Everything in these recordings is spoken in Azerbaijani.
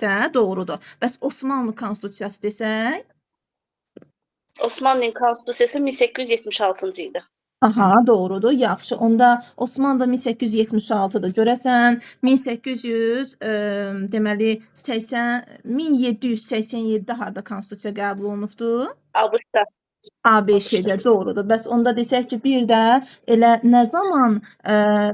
Də, doğrudur. Bəs Osmanlı konstitusiyası desək? Osmanlı'nın konstitusiyası 1876-cı ildə. Aha, doğrudur. Yaxşı. Onda Osmanlı 1876-dır. Görəsən 1800 deməli 1787-də harda konstitusiya qəbul olunubdu? ABŞ-da. ABŞ-də doğrudur. Bəs onda desək ki, bir də elə nə zaman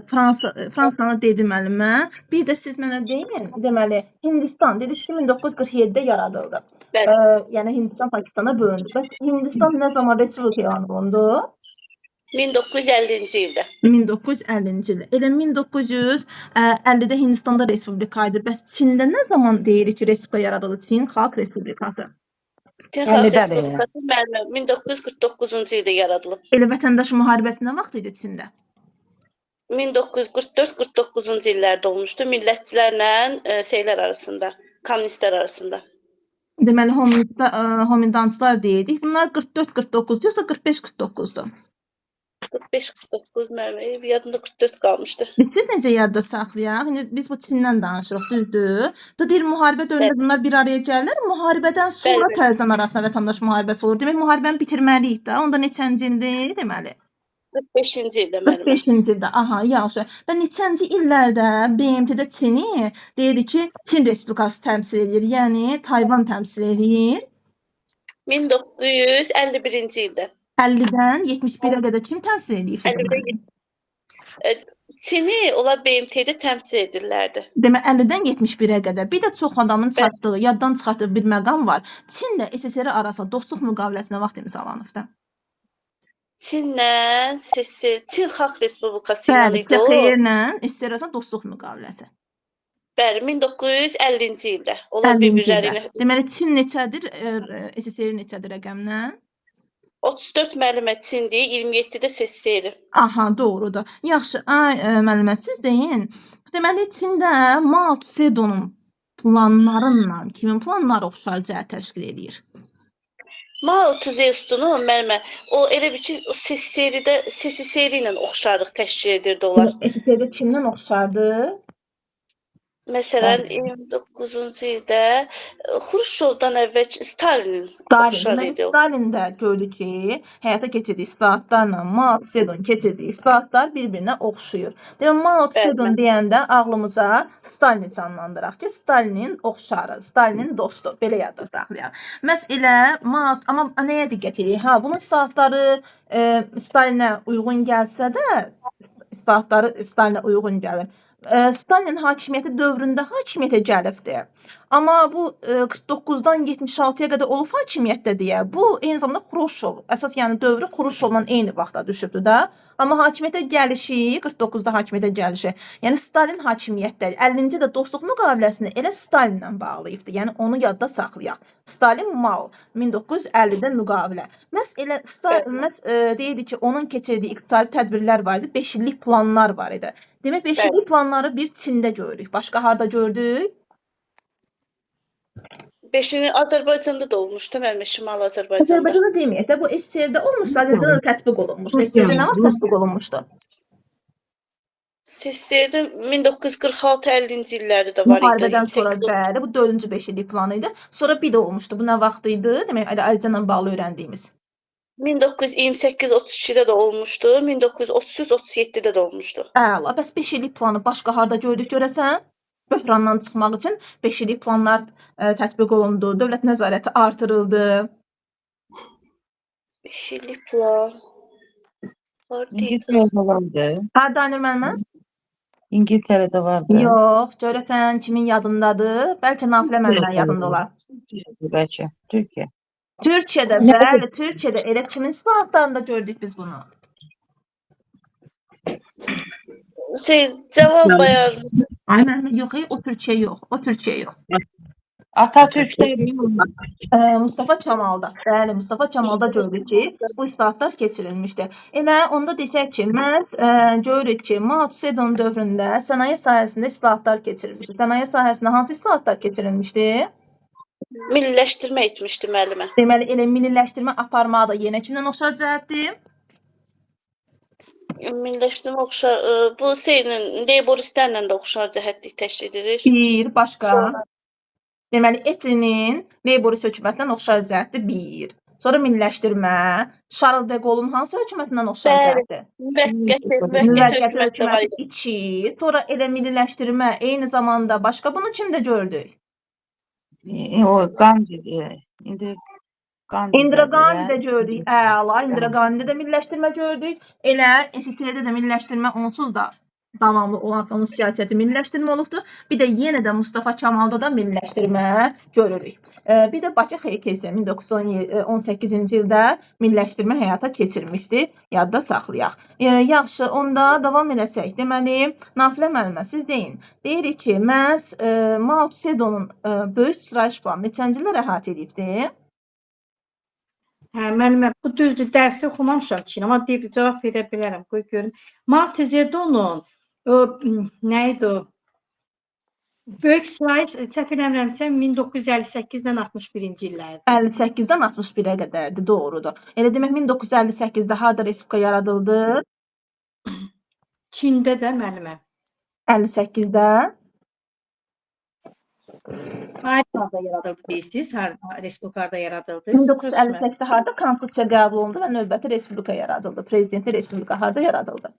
Fransanı dedim əlimə. Bir də siz mənə deyin, deməli Hindistan dediniz ki 1947-də yaradıldı. Bəli. Yəni Hindistan Pakistana bölündü. Bəs Hindistan nə zaman respublika elan olundu? 1950-ci ildə. 1950-ci il. Elə 1950-də Hindistanda respublika idi. Bəs Çində nə zaman deyirik ki, respublika yaradıldı? Çin Xalq Respublikası. Çin Xalq Respublikası 1949-cu ildə yaradılıb. Elə vətəndaş müharibəsi nə vaxt idi Çində? 1944-49-cu illərdə olmuşdu. Millətçilərlə şeylər arasında, kommunistlər arasında. Deməli, homindancılar deyildik. Bunlar 44-49 yoxsa 45-49-dur? 45-49 mənim yadımda 44 qalmışdı. Siz necə yadda saxlayaq? Biz bu Çindən danışırıq, düzdür? Da deyir, müharibə dövründə bunlar bir araya gəlirlər. Müharibədən sonra Tərəzən arasında vətəndaş müharibəsi olur. Demək, müharibəni bitirməliyik də. Onda neçənci ildir, deməli? 45-ci ildə mənim. 45-ci ildə. Aha, yaxşı. Və neçənci illərdə BMT-də Çini deyir ki, Çin Respublikası təmsil edir. Yəni, Tayvan təmsil edir. 1951-ci ildə. 50-dən 71-ə qədər kim təmsil edir? Çini onlar BMT-də təmsil edirlərdi. Demək 50-dən 71-ə qədər. Bir də çox adamın çaşdığı, yaddan çıxartdığı bir məqam var. Çinlə SSR arasında dostluq müqaviləsinə vaxt imzalanıbdı. Çinlə Çin Xalq Respublikası ilə idi o. Bəli, CXR-lə SSR arasında dostluq müqaviləsi. Bəli, 1950-ci ildə. Onlar bir-birləri ilə. Deməli Çin neçədir, SSR neçədir rəqəmlə? 34 müəllimə Çindir, 27-də SSR. Aha, doğrudur. Yaxşı, müəllimə, siz deyin. Deməli, Çində Mao Tse-Dunun planlarıyla kimin planları oxşar cəhət təşkil edir? Mao Tse-Dunun müəllimə, o elə bir ki, SSR ilə oxşarlıq təşkil edirdi onlar. SSR-də kimdən oxşardı? Məsələn, 29-cu ildə Xruşovdan əvvəl Stalinin oxşar idi. Stalin də gördük ki, həyata keçirdiyi islahatlarla Mao Tse-Dun keçirdiyi islahatlar bir-birinə oxşuyur. Demək, Mao Tse-Dun deyəndə ağlımıza Stalini canlandıraq ki, Stalinin oxşarı, Stalinin dostu. Belə yadda saxlayaq. Məhz elə Mao, amma nəyə diqqət edək? Ha, bunun islahatları Stalinə uyğun gəlsə də, islahatları Stalinə uyğun gəlir. Stalinin hakimiyyəti dövründə hakimiyyətə gəlibdir. Amma bu 49-dan 76-ya qədər olub hakimiyyətdə deyə. Bu eyni zamanda Xruşov, əsas yəni dövrü Xruşovla eyni vaxtda düşübdü də. Amma hakimiyyətə gəlişi, 49-da hakimiyyətə gəlişi, yəni Stalin hakimiyyətdə 50-ci ildə dostluq müqaviləsini elə Stalinlə bağlayıbdı. Yəni onu yadda saxlayaq. Stalin Mao 1950-də müqavilə. Məhz elə Stalin deyirdi ki, onun keçirdiyi iqtisadi tədbirlər var idi, 5 illik planlar var idi. Demək, 5 illik planları bir Çində görürük. Başqa harda gördük? 5-ini Azərbaycanda da olmuşdu, mənim Şimal Azərbaycanda. Azərbaycanda deməyək də, bu SSR-də olmuşdu, Azərbaycanda da tətbiq olunmuşdu. SSR-də nə vaxt tətbiq olunmuşdu? SSR-də 1946-50-ci illəri də var idi. Müharibədən sonra bəli, bu 4-cü 5 illik planı idi. Sonra bir də olmuşdu. Bu nə vaxt idi? Demək, Azərbaycanla bağlı öyrəndiyimiz. 1928-32-də də olmuşdu, 1933-37-də də olmuşdu. Əla, bəs 5 illik planı başqa harda gördük görəsən? Böhrandan çıxmaq üçün 5 illik planlar tətbiq olundu, dövlət nəzarəti artırıldı. 5 illik plan İngiltərədə vardı. Harda Aynur müəllimə? İngiltərədə vardı. Yox, görəsən kimin yadındadır? Bəlkə Nafilə müəllimə yadında olar. Bəlkə, Türkiyə. Türkiyədə, bəli, Türkiyədə elə kimin islahatlarında gördük biz bunu? Cəlal Bayar. Ay müəllimə, yox, o Türkiyə yox, o Türkiyə yox. Atatürk'də Mustafa Kemal'da. Bəli, Mustafa Kemal'da gördük ki, bu islahatlar keçirilmişdi. Elə onda desək ki, məhz görürük ki, Mao Tse-Dun dövründə sənaye sahəsində islahatlar keçirilmişdi. Sənaye sahəsində hansı islahatlar keçirilmişdi? Milliləşdirmə etmişdi müəllimə. Deməli, elə milliləşdirmə aparmağı da yenə kimdən oxşar cəhətdir? Milliləşdirmə oxşar, bu Leyboristlərlə də oxşar cəhətlik təşkil edilir. Bir, başqa. Deməli, Etlinin Labor hökumətindən oxşar cəhəti 1. Sonra milləşdirmə, Charles de Gaulle'un hansı hökumətindən oxşar Bəli. cəhəti? Müvəqqəti Müvəqqəti hökumət də var hökuməti idi. 2. Sonra elə milliləşdirmə eyni zamanda başqa bunu kimdə gördük? O Gandhi, indi Gandhi Indira də Gandhi'də gördük. Əla. Indira Gandhi'də milləşdirmə gördük. Elə SSRİ-də də milləşdirmə onsuz da davamlı olan onun siyasəti milliləşdirmə olubdur. Bir də yenə də Mustafa Kemal'da da milliləşdirmə görürük. Bir də Bakı XKS 1918-ci ildə milliləşdirmə həyata keçirmişdi. Yadda saxlayaq. Yaxşı, onda davam eləsək. Deməli, Nafilə müəllimə siz deyin. Deyirik ki, məhz Mao Tse-Tongun böyük sıçrayış planı neçənci ildə əhatə edibdi? Hə, müəllimə, bu düzdür, dərsi oxumamışam ki, amma deyib cavab verə bilərəm. Qoy görüm. Mao Tse-Tongun o nə idi o? Böyük sıçrayış, səhv eləmirəmsə 1958-dən 61-ci illərdir. 58-dən 61-ə qədərdir, doğrudur. Elə demək 1958-də harda respublika yaradıldı? Çində də müəllimə. 58-də Harada yaradıldı deyirsiniz? Respublikada yaradıldı. 1958-də harda konstitusiya qəbul olundu və növbəti respublika yaradıldı. Prezidentli respublika harda yaradıldı?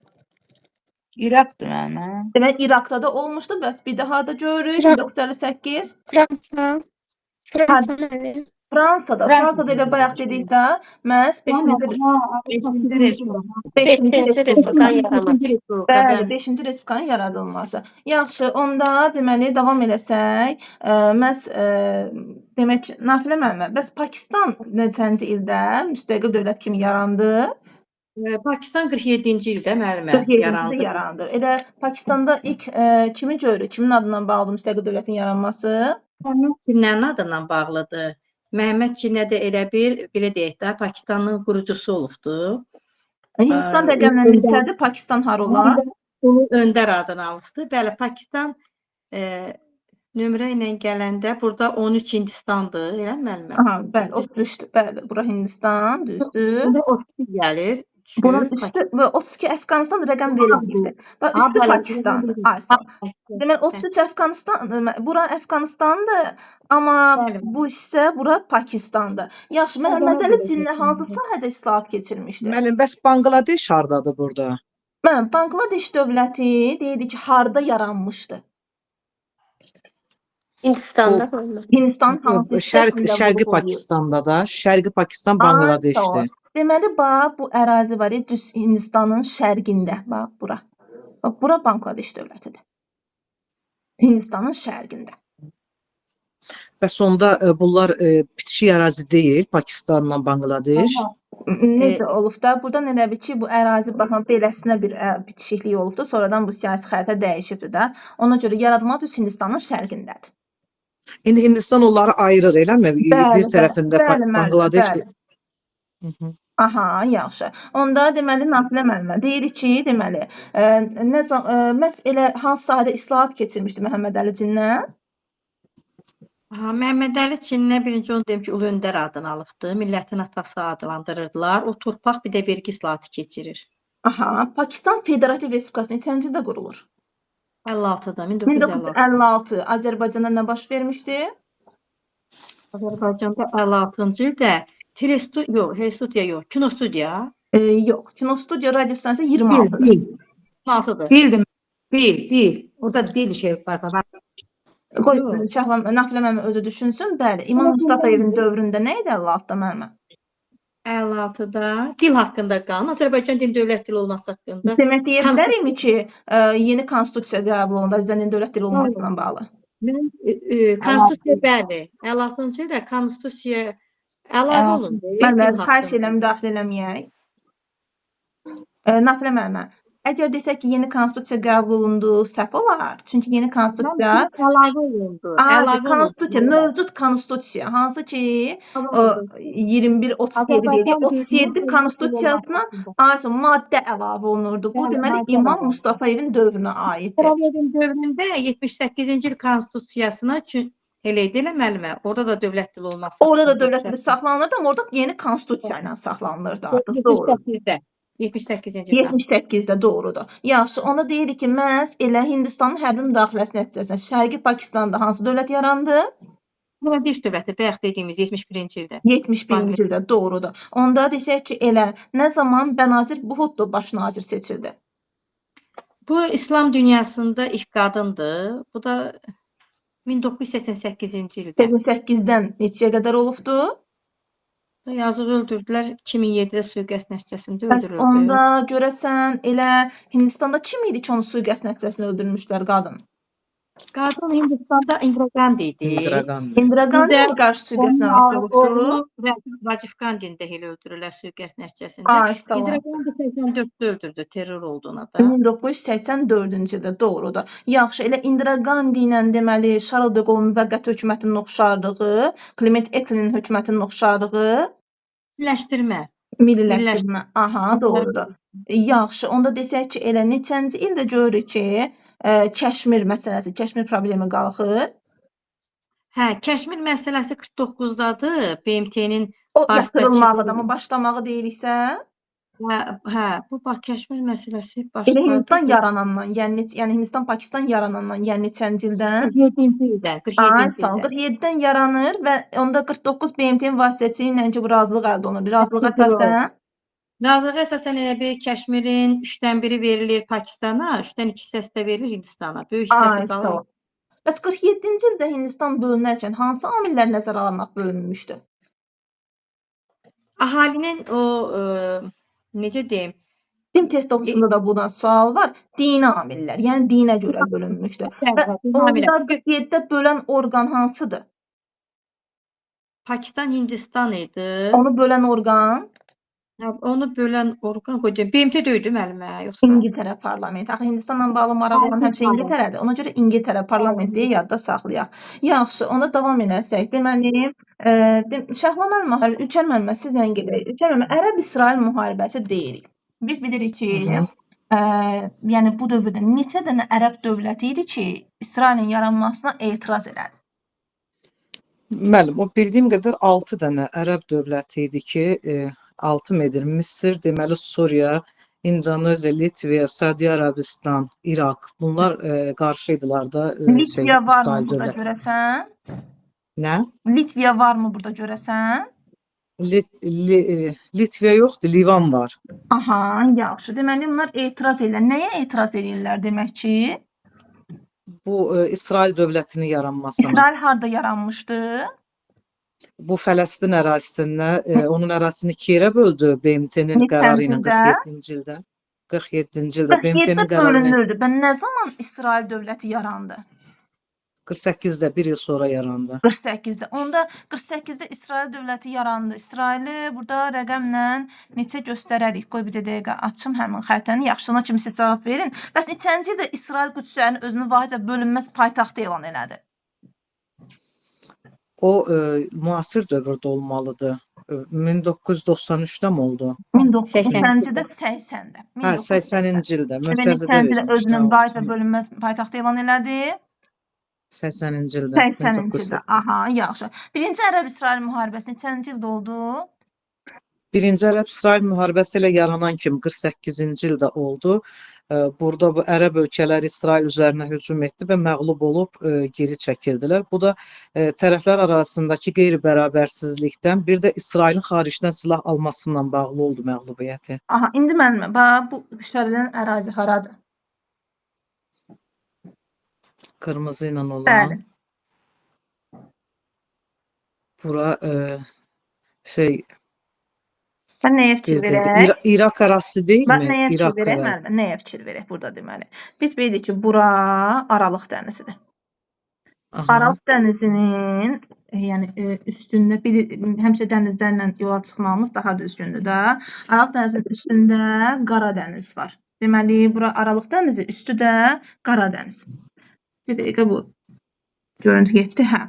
İraqdır müəllimə. Demək İraqda da olmuşdu, bəs bir də harda görürük? İraq. 1958 Fransa. Fransa müəllim. Fransada. Fransada elə bayaq dedik də, məhz 5-ci Beşinci respublika. Beşinci respublikanın yaranması. Bəli, 5-ci respublikanın yaradılması. Yaxşı, onda deməli davam eləsək, məhz demək Nafilə müəllimə, bəs Pakistan neçənci ildə müstəqil dövlət kimi yarandı? Pakistan 47-ci ildə müəllimə 47-ci yarandı. ildə yarandı. Elə Pakistanda ilk kimi görürük? Kimin adından bağlıdır müstəqil dövlətin yaranması? Məhəmməd Cinnənin adından bağlıdır. Məhəmməd Cinnə də elə bir, belə deyək də, Pakistanın qurucusu olubdur. Hindistan rəqəmlə neçədir? Pakistan har olar? Ulu Öndər adını alıbdır. Bəli, Pakistan nömrə ilə gələndə burada 13 Hindistandır, elə müəllimə? Aha, bəli, 33-dür. Bəli, bura Hindistan, düzdür. Burada 32 gəlir. Bunun üstü və 32 Əfqanistan rəqəm verilməyibdir. Və üstü Pakistandır. Ay sağ ol. Deməli 33 Əfqanistan, bura Əfqanistandır, amma Bəli. bu isə bura Pakistandır. Yaxşı, Məhəmməd Əli Cinnə hansı sahədə islahat keçirmişdir? Müəllim, bəs Banqladeş hardadır burada? Mən Banqladeş dövləti deyildi ki, harda yaranmışdı? Hindistan'da müəllimə. Hindistan hansı hissəsində Şərqi vurğulayır? Pakistanda da, Şərqi Pakistan Ay, sağ ol. Banqladeşdir. Deməli, bax, bu ərazi var ya, düz Hindistanın şərqində, bax, bura. Bax, bura Banqladeş dövlətidir. Hindistanın şərqində. Bəs onda bunlar bitişik ərazi deyil, Pakistanla Banqladeş. Necə olub da? Buradan elə bir ki, bu ərazi baxın beləsinə bir bitişiklik olubdur. Sonradan bu siyasi xəritə dəyişibdir də. Ona görə yaradılma düz Hindistanın şərqindədir. İndi Hindistan onları ayırır, eləmi? Bəli, Bir tərəfində bəli, müəllim, Banqladeş. bəli. Hı -hı. Aha, yaxşı. Onda deməli Nafilə müəllimə deyirik ki, deməli, məhz elə hansı sahədə islahat keçirmişdi Məhəmməd Əli Cinnə? Məhəmməd Əli Cinnə birinci onu deyim ki, Ulu Öndər adını alıbdır. Millətin atası adlandırırdılar. O torpaq bir də vergi islahatı keçirir. Aha, Pakistan Federativ Respublikası neçənci ildə qurulur? 56-da, 1956. 1956 Azərbaycanda nə baş vermişdi? Azərbaycanda 56-cı ildə telestudiya yox, kinostudiya. Yox, kinostudiya radio stansiyası 26-dır. 26-dır. Değil. Orada değil şey var. Qoy Yox. Şahlan Nafilə müəllimə özü düşünsün. Bəli, İmam Mustafayevin dövründə nə idi 56-da müəllimə? 56-da dil haqqında qanun, Azərbaycan dil dövlət dili olması haqqında. Demək deyə bilərikmi ki, yeni konstitusiya qəbul olundu Azərbaycan dövlət dili olmasına bağlı? Mən konstitusiya bəli, 56-cı ildə konstitusiya əlavə olundu. Mən xahiş edirəm müdaxilə eləməyək. Nafilə müəllimə, əgər desək ki, yeni konstitusiya qəbul olundu, səhv olar. Çünki yeni konstitusiya əlavə olundu. konstitusiya, mövcud konstitusiya, hansı ki 21-37 deyildi. 37 konstitusiyasına maddə əlavə olunurdu. Bu deməli İmam Mustafayevin dövrünə aiddir. Mustafayevin dövründə 78-ci il konstitusiyasına elə idi müəllimə. Orada da dövlət dili olması. Orada da dövlət dili saxlanılırdı, amma orada yeni konstitusiya ilə saxlanılırdı artıq. Doğru. 78-ci il. 78-də doğrudur. Yaxşı, ona deyirik ki, məhz elə Hindistanın hərbi müdaxiləsi nəticəsində Şərqi Pakistanda hansı dövlət yarandı? Bangladeş dövləti bayaq dediyimiz 71-ci ildə. 71-ci ildə doğrudur. Onda desək ki, elə nə zaman Benazir Bhutto baş nazir seçildi? Bu İslam dünyasında ilk qadındır. Bu da 1988-ci ildə. 88-dən neçəyə qədər olubdu? Yazıq öldürdülər 2007-də sui-qəsd nəticəsində Bəs öldürüldü. onda görəsən elə Hindistanda kim idi ki, onu sui-qəsd nəticəsində öldürmüşlər qadın? Qadın Hindistanda Indira Gandhi idi. Indira Gandhi. Indira Gandhi mi qarşı sui-qəsd olubdu? Oğlu Rajiv Gandhini də elə öldürürlər sui-qəsd nəticəsində. Ay, sağ ol. Indira Gandhi 84-də öldürdü terror olduğuna da. 1984-cü ildə doğrudur. Yaxşı, elə Indira Gandhi ilə deməli Charles de Gaulle müvəqqəti hökumətinin oxşarlığı, Clement Attlee'nin hökumətinin oxşarlığı, Birləşdirmə. milliləşdirmə. Aha, doğrudur. Yaxşı, onda desək ki, elə neçənci ildə görürük ki, Kəşmir məsələsi, Kəşmir problemi qalxır. Hə, Kəşmir məsələsi 49-dadır. BMT-nin O Baş yatırılmalıdır, təşkil- amma başlamağı deyiriksə, hə, bu bax Kəşmir məsələsi elə başlandı. Hindistan yaranandan, yəni Hindistan-Pakistan yaranandan, yəni neçənci ildən? 47-ci ildən, Ay, 47-ci sağ ol. ildən. 47-dən yaranır və onda 49 BMT-nin vasitəsi ilə ki, bu razılıq əldə olunur. Razılığa əsasən Razılığa əsasən elə bir Kəşmirin 3-dən 1-i verilir Pakistana, 3-dən 2 hissəsi də verilir Hindistana. Böyük Ay, hissəsi sağ qalır. ol. Bəs 47-ci ildə Hindistan bölünərkən hansı amillər nəzərə alınaraq bölünmüşdü? Əhalinin o necə deyim, Din test oxusunda da bundan sual var. Dini amillər, yəni dinə görə bölünmüşdü. Və onda 47-də bölən orqan hansıdır? Pakistan Hindistan idi. Onu bölən orqan Onu bölən orqan qoydu. BMT döydü müəllimə, yoxsa? İngiltərə parlamenti. Axı Hindistanla bağlı maraq olan həmişə İngiltərədir. Ona görə İngiltərə parlamenti deyə yadda saxlayaq. Yaxşı, onda davam edərsək. Deməli, Şəhla müəllimə, Ülkər müəllimə sizlə gedək. Ülkər müəllimə, Ərəb-İsrail müharibəsi deyirik. Biz bilirik ki, yəni bu dövrdə neçə dənə ərəb dövləti idi ki, İsrailin yaranmasına etiraz elədi. Müəllim, o bildiyim qədər 6 dənə ərəb dövləti idi ki, 6 medir. Misir, deməli Suriya, İndoneziya, Litviya, Səudiyyə Ərəbistan, İraq. Bunlar qarşı idilər da Litviya varmı İsrail burada dövləti. görəsən? Nə? Litviya varmı burada görəsən? Litviya yoxdur, Livan var. Aha, yaxşı. Deməli bunlar etiraz edirlər. Nəyə etiraz edirlər demək ki? Bu İsrail dövlətinin yaranmasına. İsrail harda yaranmışdı? Bu Fələstin ərazisində, onun ərazisini 2 yerə böldü BMT-nin Neçənci qərarı ilə ildə? 47-ci ildə. 47-ci ildə Bəs BMT-nin yerdə qərarı ilə bölünürdü. Və nə zaman İsrail dövləti yarandı? 48-də 1 il sonra yarandı. 48-də. Onda 48-də İsrail dövləti yarandı. İsraili burada rəqəmlə neçə göstərərik? Qoy bir dəqiqə açım həmin xəritəni. Yaxşına kimsə cavab verin. Bəs neçənci ildə İsrail Qüdslərini özünü vahid və bölünməz paytaxtı elan elədi? O müasir dövrdə olmalıdır. 1993-də mi oldu? 1980-də 80-də. Hə, 80-ci ildə. Və Möhtəzədə neçənci ildə özünün verilmişdi. vahid və bölünməz paytaxtı elan elədi? 80-ci ildə. 80-ci ildə. Aha, yaxşı. Birinci Ərəb-İsrail müharibəsi neçənci ildə oldu? Birinci Ərəb-İsrail müharibəsi ilə yaranan kimi 48-ci ildə oldu. Burada bu ərəb ölkələri İsrail üzərinə hücum etdi və məğlub olub geri çəkildilər. Bu da tərəflər arasındakı qeyri-bərabərsizlikdən, bir də İsrailin xaricdən silah almasından bağlı oldu məğlubiyyəti. Aha, indi müəllimə, bax bu işarələnən ərazi haradır? Qırmızı ilə olan. Bəli. Bura Mən nəyə fikir bir dəqiqə, verək? İraq ərazisi deyilmi? Mən nəyə fikir İraq verək müəllimə? Nəyə fikir verək burada deməli? Biz bilirik ki, bura Aralıq dənizidir. Aha. Aralıq dənizinin yəni üstündə həmişə dənizlərlə yola çıxmamız daha düzgündür də. Aralıq dənizinin üstündə Qara dəniz var. Deməli, bura Aralıq dənizi, üstü də Qara dəniz. Bir dəqiqə bu görüntü getdi, hə.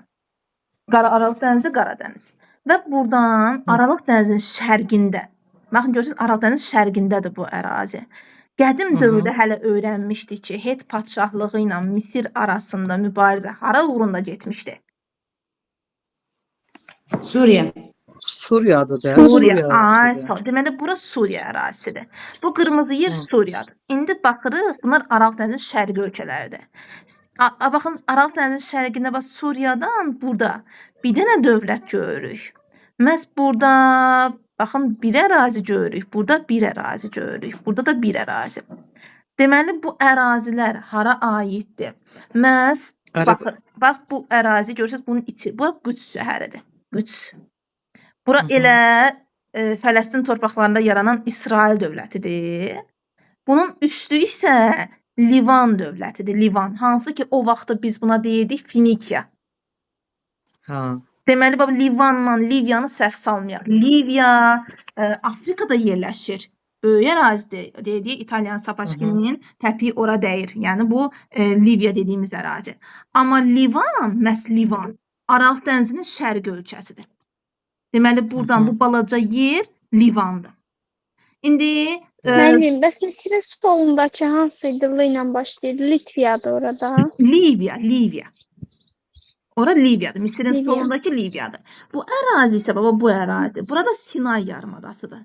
Aralıq dənizi, Qara dəniz. Və buradan Aralıq dənizinin şərqində, baxın görürsünüz, Aralıq dənizinin şərqindədir bu ərazi. Qədim dövrdə hələ öyrənmişdik ki, Het padşahlığı ilə Misir arasında mübarizə hara uğrunda getmişdi? Suriya. Suriyadır da. Suriya. Suriya Ay, ərazisidir. sağ. Deməli bura Suriya ərazisidir. Bu qırmızı yer Hı. Suriyadır. İndi baxırıq, bunlar Aralıq dənizinin şərqi ölkələridir. Baxın, Aralıq dənizinin şərqində bax Suriyadan burada bir dənə dövlət görürük. Məhz burada baxın bir ərazi görürük, burada bir ərazi görürük, burada da bir ərazi. Deməli bu ərazilər hara aiddir? Məhz bax bu ərazi görürsüz bunun içi. Bu Qüds şəhəridir. Qüds. Bura Hı hı. elə Fələstin torpaqlarında yaranan İsrail dövlətidir. Bunun üstü isə Livan dövlətidir. Livan. Hansı ki o vaxtda biz buna deyirdik Finikiya. Ha. Deməli bax Livanla Liviyanı səhv salmayaq. Liviya Afrikada yerləşir. Böyük ərazidir. Dediyi İtalyan Sapaçkinin təpiyi ora dəyir. Yəni bu Liviya dediyimiz ərazi. Amma Livan, məhz Livan Aralıq dənizinin şərqi ölkəsidir. Deməli buradan bu balaca yer Livandır. İndi Müəllim, bəs Misrin solundakı hansıydı? L ilə başlayırdı. Litviyadır orada. Liviya. Ora Liviyadır. Misirin Liviya. solundakı Liviyadır. Bu ərazi isə baba bu ərazi. Burada Sinay yarımadasıdır.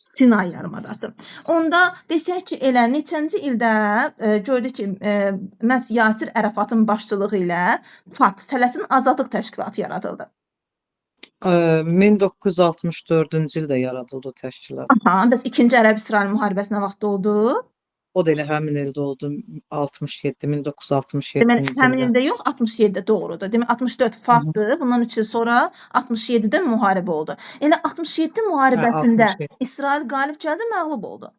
Sinay yarımadası. Onda desək ki, elə neçənci ildə gördük ki, məhz Yasir Ərəfatın başçılığı ilə FAT, Fələstin Azadlıq Təşkilatı yaradıldı. 1964-cü ildə yaradıldı o təşkilat. Aha, bəs 2-ci Ərəb-İsrail müharibəsinə vaxt oldu. O da elə həmin ildə oldu. 1967-ci Deməli, həmin ildə. ildə yox, 67-də doğrudur. Demək 64 FAT-dır. Bundan 3 il sonra 67-də müharibə oldu. Elə 67 müharibəsində 67. İsrail qalib gəldi, məğlub oldu.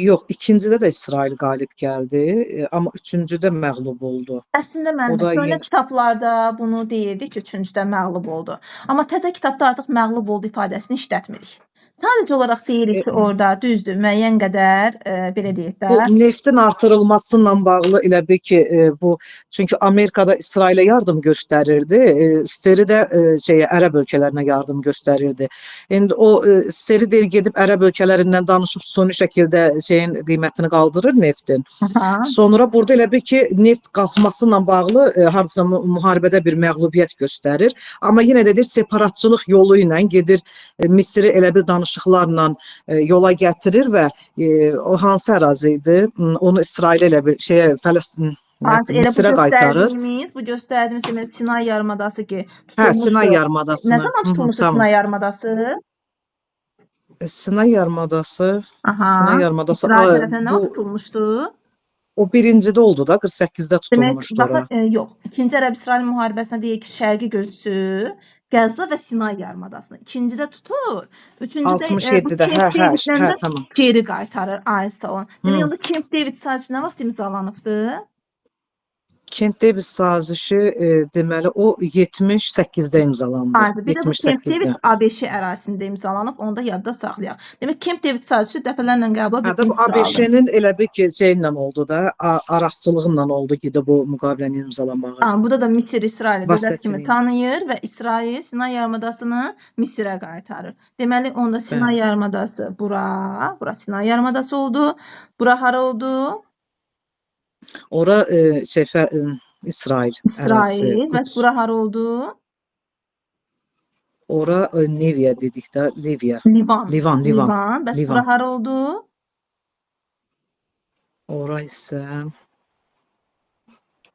Yox, ikincidə də İsrail qalib gəldi, amma üçüncüdə məğlub oldu. Əslində mən O da köhnə yeni- kitablarda bunu deyirdi ki, üçüncüdə məğlub oldu. Amma təzə kitabda artıq məğlub oldu ifadəsini işlətmirik. Sadəcə olaraq deyirik ki, orada düzdür, müəyyən qədər belə deyək Bu də. neftin artırılması ilə bağlı elə bil ki, bu çünki Amerikada İsrailə yardım göstərirdi, Seri də Ərəb ölkələrinə yardım göstərirdi. İndi o Seri deyir gedib Ərəb ölkələrindən danışıb suni şəkildə şeyin qiymətini qaldırır neftin. Aha. Sonra burada elə bil ki, neft qalxması ilə bağlı hardasa müharibədə bir məğlubiyyət göstərir. Amma yenə də deyir separatçılıq yolu ilə gedir Misri elə bir danışıqlarla yola gətirir və o hansı ərazi idi? Onu İsrailə elə bir Fələstin Misrə qaytarır. Bu göstərdiyimiz demək Sinay yarımadası ki, Hə, Sinay Nə yarımadasını. zaman tutulmuşdu Tamam. Sinay yarımadası? Sinay yarımadası. Aha. Sinay yarımadası. İsrail tərəfindən nə Bu tutulmuşdu? o birincidə oldu da 48-də Demək, tutulmuşdu ora. baxın, yox. 2-ci Ərəb-İsrail müharibəsinə deyək ki, Şərqi Qüdsü, Qəzza və Sinay yarımadasını. 2-cidə tutur. 3-cüdə 67-də. Hə, tamam. geri qaytarır ISO. Demək, Hı. onda Camp David sazişi nə vaxt imzalanıbdı? Kent Davis sazişi deməli o 78-də imzalandı. Ayrıca bir də bu Camp 78-də. David ABŞ ərazisində imzalanıb, onu da yadda saxlayaq. Demək, Camp David sazişi dəfələrlə qəbul Hə, edilmiş. bu ABŞ-nin elə bir ki, şeylə oldu da, araqçılığıyla oldu ki, bu müqavilənin imzalanmağı. Burada da Misir İsraili dövlət Vasitəçiliyi. kimi tanıyır və İsrail Sinay yarımadasını Misirə qaytarır. Deməli, onda Sinay yarımadası bura Sinay yarımadası oldu. Bura hara oldu? Ora İsrail İsrail. ərazisi. Bəs bura hara oldu? Ora Liviya dedik də, Liviya. Livan. Livan. Bəs Livan. bura hara oldu? Ora isə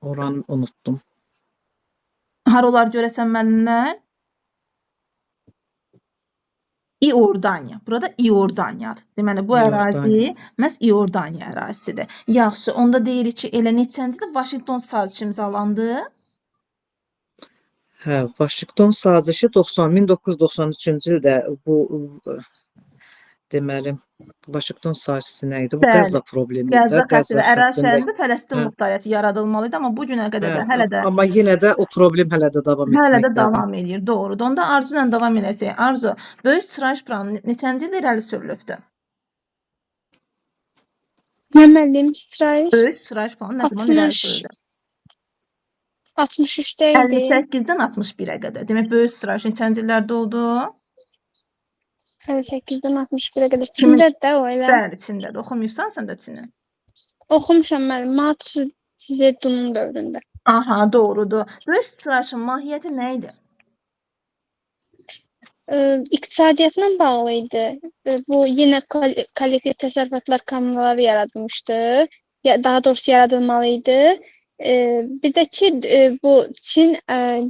oranı unutdum. Hara olar görəsən mənimlə? İordaniya. Burada İordaniyadır. Deməli, bu ərazi məhz İordaniya ərazisidir. Yaxşı, onda deyirik ki, elə neçəncidə Vaşinqton sazişi imzalandı? Hə, Vaşinqton sazişi 1993-cü ildə bu deməli Vaşinqton sazişi nə idi? Bu Bəli. Qəzza problemi idi. Qəzza xətti və Əraşəhərində Fələstin Hə. muxtariyyəti yaradılmalı idi, amma bu günə qədər də hələ də Amma yenə də o problem hələ də davam etməkdədir. davam edir. Doğrudur. Onda Arzu ilə davam eləsək. Arzu, böyük sıraç planı neçənci ildə irəli sürülübdür? Müəllim, İsrail Böyük sıraç planı nə zaman irəli sürüldü? 63-də idi. 58-dən 61-ə qədər. Demək, böyük sıraç neçənci illərdə oldu? 58-dən 61-ə qədər. Çində də o elə. Bəli, Çindədir. Oxumuyursan sən də Çini? Oxumuşam müəllim. Mao Zedonun dövründə. Aha, doğrudur. Böyük sıraçın mahiyyəti nə idi? İqtisadiyyatla bağlı idi. Bu yenə kollektiv təsərrüfatlar kommunaları yaradılmışdı. Daha doğrusu yaradılmalı idi. Bir də ki, bu Çin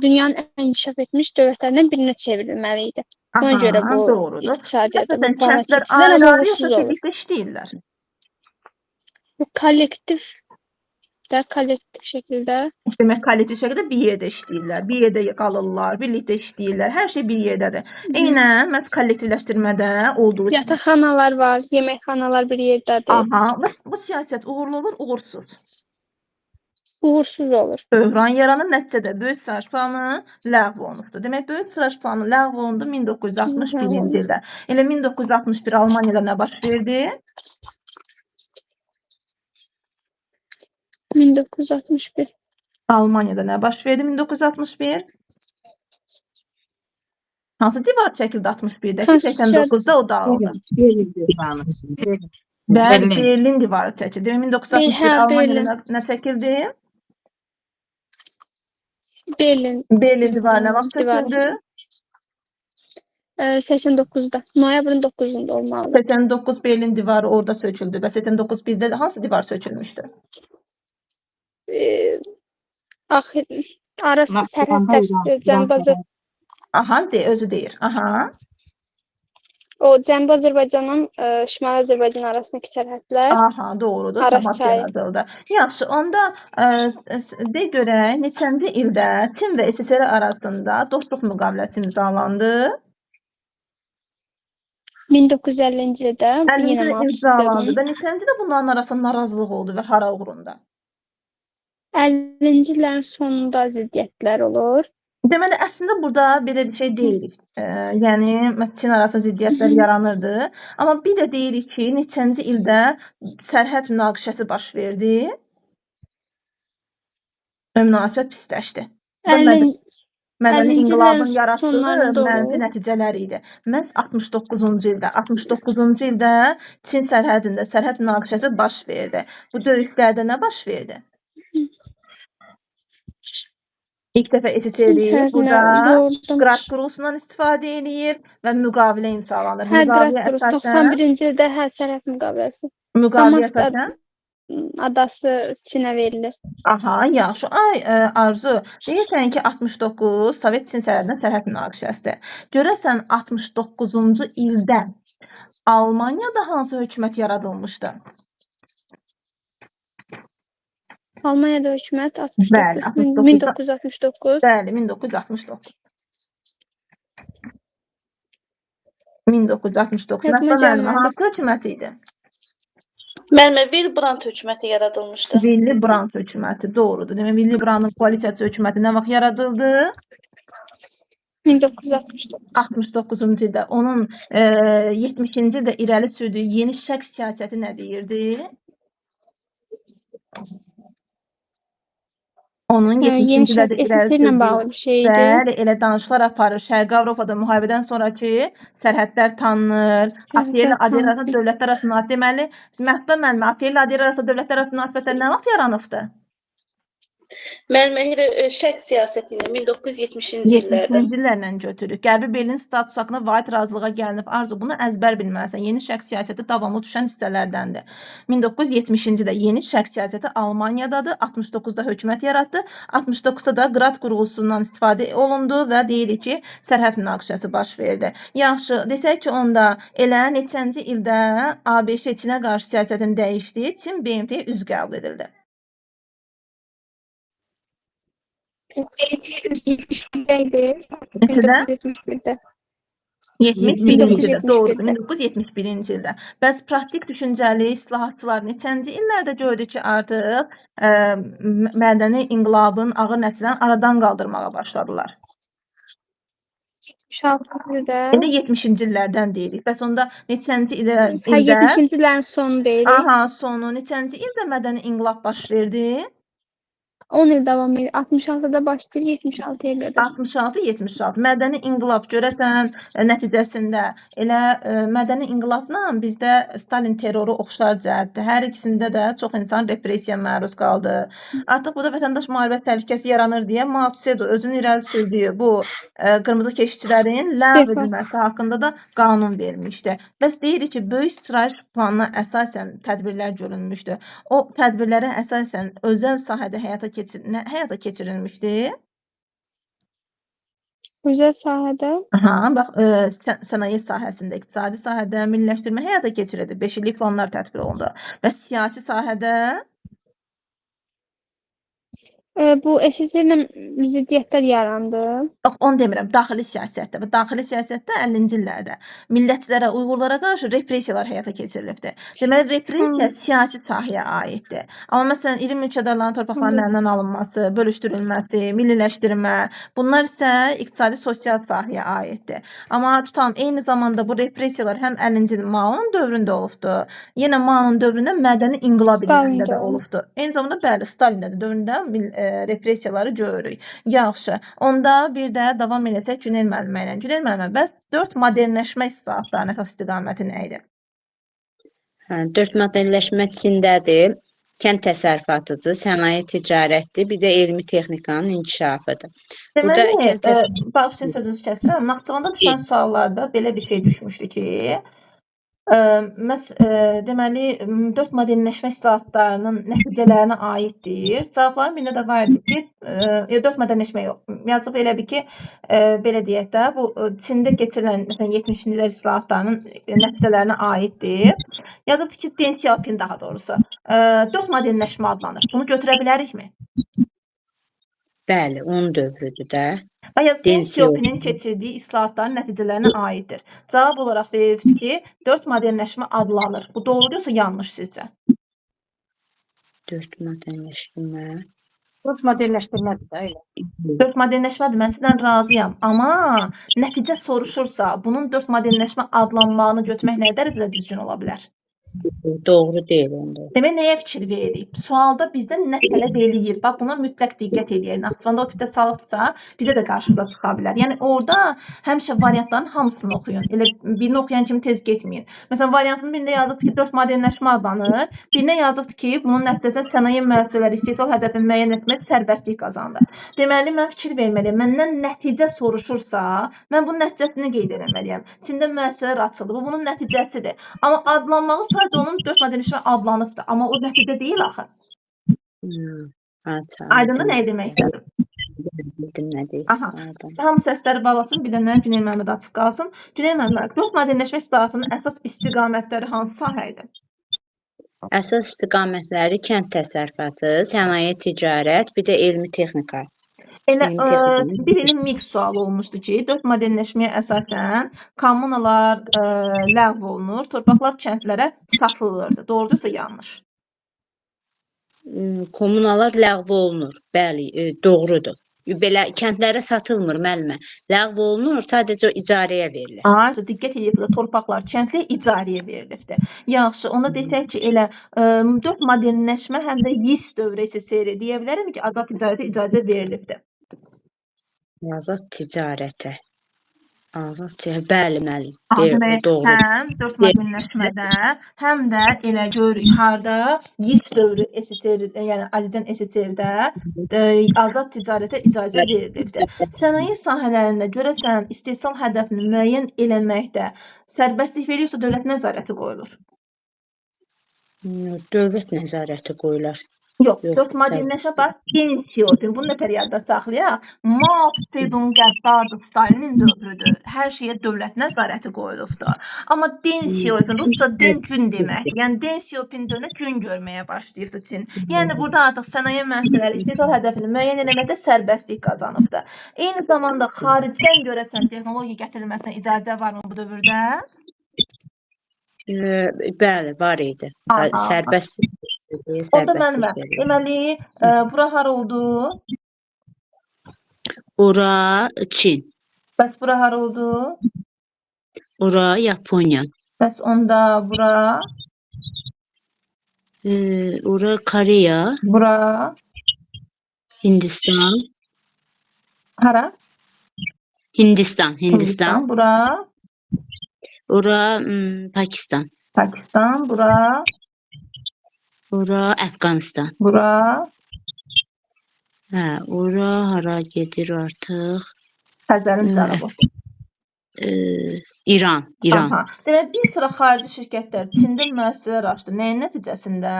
dünyanın ən inkişaf etmiş dövlətlərindən birinə çevrilməli idi. Ona Aha, görə bu doğrudur. iqtisadiyyata bu Əsasən bana kəndlər çəkdilər, amma ayrı-ayrı uğursuz yoxsa olur. birlikdə işləyirlər? Bu kollektiv şəkildə Demək, kollektiv şəkildə bir yerdə işləyirlər, bir yerdə qalırlar, birlikdə işləyirlər, hər şey bir yerdədir. Eynən məhz kollektivləşdirmədə olduğu kimi. yataqxanalar var, yeməkxanalar bir yerdədir. Aha, bu siyasət uğurlu olur, uğursuz. Uğursuz olur. Böhran yaranır, nəticədə böyük sığorta planı ləğv olunubdur. Demək, böyük sığorta planı ləğv olundu 1961-ci ildə. Elə 1961 Almaniyada nə baş verdi? 1961. Almaniyada nə baş verdi 1961? Hansı divar çəkildi 61-də? Konstitusiya- 89-da o dağıldı. Berlin divanı. Bəli, Berlin. Berlin divarı çəkildi. Demək, 1961 Hə, Almaniyada nə çəkildi? Berlin Berlin divarı nə vaxt divarı. çəkildi? 89'da. Noyabrın 9'unda olmalı. 89 Berlin divarı orada söküldü və 89 bizdə hansı divar sökülmüşdü? Axır arası Naxçıvanda sərhədlər Cənubi Aha, özü deyir. Aha. o Cənubi Azərbaycanın Şimali Azərbaycan arasındakı sərhədlər Aha, doğrudur. Aras Tamam, çayı. yazıldı. Yaxşı, onda de görək neçənci ildə Çin və SSR arasında dostluq müqaviləsi imzalandı? 1950-ci ildə bu 50-ci yenə ildə Mao imzalandı Tse-tung. və neçənci ildə bunların arasında narazılıq oldu və hara uğrunda? 50-ci illərin sonunda ziddiyyətlər olur. Deməli, əslində burada belə bir şey deyirik. Yəni, Çin arasında ziddiyyətlər yaranırdı. Amma bir də deyirik ki, neçənci ildə sərhəd münaqişəsi baş verdi və münasibət pisləşdi. Və 50 Mədəni 50-ci inqilabın illərin yaratdığı sonlarında mənfi olur. nəticələr idi. Məhz 69-cu ildə Çin sərhədində sərhəd münaqişəsi baş verdi. Bu döyüşlərdə nə baş verdi? İlk dəfə Çin SSR sərhədinə burada doğrudan Qrat qurusundan istifadə eləyir və müqavilə imzalanır. Hər Müqavilə qrat qurusu əsasən 91-ci ildə hər sərhəd müqaviləsi. müqavilə Damas əsasən adası Çinə verilir. Aha, yaxşı. Arzu, deyirsən ki 69 Sovet Çin sərhədində sərhəd münaqişəsidir. Görəsən 69-cu ildə Almaniyada hansı hökumət yaradılmışdı? Almaniyada hökumət Bəli, 1969. Bəli, 1969. 1969. Yadıma Nəsə müəllimə, gəlmədi. hansı hökumət idi? Müəllimə Willy Brandt hökuməti yaradılmışdı. Willy Brandt hökuməti, doğrudur. Demək, Willy Brandtın koalisiyası hökuməti nə vaxt yaradıldı? 1969. 69-cu ildə. Onun 70-ci ildə irəli sürdüyü yeni şərq siyasəti nə deyirdi? Onun 70-ci ildə irəli SSR ilə bağlı sürdüyü bir şey idi. Bəli, elə danışıqlar aparır. Şərqi Avropada müharibədən sonraki sərhədlər tanınır. ATR ilə ADR arasında dövlətlər arasında münasibət. Deməli, Məhbə müəllimə, ATR ilə ADR arasında dövlətlər arasında münasibətlər nə vaxt yaranıbdı? Müəllimə şərq siyasəti ilə 1970-ci illərdə. 70-ci illərlə götürürük. Qərbi Berlin status haqqında vahid razılığa gəlinib. Arzu, bunu əzbər bilməlisən. Yeni şərq siyasəti davamlı düşən hissələrdəndir. 1970-ci ildə yeni şərq siyasəti Almaniyadadır. 69-da hökumət yaratdı. 69-da da Qrat qurğusundan istifadə olundu və deyirik ki, sərhəd münaqişəsi baş verdi. Yaxşı, desək ki, onda elə neçənci ildə ABŞ Çinə qarşı siyasətini dəyişdi, Çin BMT-yə üzv qəbul edildi. BMT-yə Neçədə? 1971-də. 71-ci ildə, 1971-də. doğrudur, 1971-ci ildə. Bəs praktik düşüncəli islahatçılar neçənci illərdə gördü ki, artıq mədəni inqilabın ağır nəticələrini aradan qaldırmağa başladılar. 76-cı ildə. İndi 70-ci illərdən deyirik. Bəs onda neçənci ildə? 70-ci illərin sonu deyirik. Aha, sonu neçənci ildə mədəni inqilab baş verdi? 10 il davam edir. 66-da başlayır 76-ya qədər. 66-76. Mədəni inqilab görəsən nəticəsində elə mədəni inqilabla bizdə Stalin terroru oxşar cəhətdir. Hər ikisində də çox insan repressiyaya məruz qaldı. Artıq burada vətəndaş müharibəsi təhlükəsi yaranır deyə Mao Tse-tung özünün irəli sürdüyü bu qırmızı keşikçilərin ləğv edilməsi haqqında da qanun vermişdi. Bəs deyirik ki, böyük sıçrayış planına əsasən tədbirlər görülmüşdü. O tədbirlərə əsasən özəl sahədə həyata keçirilmişdi. Özəl sahədə Aha, bax, sənaye sahəsində, iqtisadi sahədə milliləşdirmə həyata keçirildi. 5 illik planlar tətbiq olundu. Və siyasi sahədə bu SSR-ilə ziddiyyətlər yarandı. bax, onu demirəm, daxili siyasətdə və daxili siyasətdə 50-ci illərdə millətçilərə, Uyğurlara qarşı repressiyalar həyata keçirilibdi. Deməli, repressiya siyasi sahəyə aiddir. Amma məsələn, iri mülkədarların torpaqlarının əlindən alınması, bölüşdürülməsi, milliləşdirmə, bunlar isə iqtisadi sosial sahəyə aiddir. Amma tutalım, eyni zamanda bu repressiyalar həm 50-ci il Mao'nun dövründə olubdu, yenə Mao'nun dövründə mədəni inqilab Stalin illərində də dövrü. olubdu. Eyni zamanda bəli, Stalin dövründə repressiyaları görürük. Yaxşı, onda bir də davam edəcək Günel müəllimə ilə. Günel müəllimə, bəs 4 modernləşmə islahatlarının əsas istiqaməti nə idi? 4 modernləşmə Çindədir. Kənd təsərrüfatıdır, sənaye ticarətdir, bir də elmi texnikanın inkişafıdır. Burada Deməli, kənd təsərrüfatı bax, sizin sözünüzü kəsirəm. Naxçıvanda düşən suallarda belə bir şey düşmüşdü ki, deməli, 4 modernləşmə islahatlarının nəticələrinə aiddir. Cavabların birində də var idi ki, 4 modernləşmə yox, yazıb elə bir ki, belə deyək də, bu Çində keçirilən, məsələn, 70-ci illər islahatlarının nəticələrinə aiddir. Yazıbdır ki, Deng Xiaoping daha doğrusu 4 modernləşmə adlanır. Bunu götürə bilərikmi? bəli, onun dövrüdür də. Və yaz Deng Deng Xiaoping'in keçirdiyi islahatların nəticələrinə aiddir. Cavab olaraq verildi ki, 4 modernləşmə adlanır. Bu doğrudursa yanlış sizcə? 4 modernləşmə. Rus modernləşdirmədir də elə. 4 modernləşmədir, mən sizdən razıyam. Amma nəticə soruşursa, bunun 4 modernləşmə adlanmağını götürmək nə dərəcədə düzgün ola bilər? Doğru deyil onda. Demək, nəyə fikir veririk? Sualda bizdən nə tələb eləyir? Bax, buna mütləq diqqət eləyək. Naxçıvanda o tipdə salıqdırsa, bizə də qarşımıza çıxa bilər. Yəni, orada həmişə variantların hamısını oxuyun. Elə birini oxuyan kimi tez getməyin. Məsələn, variantın birində yazıbdır ki, 4 modernləşmə adlanır. Birinə yazıbdır ki, bunun nəticəsində sənaye müəssisələri istehsal hədəfini müəyyən etmək sərbəstlik qazandı. Deməli, mən fikir verməliyəm. Məndən nəticə soruşursa, mən bunun nəticəsini qeyd etməliyəm. Çində müəssisələr açıldı. Bu bunun nəticəsidir. Amma adlanmağı sadəcə onun 4 modernləşmə adlanıbdır. Amma o nəticə deyil axı. Aydındır nə demək istədim? Bildim nə Aha. deyirsən. Hamı səsləri bağlasın, bir dənə Günel müəllimə də açıq qalsın. Günel müəllimə, 4 modernləşmə islahatının əsas istiqamətləri hansı sahə idi? Əsas istiqamətləri kənd təsərrüfatı, sənaye ticarət, bir də elmi texnika. Elə Elmi texnika. bir ilin mix sualı olmuşdu ki, 4 modernləşməyə əsasən kommunalar ləğv olunur, torpaqlar kəndlərə satılırdı. Doğrudursa yanlış? Kommunalar ləğv olunur. Bəli, doğrudur. Belə kəndlərə satılmır müəllimə. Ləğv olunur, sadəcə icarəyə verilir. Ayşə, diqqət edin, torpaqlar kəndli icarəyə verilibdi. Yaxşı, onda desək ki, elə 4 modernləşmə həm də YIS dövrü SSR deyə bilərəm ki, azad ticarətə icazə verilibdi. Azad ticarətə. Azad ticarət, bəli, müəllim. Demək, Doğru. həm 4 modernləşmədə, həm də elə görürük harda YIS dövrü SSR, yəni Azərbaycan SSR-də azad ticarətə icazə verilibdi. Sənaye sahələrində görəsən istehsal hədəfini müəyyən eləməkdə sərbəstlik verilirsə dövlət nəzarəti qoyulur. Dövlət nəzarəti qoyular. Yox, Yox, 4 modernləşmə bax, Deng Xiaoping, bunu da yadda saxlayaq. Mao Tse-tung qəddardır, Stalinin dövrüdür. Hər şeyə dövlət nəzarəti qoyulubdur. Amma Deng Xiaoping, Rusca Deng gün demək. Yəni Deng Xiaoping dönə gün görməyə başlayıbdı Çin. Yəni burada artıq sənaye müəssisələri istehsal hədəfini müəyyən etməkdə sərbəstlik qazanıbdı. Eyni zamanda xaricdən görəsən texnologiya gətirilməsinə icazə varmı bu dövrdə? Bəli, var idi. Sərbəstlik. O da mənimə. Deməli, bura hara oldu? Ora Çin. Bəs bura hara oldu? Ora Yaponiya. Bəs onda bura? Ora Koreya. Bura? Hindistan. Hara? Hindistan. Hindistan. Bura. Ora Pakistan. Pakistan. Bura. Ora Əfqanistan. Bura. Hə, ora hara gedir artıq? Xəzərin cənubu. İran. Aha. Demək, bir sıra xarici şirkətlər Çində müəssisələr açdı. Nəyin nəticəsində?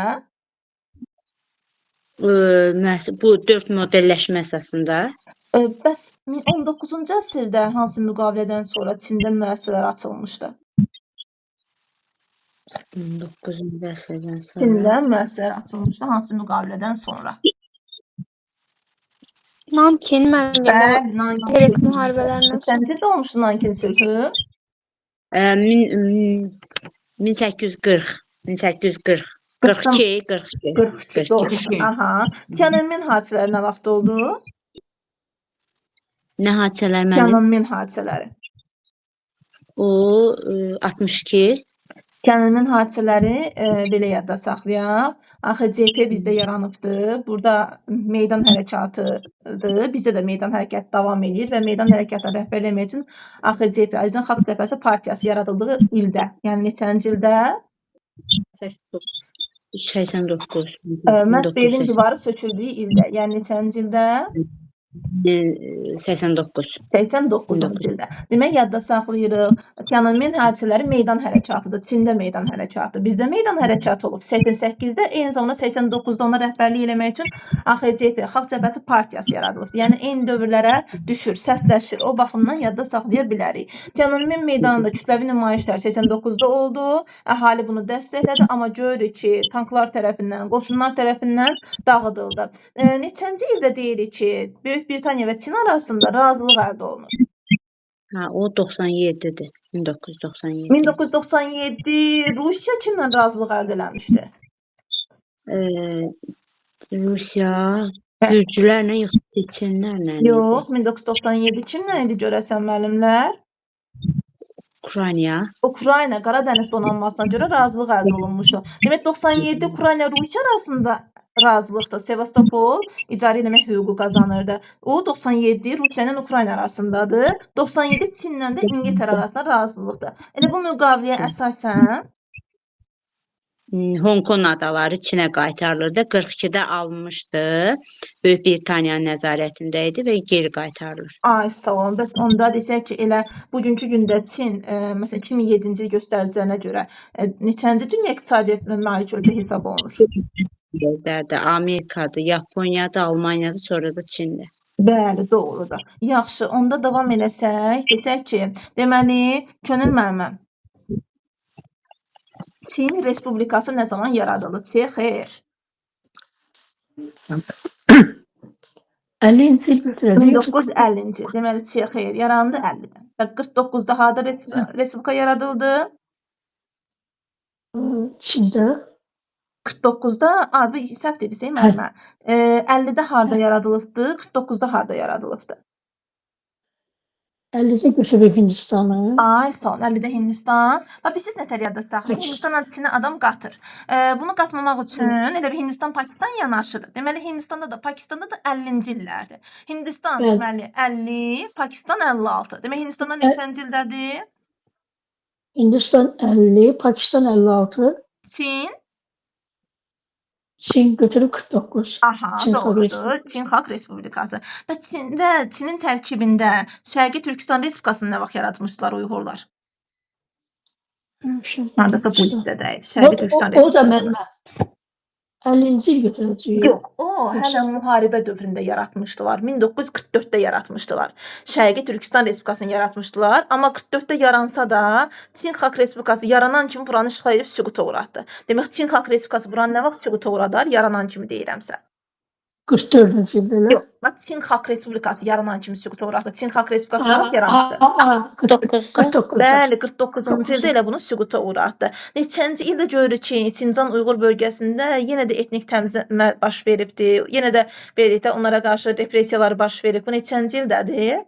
Bu 4 modelləşmə əsasında. Bəs 19-cu əsrdə hansı müqavilədən sonra Çində müəssisələr açılmışdı? 19-cu əsrdən sonra. Çində müəssisələr açılmışdı hansı müqavilədən sonra? Nankin müəllim, o Nankin. Terek müharibələrindən sonra. Neçənci ildə olmuşdu Nankin sülhü? 1840. 1840. 42, 42. 42. Doğru. Aha. Tiananmen hadisələri nə vaxt oldu? Nə hadisələr mənim? Tiananmen hadisələri. O 62. Tiananmen hadisələri belə yadda saxlayaq. Axı CP bizdə yaranıbdı. Burada meydan hərəkatıdır. Bizdə də meydan hərəkatı davam edir və meydan hərəkatına rəhbərlik etmək üçün axı CP Azərbaycan Xalq Cəbhəsi partiyası yaradıldığı ildə, yəni neçənci ildə? 89. Məhz Berlin divarı söküldüyü ildə, yəni neçənci ildə? 89. 89-cu ildə. Demək, yadda saxlayırıq. Tiananmen hadisələri meydan hərəkatıdır. Çində meydan hərəkatı. Bizdə meydan hərəkatı olub 88-də, eyni zamanda 89-da ona rəhbərlik eləmək üçün AXCP, Xalq Cəbhəsi partiyası yaradılıbdır. Yəni, eyni dövrlərə düşür, səsləşir. O baxımdan yadda saxlaya bilərik. Tiananmen meydanında kütləvi nümayişlər 89-da oldu. Əhali bunu dəstəklədi, amma görürük ki, tanklar tərəfindən, qoşunlar tərəfindən dağıdıldı. Neçənci ildə deyirik ki, Böyük Britaniya və Çin arasında razılıq əldə olunur? Hə, o 97-dir. 1997. 1997 Rusiya kimlə razılıq əldə eləmişdi? Rusiya gürcülərlə yoxsa çinlərlə? Yox, 1997 kimlə idi görəsən müəllimlər? Ukrayna. Ukrayna Qaradəniz donanmasına görə razılıq əldə olunmuşdu. Demək 97 Ukrayna Rusiya arasında razılıqda Sevastopol icarə eləmək hüququ qazanırdı. O 97 Rusiya ilə Ukrayna arasındadır. 97 Çinlə də İngiltərə arasında razılıqdır. Elə bu müqaviləyə əsasən Hong Kong adaları Çinə qaytarılırdı. 42-də alınmışdı. Böyük Britaniyanın nəzarətində idi və geri qaytarılır. Ay, sağ olun. Bəs onda desək ki, elə bugünkü gündə Çin, məsələn 2007-ci il göstəricilərinə görə neçənci dünya iqtisadiyyatına malik ölkə hesab olunur? Yerlərdə Amerikadır, Yaponiyadır, Almaniyadır, sonra da Çindir. Bəli, doğrudur. Yaxşı, onda davam eləsək, desək ki, deməli, könül müəlliməm, Çin Respublikası nə zaman yaradıldı? Xeyr. 50-ci il götürəcək. 1950-ci il. Deməli, xeyr, yarandı 50-də. Və 49-da harda Respublika yaradıldı? Çində. 49-da, abi səhv dediniz, müəllimə. 50-də harda yaradılıbdı, 49-da harda yaradılıbdı? 50-də götürüb Hindistanı. Ay, son 50-də Hindistan. Bax, siz nətər yadda saxlayın? Hindistanla Çinə adam qatır. Bunu qatmamaq üçün elə bir Hindistan-Pakistan yanaşır. Deməli, Hindistanda da, Pakistanda da 50-ci illərdir. Hindistan deməli 50, Pakistan 56. Demək, Hindistanda neçənci ildədir? Hindistan 50, Pakistan 56, Çin? Çin götürüb 49. Aha, doğrudur. Çin Xalq Respublikası. Və Çinin tərkibində Şərqi Türkistan Respublikasını nə vaxt yaratmışdılar Uyğurlar? Hardasa bu hissədəydi. Şərqi Türkistan O da Respublikası. mənə 50-ci il götürəcək. Yox, o hələ müharibə dövründə yaratmışdılar. 1944-də yaratmışdılar. Şərqi Türkistan Respublikasını yaratmışdılar. Amma 44-də yaransa da Çin Xalq Respublikası yaranan kimi buranı işğal edib süquta uğratdı. Demək, Çin Xalq Respublikası buranı nə vaxt süquta uğradar? Yaranan kimi deyirəmsə. 44-cü ildə. Yox, bax Çin Xalq Respublikası yaranan kimi süquta uğratdı. Çin Xalq Respublikası nə vaxt yaranmışdı? 49. Bəli, 49-cu ildə elə bunu süquta uğratdı. Neçənci ildə görürük ki, Sincan Uyğur bölgəsində yenə də etnik təmizləmə baş veribdi. Yenə də belə də onlara qarşı repressiyalar baş verib. Bu neçənci ildədir?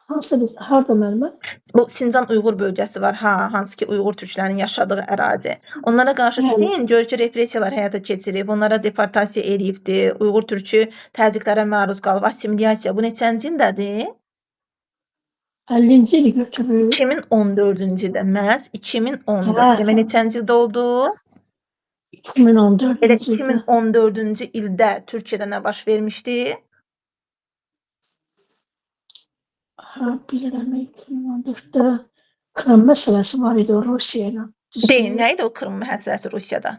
Harda müəllimə? Bu Sincan Uyğur bölgəsi var, hansı ki Uyğur türklərinin yaşadığı ərazi. Onlara qarşı Bəli. Çin görücü repressiyalar həyata keçirib, onlara deportasiya edibdi. Uyğur türkü təzyiqlərə məruz qalıb, assimilyasiya. Bu neçənci ildədir? 50-ci ili götürür. 2014-cü ildə, məhz 2014. Hə. Demək neçənci ildə oldu? 2014-cü Elə ildə. 2014-cü ildə Türkiyədə nə baş vermişdi? Bilirəm, 2014-də Krım məsələsi var idi o Rusiya ilə. Deyin, nə idi o Krım məsələsi Rusiyada?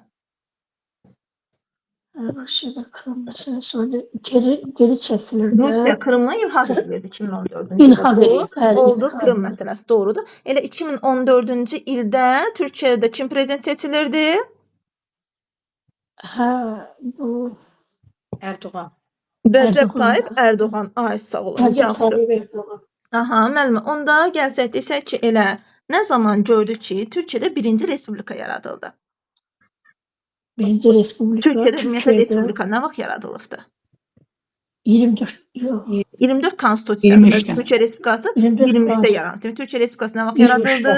Rusiyada Krım məsələsi var idi. Geri çəkilirdi. Rusiya Krımı ilhaq edirdi 2014-cü ildə. İlhaq edir, bəli, Oldu ilhaq Krım edir. məsələsi, doğrudur. Elə 2014-cü ildə Türkiyədə kim prezident seçilirdi? Hə, bu Erdoğan. Rəcəb Erdoğan. Tayyip Erdoğan. Ay sağ olun. Hacı Yaxşı. Tayyip Erdoğan. Aha, müəllimə, onda gəlsək desək ki, elə nə zaman gördük ki, Türkiyədə birinci respublika yaradıldı? Birinci Respublika. Türkiyədə ümumiyyətlə respublika nə vaxt yaradılıbdı? 24 yox. 24 konstitusiya. 23'te. Türkiyə Respublikası 24 23-də yarandı. Demək, Türkiyə Respublikası nə vaxt 23'də. yaradıldı?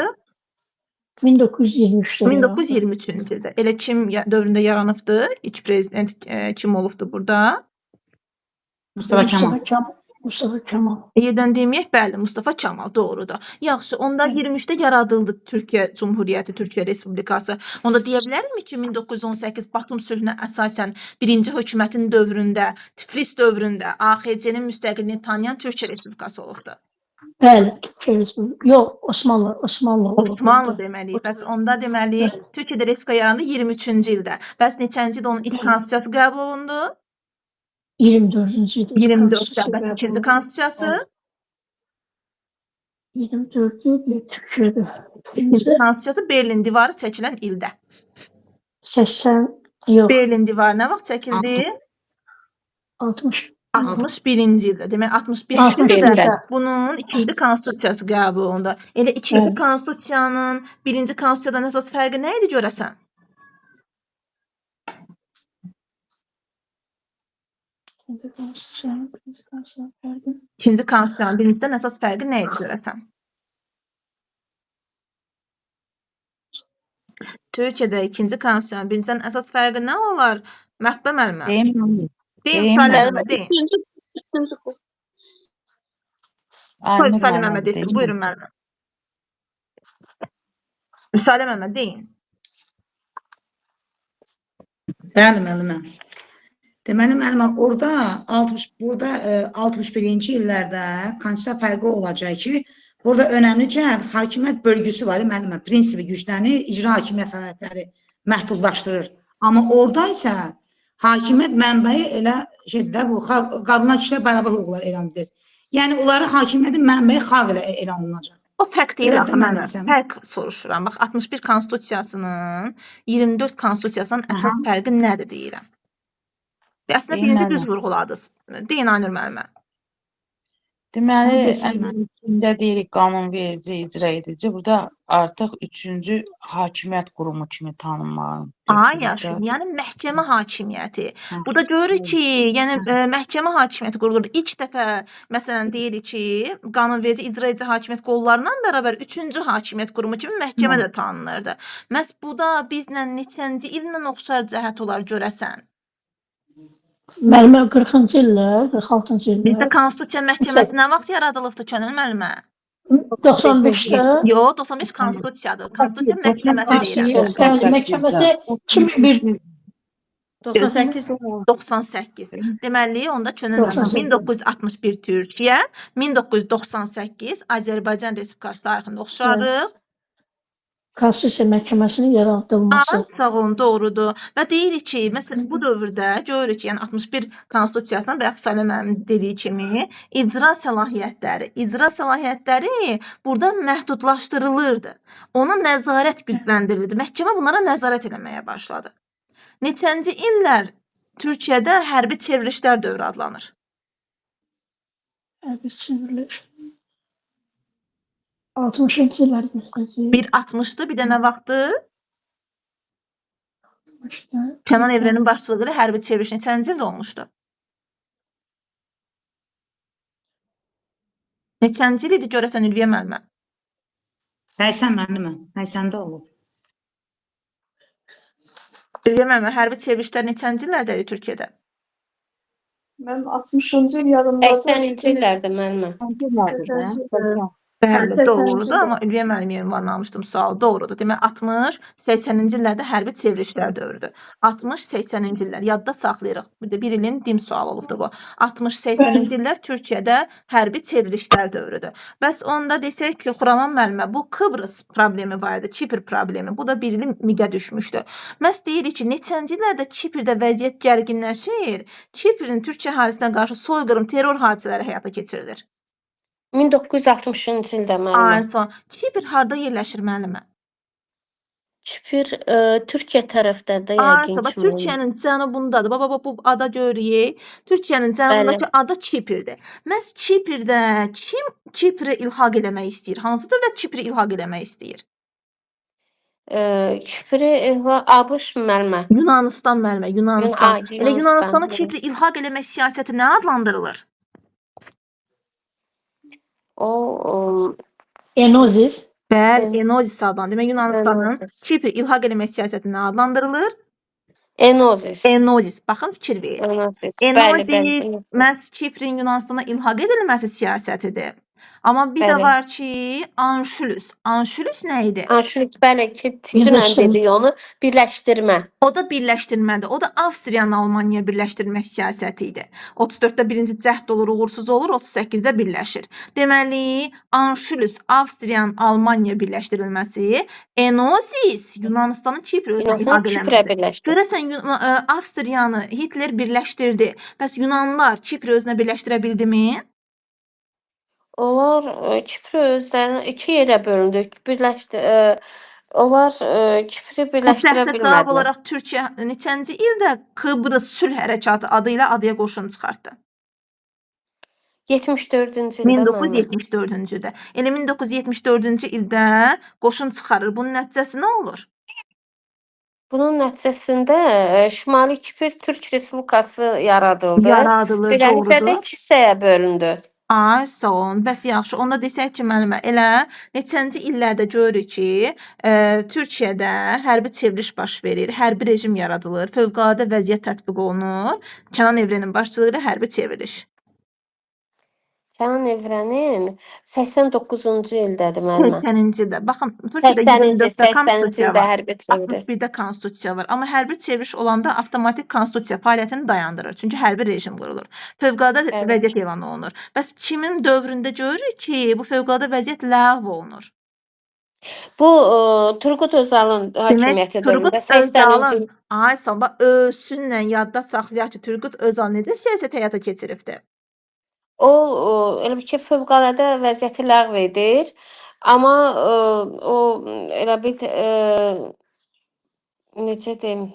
1923'də. 1923-cü ildə. Elə kim dövründə yaranıbdı? İlk prezident kim olubdu burada? Mustafa Kemal. Mustafa Kemal. Yerdən deməyək, bəli, Mustafa Kemal, doğrudur. Yaxşı, onda 23-də yaradıldı Türkiyə Cumhuriyyəti, Türkiyə Respublikası. Onda deyə bilərmi ki, 1918 Batum sülhünə əsasən birinci hökumətin dövründə, Tiflis dövründə AXC-nin müstəqilliyini tanıyan Türkiyə Respublikası olubdu? Bəli, Türkiyə Respublikası. Yox, Osmanlı. Osmanlı deməli. Bəs onda deməli Türkiyədə Respublika yarandı 23-cü ildə. Bəs neçənci ildə onun ilk konstitusiyası qəbul olundu? 24-cü ildə. 24-də. Bəs ikinci konstitusiyası? 24-cü ildə Türkiyədə. İkinci konstitusiyası Berlin divarı çəkilən ildə. 80 yox. Berlin divarı nə vaxt çəkildi? 60 61-ci ildə. Demək 61-ci ildə bunun ikinci konstitusiyası qəbul olundu. Elə ikinci Bəli. konstitusiyanın birinci konstitusiyadan əsas fərqi nə idi görəsən? İkinci konstitusiyanın birincisindən əsas fərqi nə idi görəsən? Türkiyədə ikinci konstitusiyanın birincisindən əsas fərqi nə olar? Məhbə müəllimə. Deyim mi? Deyin, Deyim Salim müəllimə. müəllimə, deyin. Üçüncü qrup. Buyurun, Aynur Salim müəllimə müəllimə desin. deyim. Buyurun müəllimə. Salim müəllimə, deyin. Bəli, müəllimə. Deməli, müəllimə, burada 61-ci illərdə konstitusiya fərqi olacaq ki, burada önəmli cəhət hakimiyyət bölgüsü var, müəllimə, prinsipi güclənir, icra hakimiyyət səlahiyyətləri məhdudlaşdırır. Amma orada isə hakimiyyət mənbəyi elə şeydə bu qadınlar kişilər bərabər hüquqlar elan edilir. Yəni onların hakimiyyətin mənbəyi xalq ilə elan olunacaq. O fərq deyil Elə axı də mən müəllimə. desəm. Fərq soruşuram. Bax 61 konstitusiyasının 24 konstitusiyasının əsas fərqi nədir deyirəm. Və əslində Deyin birinci müəllimə. düz vurğuladınız. Deyin Aynur müəllimə. Deməli, Onu desin mən. əmrində deyirik qanunverici, icra edici. Burada artıq üçüncü hakimiyyət qurumu kimi tanınmalı. Ay yaşım, yəni məhkəmə hakimiyyəti. Burada görürük ki, yəni məhkəmə hakimiyyəti qurulur. İlk dəfə məsələn deyirik ki, qanunverici, icra edici hakimiyyət qollarından bərabər üçüncü hakimiyyət qurumu kimi məhkəmə də tanınırdı. Məhz bu da bizlə neçənci illə oxşar cəhət olar görəsən? Müəllimə 40-cı illər, 46-cı illər. Bizdə Konstitusiya Məhkəməsi nə vaxt yaradılıbdır Könül müəllimə? 95-də. Yox, 95 Konstitusiyadır. Konstitusiya Məhkəməsi deyirəm. Bəli, məhkəməsi 2001 98 98. Deməli, onda Könül müəllimə 1961 Türkiyə, 1998 Azərbaycan Respublikası tarixində oxşarıq. Konstitusiya məhkəməsinin yaradılması. Sağ olun, doğrudur. Və deyirik ki, məsələn bu dövrdə görürük ki, yəni 61 konstitusiyasından və yaxud Salim müəllimin dediyi kimi icra səlahiyyətləri burada məhdudlaşdırılırdı. Ona nəzarət gücləndirildi. Məhkəmə bunlara nəzarət etməyə başladı. Neçənci illər Türkiyədə hərbi çevrilişlər dövrü adlanır? Hərbi çevrilir. 60-cı illər göstərəcək. Bir 60-dır, bir də nə vaxtdır? Kənan Evrenin başçılığı ilə hərbi çevriliş neçənci ildə olmuşdu? Neçənci il idi görəsən Ülviyə müəllimə? 80 müəllimə. 80-də olub. Ülviyə müəllimə, hərbi çevrilişlər neçənci illərdə idi Türkiyədə? Mənim 60-cı il yadımdadır. 80-ci illərdə müəllimə. 80-ci ildə. Bəli, 80-ci doğrudur, ildə. amma Ülviyə müəllimə ünvanlamışdım sualı. Doğrudur. Demək 60-80-ci illərdə hərbi çevrilişlər dövrüdür. 60-80-ci illər yadda saxlayırıq. Bir ilin dim sualı olubdu bu. 60-80-ci illər Türkiyədə hərbi çevrilişlər dövrüdür. Bəs onda desək ki, Xuraman müəllimə, bu Kıbrıs problemi var idi, Kipr problemi. Bu da bir ilin miqə düşmüşdü. Məhz deyirik ki, neçənci illərdə Kiprdə vəziyyət gərginləşir, Kiprin Türkiyə əhalisinə qarşı soyqırım, terror hadisələri həyata keçirilir. 1960-cı ildə müəllimə. Ayson, Kipr harda yerləşir müəllimə? Kipr Türkiyə tərəfdədir Ayson, yəqin bax ki. Türkiyənin cənubundadır. Baba bu ada görürük. Türkiyənin cənubundakı ada Kiprdir. Məhz Kiprdə kim Kipri ilhaq eləmək istəyir? Hansı dövlət Kipri ilhaq eləmək istəyir? Kipri ABŞ müəllimə. Yunanistan müəllimə, Yunanistan. Elə Yunanistan, Yunanistanın evet. Kipri ilhaq eləmək siyasəti nə adlandırılır? O Enozis. Bəli, Enozis adlanır. Demək Yunanistanın Enozis. Kipri ilhaq eləmək siyasəti nə adlandırılır? Enozis. Enozis. Baxın fikir verin. Enozis. Bəli, bəli. Enozis məhz Kiprin Yunanistana ilhaq edilməsi siyasətidir. Amma bir də Bəli. var ki, Anşulus. Anşulus nə idi? Anşulik bəli ki, dünən Birləşdirmə. dedik onu birləşdirmə. O da birləşdirmədir. O da Avstriyanı Almaniyaya birləşdirmək siyasəti idi. 34-də birinci cəhd olur, uğursuz olur, 38-də birləşir. Deməli, Anşulus Avstriyanın Almaniyaya birləşdirilməsi, Enozis Yunanistanın Kipri özünə Yunanistanı ilhaq Kiprə eləməsi. birləşdir. Görəsən Avstriyanı Hitler birləşdirdi. Bəs Yunanlılar Kipri özünə birləşdirə bildimi? Onlar Kipri özlərini iki yerə bölündü. Onlar Kipri Bu birləşdirə cəhdə cavab bilmədilər. olaraq Türkiyə neçənci ildə Kıbrıs sülh hərəkatı adı ilə adaya qoşun çıxartdı? 74-cü ildə müəllimə. 1974-cü ildə. Elə 1974-cü ildə qoşun çıxarır. Bunun nəticəsi nə olur? Bunun nəticəsində Şimali Kipr Türk Respublikası yaradıldı. Yaradılır, Beləliklə də doğrudur. iki hissəyə bölündü. Ay, sağ olun. Bəs yaxşı. Onda desək ki, müəllimə, elə neçənci illərdə görürük ki, Türkiyədə hərbi çevriliş baş verir, hərbi rejim yaradılır, fövqəladə vəziyyət tətbiq olunur. Kənan Evrenin başçılığı ilə hərbi çevriliş. Kənan Evrənin 89-cu ildədir müəllimə. 80-ci ildə. Baxın, Türkiyədə 80-ci 24-də konstitusiya ildə var. hərbi çeviri. 61-də konstitusiya var. Amma hərbi çevriliş olanda avtomatik konstitusiya fəaliyyətini dayandırır. Çünki hərbi rejim qurulur. Fövqəladə Bəli. vəziyyət elan olunur. Bəs kimin dövründə görürük ki, bu fövqəladə vəziyyət ləğv olunur? Bu Turgut Özalın hakimiyyəti Turgut dövründə 80-ci Özalın ay samba özünlə yadda saxlayaq ki, Turgut Özal necə siyasət həyata keçiribdi? o elə bil ki, fövqəladə vəziyyəti ləğv edir. Amma o elə bil necə deyim?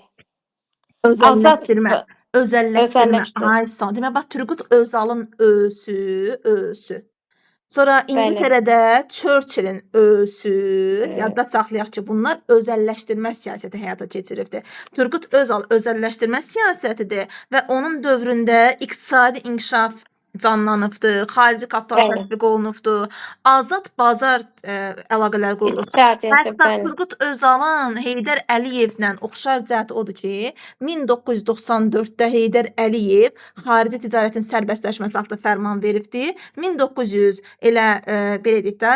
Özəlləşdirmə. Özəlləşdirmə. Özəlləşdir. Ay sağ. Demək bax Turgut Özalın özü. Sonra Bəli. İngiltərədə Churchillin özü, Evet. yadda saxlayaq ki, bunlar özəlləşdirmə siyasəti həyata keçiribdi. Turgut Özal özəlləşdirmə siyasətidir və onun dövründə iqtisadi inkişaf canlanıbdı, xarici kapital Bəli. tətbiq olunubdu, azad bazar əlaqələr qurulubdu. İqtisadiyyatı Hətta bəli. Turgut Özalın Heydər Əliyevlə oxşar cəhəti odur ki, 1994-də Heydər Əliyev xarici ticarətin sərbəstləşməsi haqqında fərman veribdi. 1900 elə belə deyək də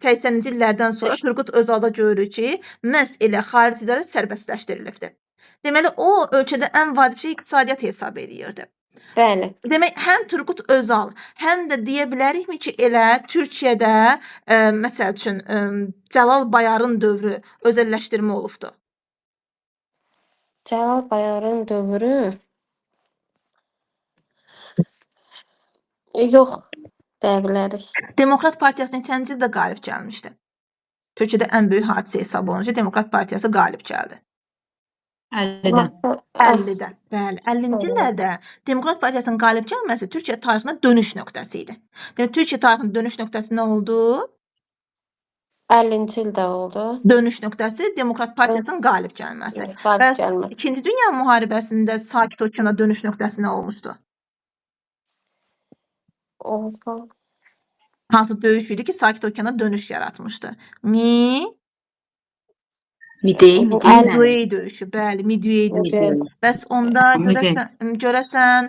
80-ci illərdən sonra Turgut Özalda görürük ki, məhz elə xarici ticarət sərbəstləşdirilibdi. Deməli o ölkədə ən vacib şey iqtisadiyyat hesab eləyirdi. Bəli. Demək, həm Turgut Özal, həm də deyə bilərikmi ki, elə Türkiyədə məsəl üçün Cəlal Bayarın dövrü özəlləşdirmə olubdu. Cəlal Bayarın dövrü yox deyə bilərik. Demokrat Partiyası neçənci ildə qalib gəlmişdi? Türkiyədə ən böyük hadisə hesab olunur ki, Demokrat Partiyası qalib gəldi. 50-dən. 50-də. Bəli, 50-ci illərdə Demokrat Partiyasının qalib gəlməsi Türkiyə tarixində dönüş nöqtəsi idi. Demək, Türkiyə tarixinin dönüş nöqtəsi nə oldu? 50-ci ildə oldu. Dönüş nöqtəsi Demokrat Partiyasının qalib gəlməsi. Qalib Bəs gəlməsi. 2-ci Dünya müharibəsində Sakit Okeana dönüş nöqtəsi nə olmuşdu? Oldu. Hansı döyüş idi ki, Sakit Okeana dönüş yaratmışdı? Midway müəllim. Midway döyüşü, bəli, Midway döyüşü. Bəs onda Midway. görəsən,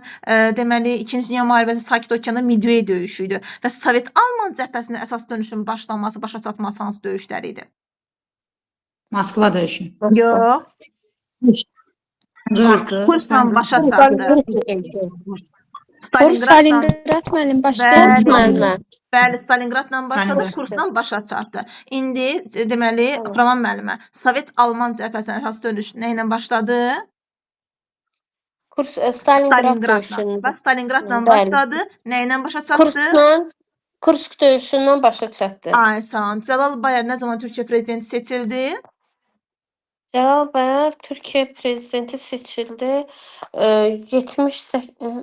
deməli, 2-ci Dünya müharibəsi Sakit Okeana Midway döyüşü idi. Və Sovet-Alman cəbhəsində əsas dönüşün başlanması, başa çatması hansı döyüşləri idi? Moskva döyüşü. Yox, Kursla başa çatdı. Stalingrad müəllim başladı Bəli. müəllimə. Bəli, Stalingradla başladı, Stalingrad. Kursla başa çatdı. İndi deməli, Xuraman müəllimə, Sovet-Alman cəbhəsinin əsas dönüşü nə ilə başladı? Stalingrad Və Stalingradla Bəli. başladı, nə ilə başa çatdı? Kursk döyüşündən başa çatdı. Ay sağ ol. Cəlal Bayar nə zaman Türkiyə prezidenti seçildi? Cəlal Bayar Türkiyə prezidenti seçildi. 78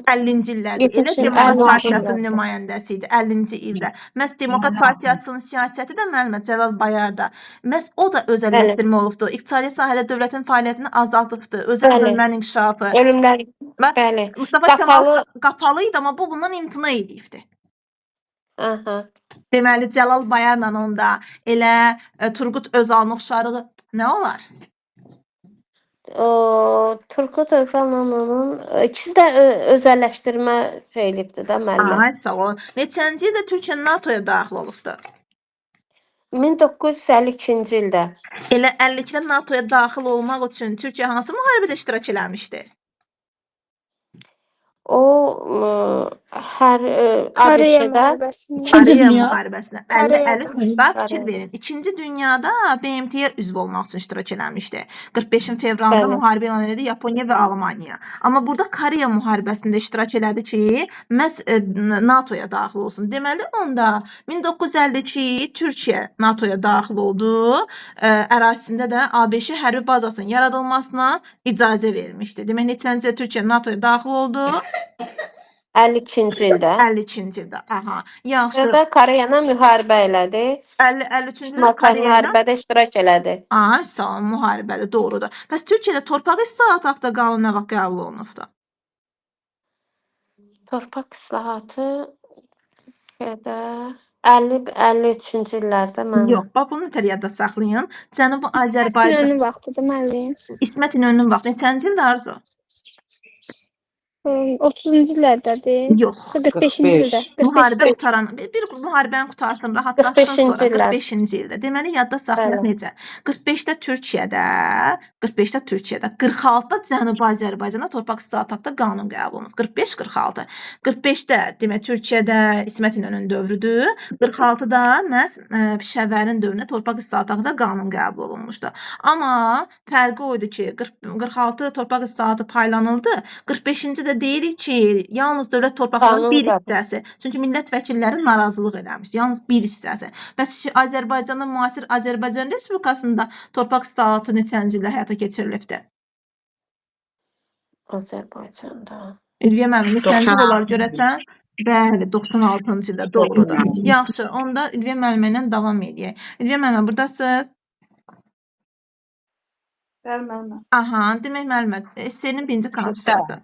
50-ci illərdə. Elə 70-ci Demokrat illərdə. Partiyasının nümayəndəsi idi 50-ci ildə. Məhz Demokrat Partiyasının siyasəti də müəllimə Cəlal Bayarda. Məhz o da özəlləşdirmə olubdu. İqtisadi sahədə dövlətin fəaliyyətini azaldıbdı. Özəl Bəli. bölmənin inkişafı. Ölümlər, Mən- bəli. Mustafa Kemal Qapalı, qapalı idi, amma bu bundan imtina edibdi. aha. Deməli Cəlal Bayarla onda elə Turqut Özalın oxşarlığı nə olar? Turqut Özal'la onun ikisi də özəlləşdirmə şeylikdir də müəllimə. Ay sağ ol. Neçənci ildə Türkiyə NATO-ya daxil olubdu? 1952-ci ildə. Elə 52-də NATO-ya daxil olmaq üçün Türkiyə hansı müharibədə iştirak eləmişdi? O hər Koreya ABŞ-də müharibəsində. Koreya Dünya. müharibəsinə. Koreya 50 bax fikir Koreya. verin. 2-ci dünyada BMT-yə üzv olmaq üçün iştirak eləmişdi. 45-in fevralında Bəli. müharibə elan elədi Yaponiya və Almaniya. Amma burada Koreya müharibəsində iştirak elədi ki, məhz NATO-ya daxil olsun. Deməli onda 1952 Türkiyə NATO-ya daxil oldu. Ərazisində də ABŞ hərbi bazasının yaradılmasına icazə vermişdi. Demək neçənci ildə Türkiyə NATO-ya daxil oldu? 52-ci ildə. 52-ci ildə. Aha. Yaxşı. Burada Koreyana müharibə elədi. 53-cü ildə İsmail Koreya müharibədə iştirak elədi. Ay sağ ol, müharibədə doğrudur. Bəs Türkiyədə torpaq islahatı haqqında qanun nə vaxt qəbul olunubdu? Torpaq islahatı Türkiyədə 53-cü illərdə mənim. Yox, bax bunu nətər yadda saxlayın. Cənubi Azərbaycan İnönü vaxtıdır müəllim. İsmət İnönünün vaxtı neçənci ildə Arzu? 30-cu illərdədir. Yox. 45-ci ildə. Müharibə 45-də. qutaran bir müharibəni qutarsın, rahatlaşsın 45-ci sonra illər. 45-ci ildə. Deməli yadda saxlayaq Bəli. necə? 45-də Türkiyədə, 46-da Cənubi Azərbaycanda torpaq islahatı haqqında qanun qəbul olunub. 45-46. 45-də demək Türkiyədə İsmət İnönünün dövrüdür. 46-da məhz Pişəvərin dövründə torpaq islahatı haqqında qanun qəbul olunmuşdu. Amma fərqi o idi ki, 46 torpaq islahatı paylanıldı. 45-ci də deyirik ki, yalnız dövlət torpaqlarının Qanun bir qəbul. hissəsi. Çünki millət vəkilləri narazılıq eləmişdi. Yalnız bir hissəsi. Bəs Azərbaycanda müasir Azərbaycan Respublikasında torpaq islahatı neçənci ildə həyata keçirilibdi? Azərbaycanda. Ülviyə müəllim neçənci il olar görəsən? Bəli, 96-cı ildə doğrudur. Yaxşı, onda Ülviyə müəllimə ilə davam edək. Ülviyə müəllimə burdasınız? Bəli, müəllimə. Aha, demək müəllimə, SSR-nin birinci konstitusiyası.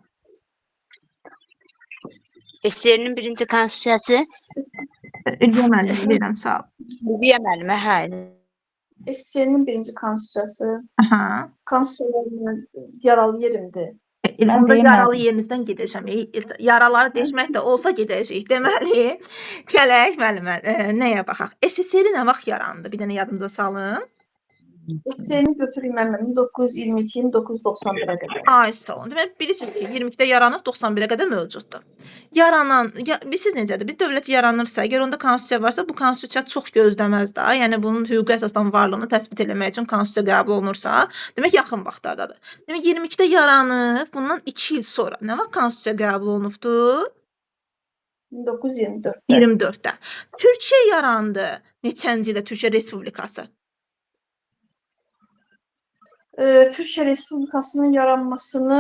SSR-nin birinci konstitusiyası Ülviyə müəllimə verirəm, sağ ol. Ülviyə müəllimə, hə. SSR-nin birinci konstitusiyası Aha. konstitusiyalarının yaralı yerimdir. Onda deyim yaralı müəllim. yerinizdən gedəcəm. Yaraları deşmək də olsa gedəcəyik. Deməli, gələk müəllimə, nəyə baxaq? SSR nə vaxt yarandı? Bir dənə yadınıza salın. SSR-ni götüreyim müəllimə 1922-nin 991-ə qədər. Ay sağ olun. Deməli, bilirsiniz ki, 22-də yaranıb 91-ə qədər mövcuddur. Bilirsiniz necədir? Bir dövlət yaranırsa, əgər onda konstitusiya varsa, bu konstitusiya çox gözləməz də. Yəni bunun hüquqi əsasdan varlığını təsbit etmək üçün konstitusiya qəbul olunursa, demək yaxın vaxtlardadır. Demək 22-də yaranıb, bundan 2 il sonra nə vaxt konstitusiya qəbul olunubdu? 1924-də. 24-də. Türkiyə yarandı. Neçənci ildə Türkiyə Respublikası? Türkiyə Respublikasının yaranmasını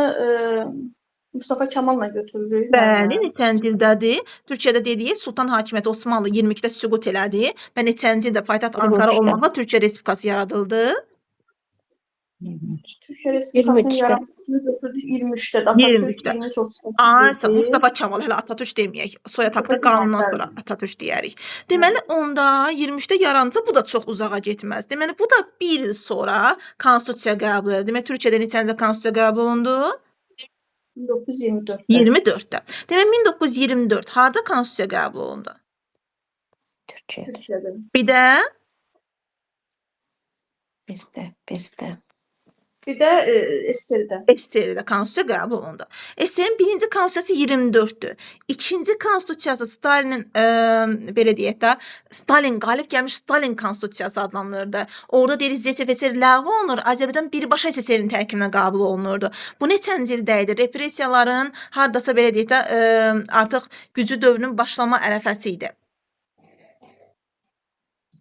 Mustafa Kemal'la götürürük. Bəli, neçənci ildədir? Türkiyədə dediyi Sultan Hakimiyyəti Osmanlı 22-də süqut elədi və neçənci ildə paytaxt Ankara 23-də. olmaqla Türkiyə Respublikası yaradıldı? Türkiyə Respublikasının 23-də. yaranmasını götürdük 23-də. Atatürk 23-də. 23-38 Aysa idi. Mustafa Kemal hələ Atatürk deməyək. Soyad haqqında Mustafa Kemal, qanundan bəli. sonra Atatürk deyərik. Deməli onda 23-də yarandı, bu da çox uzağa getməz. Deməli bu da 1 il sonra konstitusiya qəbul edildi. Deməli Türkiyədə neçənci konstitusiya qəbul olundu? 1924-də. 24-də. Deməli 1924 harda konstitusiya qəbul olundu? Türkiyə. Türkiyədə. Bir də Bir də. Bir də SSR-də. SSR-də konstitusiya qəbul olundu. SSR-in birinci konstitusiyası 24-dür. İkinci konstitusiyası Stalinin belə deyək də Stalin qalib gəlmiş Stalin konstitusiyası adlanırdı. Orada deyir ZSFSR ləğv olunur, Azərbaycan birbaşa SSR-in tərkibinə qəbul olunurdu. Bu neçənci ildə idi? Repressiyaların hardasa belə deyək də artıq gücü dövrünün başlama ərəfəsi idi.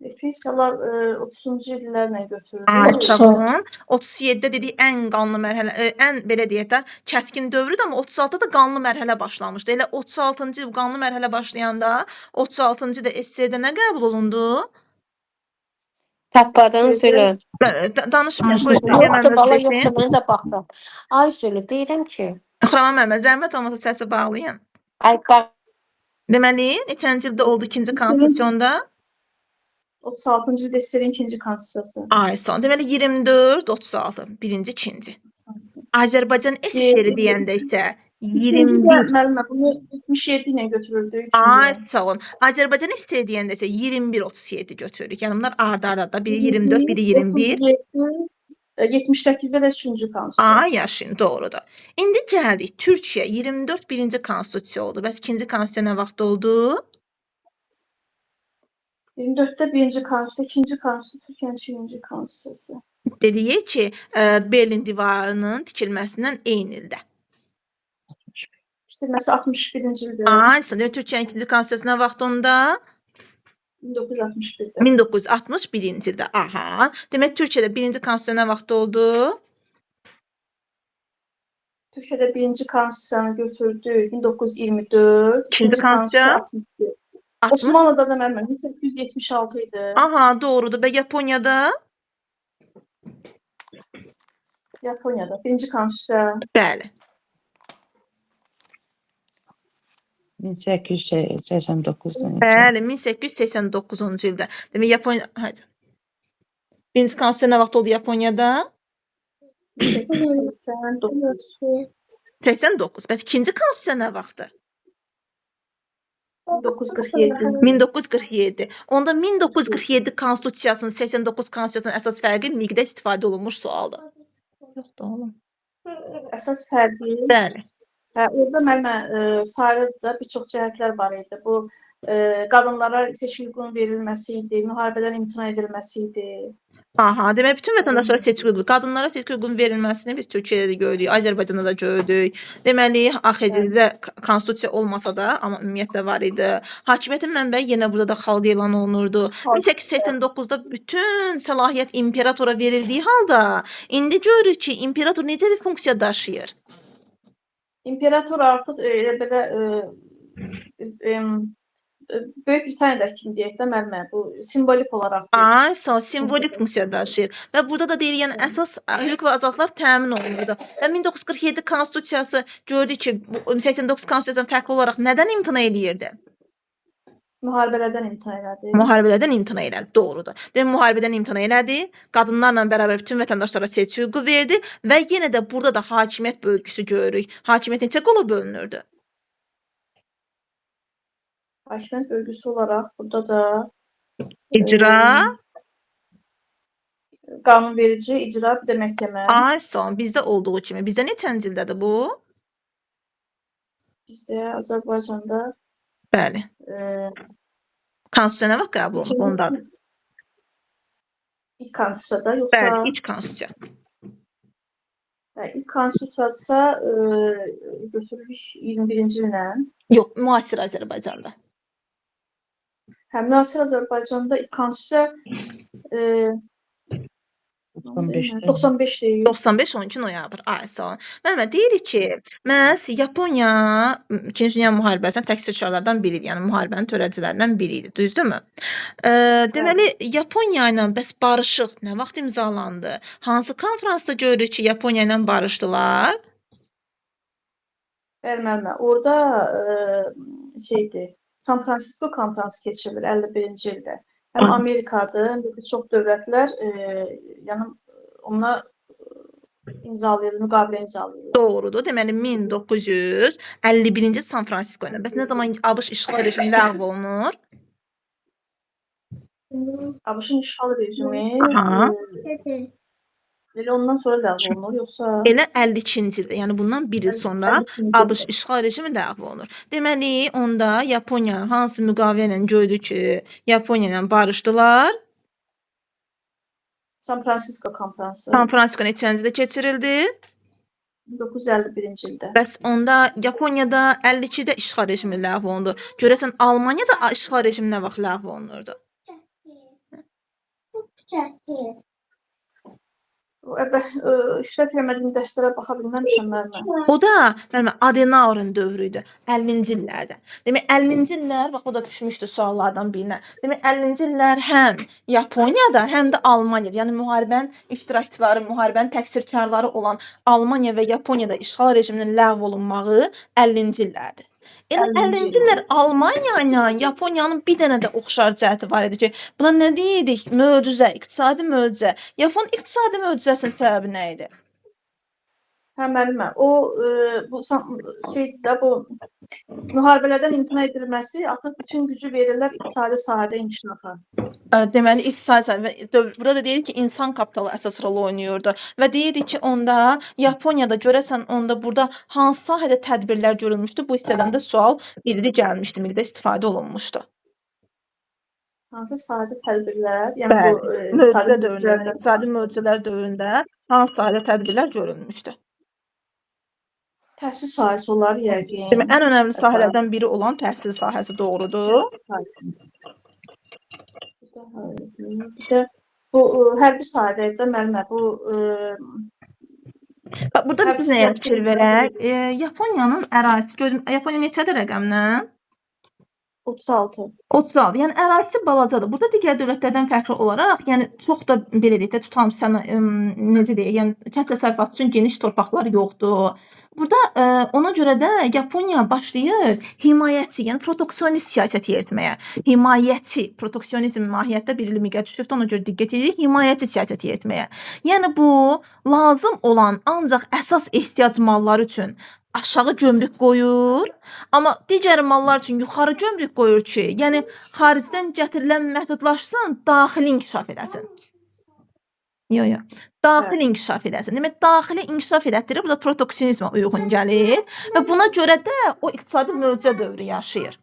Repressiyalar 30-cu illərlə götürüldü. Tamam. 37-də dedik ən qanlı mərhələ, ən belə deyək də kəskin dövrüdür, amma 36-da da qanlı mərhələ başlamışdı. Elə 36-cı il qanlı mərhələ başlayanda 36-cı da SSR-də nə qəbul olundu? Tappadın Zülü. Danışmır. Yoxdur, bala, yoxdur, mən də baxdım. Ay Zülü, deyirəm ki, Xurama Məmməd, zəhmət olmasa səsi bağlayın. ay bax, Deməli, neçənci ildə oldu ikinci konstitusiyonda? 36-cı ildə SSR-in ikinci konstitusiyası. Ay son. Deməli 24, 36. Birinci, ikinci. Azərbaycan SSR deyəndə isə 21. Müəllimə, bunu 77 ilə götürüldü. Ay sağ olun. Azərbaycan SSR deyəndə isə 21, 37 götürürük. Yəni bunlar ard-arda da biri 24, biri 21. 78-də də 3-cü konstitusiya. Ay yaşayın, doğrudur. İndi gəldik Türkiyə 24 birinci konstitusiya oldu. Bəs ikinci konstitusiya nə vaxt oldu? 24-də birinci konstitusiya, ikinci konstitusiya, Türkiyənin ikinci konstitusiyası. Dedik ki, Berlin divarının tikilməsindən eyni ildə. İşte 61-ci ildə. Ay, demək Türkiyənin ikinci konstitusiyası nə vaxt onda? 1961-də. 1961-ci ildə. Aha. Demək Türkiyədə birinci konstitusiya nə vaxt oldu? Türkiyədə birinci konstitusiyanı götürdük 1924. İkinci konstitusiya? 61. Osmanlıda da mənim 1876 idi. Aha, doğrudur. Və Yaponiyada? Yaponiyada birinci konstitusiya. Bəli. 1889-da. Bəli, 1889-cu ildə. Demək Yaponiya, hadi. Birinci konstitusiya nə vaxt oldu Yaponiyada? 89. 89. Bəs ikinci konstitusiya nə vaxtdır? 1947. 1947. Onda 1947 konstitusiyasının 89 konstitusiyasının əsas fərqi miqdə istifadə olunmuş sualdır. Yoxdur oğlum. Əsas fərqi. Bəli. Orada mənim sayıda bir çox cəhətlər var idi. Bu qadınlara seçki hüququnun verilməsi idi, müharibədən imtina edilməsi idi. Aha, demək bütün vətəndaşlara seçki hüququ, qadınlara seçki hüququnun verilməsini biz Türkiyədə də gördük, Azərbaycanda da gördük. Deməli, AXC-də konstitusiya olmasa da, amma ümumiyyətlə var idi. Hakimiyyətin mənbəyi yenə burada da xalq elan olunurdu. 1889-da bütün səlahiyyət imperatora verildiyi halda, indi görürük ki, imperator necə bir funksiya daşıyır? İmperator artıq belə Böyük Britaniyada kimi deyək də müəllimə, bu simvolik olaraq. Ay, simvolik funksiya daşıyır. Və burada da deyir, yəni əsas hüquq və azadlıqlar təmin olunurdu. Və 1947 konstitusiyası gördük ki, 89 konstitusiyasından fərqli olaraq nədən imtina eləyirdi? Müharibələrdən imtina elədi. Müharibələrdən imtina elədi, doğrudur. Demək, müharibədən imtina elədi, qadınlarla bərabər bütün vətəndaşlara seçki hüququ verdi və yenə də burada da hakimiyyət bölgüsü görürük. Hakimiyyət neçə qola bölünürdü? Hakimiyyət bölgüsü olaraq burada da İcra, qanunverici, icra, bir də məhkəmə. ay son, bizdə olduğu kimi. Bizdə neçənci ildədir bu? Bizdə Azərbaycanda Bəli. Konstitusiya nə vaxt qəbul olunub ondadır? İlk konstitusiyada yoxsa? Bəli, ilk konstitusiya. İlk konstitusiyadsa götürürük 21-ci illə. Yox, müasir Azərbaycanda. Müasir Azərbaycanda ilk konstitusiya 95'te. 95 deyil. 95 12 noyabr. Ay sağ olun. Məmmə deyirik ki, məhz Yaponiya 2-ci Dünya müharibəsinin təqsirkarlardan biri idi. Yəni müharibənin törədicilərindən biri idi. Düzdürmü? Deməli Yaponiya ilə bəs barışıq nə vaxt imzalandı? Hansı konfransda görürük ki, Yaponiya ilə barışdılar? Bəli, müəllimə. Orada şeydir, San Francisco konfransı keçirilir 51-ci ildə. Həm Amerikadır, həm də bir çox dövlətlər yəni onlar imzalayırlar, müqavilə imzalayırlar. Doğrudur. Deməli 1951-ci San Francisco ilə. Bəs nə zaman ABŞ işğal rejimi ləğv olunur? ABŞ-ın işğal rejimi Aha. elə ondan sonra ləğv olunur, yoxsa Elə 52-ci ildə, yəni bundan bir il sonra 52-ci ildə? ABŞ işğal rejimi ləğv olunur. Deməli, onda Yaponiya hansı müqavilə ilə gördü ki, Yaponiya ilə barışdılar? San Francisco konfransı San Francisco neçənci ildə keçirildi? 1951-ci ildə. Bəs onda Yaponiyada 52-də işğal rejimi ləğv olundu. Görəsən Almaniyada işğal rejimi nə vaxt ləğv olunurdu? İştirak eləmədiyim dərslərə baxa bilməmişəm müəllimə. O da müəllimə Adenauer'ın dövrü idi. 50-ci illərdə. Demək 50-ci illər bax o da düşmüşdü suallardan birinə. Demək 50-ci illər həm Yaponiyada, həm də Almaniyada, yəni müharibənin iştirakçıları, müharibənin təqsirkarları olan Almaniya və Yaponiyada işğal rejiminin ləğv olunmağı 50-ci illərdir. Elə 50-ci illər Almaniya ilə Yaponiyanın bir dənə də oxşar cəhəti var idi ki, buna nə deyirik? Möcüzə, iqtisadi möcüzə. Yapon iqtisadi möcüzəsinin səbəbi nə idi? Hə müəllimə, o bu şeydir də bu müharibələrdən imtina edilməsi artıq bütün gücü verirlər iqtisadi sahədə inkişafa. Deməli iqtisadi burada da deyirik ki, insan kapitalı əsas rol oynayırdı və deyirik ki, onda Yaponiyada görəsən onda burada hansı sahədə tədbirlər görülmüşdü? Bu hissədən də sual biri gəlmişdi, mildə istifadə olunmuşdu. Hansı sahədə tədbirlər, yəni bu Möcüzə dövründə, iqtisadi möcüzələr dövründə hansı sahədə tədbirlər görülmüşdü? Təhsil sahəsi olar yəqin. Demək, ən önəmli sahələrdən biri olan təhsil sahəsi doğrudur. Bir də bu hərbi sahədə də müəllimə bu Burada biz nəyə fikir verək? Yaponiyanın ərazisi, gördüm, Yaponiya neçədir rəqəmlə? 36. 36. Yəni ərazisi balacadır. Burada digər dövlətlərdən fərqli olaraq, yəni çox da belə deyək də tutam sən necə deyək, yəni kənd təsərrüfatı üçün geniş torpaqlar yoxdur. Burada ona görə də Yaponiya başlayır himayəçi, yəni proteksionist siyasət yeritməyə. Himayəçi, proteksionizm mahiyyətdə bir ilmiqə düşübdür, ona görə diqqət edirik, himayəçi siyasət yeritməyə. Yəni bu lazım olan ancaq əsas ehtiyac malları üçün aşağı gömrük qoyur, amma digər mallar üçün yuxarı gömrük qoyur ki, yəni xaricdən gətirilən məhdudlaşsın, daxili inkişaf edəsin. Yox. Daxili inkişaf edəsin. Demək, daxili inkişaf elətdirir, bu da proteksionizmə uyğun gəlir və buna görə də o iqtisadi möcüzə dövrü yaşayır.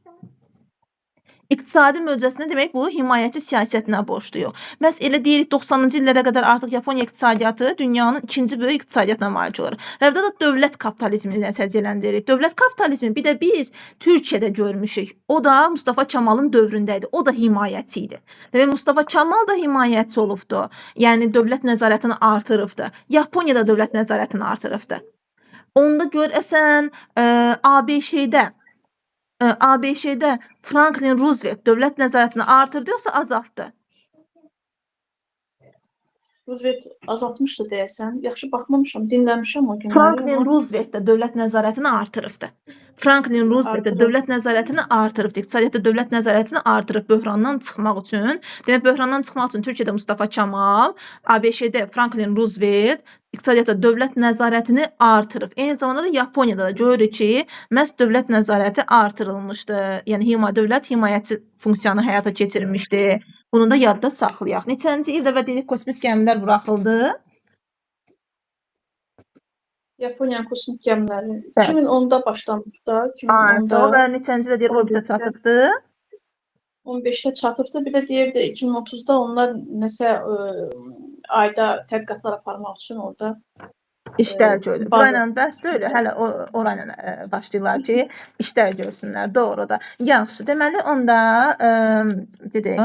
İqtisadi möcüzəsində demək bu himayəçi siyasətinə borcluyuq. Məhz elə deyirik 90-cı illərə qədər artıq Yaponiya iqtisadiyyatı dünyanın ikinci böyük iqtisadiyyatına malik olur. Və burada da dövlət kapitalizmini səciyyələndirir. Dövlət kapitalizmi bir də biz Türkiyədə görmüşük. O da Mustafa Kemalın dövründə idi. O da himayəçi idi. Demək Mustafa Kemal da himayəçi olubdu. Yəni dövlət nəzarətini artırıbdı. Yaponiya da dövlət nəzarətini artırıbdı. Onda görəsən ABŞ-də Franklin Roosevelt dövlət nəzarətini artırdı yoxsa azaltdı? Roosevelt azaltmışdı deyəsən. Yaxşı baxmamışam, dinləmişəm o günləri. Franklin Roosevelt də dövlət nəzarətini artırıbdı. Franklin Roosevelt də dövlət nəzarətini artırıbdı. İqtisadiyyatda dövlət nəzarətini artırıb böhrandan çıxmaq üçün. Demək, böhrandan çıxmaq üçün Türkiyədə Mustafa Kemal, ABŞ-də Franklin Roosevelt iqtisadiyyatda dövlət nəzarətini artırıb. Eyni zamanda da Yaponiyada da görürük ki, məhz dövlət nəzarəti artırılmışdı. Yəni dövlət himayəçi funksiyanı həyata keçirmişdi. Bunu da yadda saxlayaq. Neçənci ildə və deyirik kosmik gəmilər buraxıldı? Yaponiyanın kosmik gəmiləri 2010-da başlanıb da, 2010-da. Və neçənci ildə deyir orbitə çatıbdı? 15-də çatıbdı. Bir də deyirdi 2030-da onlar nəsə ayda tədqiqatlar aparmaq üçün orada İşlər görülür. Burayla bəs deyil, hələ orayla başlayırlar ki, işlər görsünlər. Doğru da. Yaxşı. Deməli onda dedik.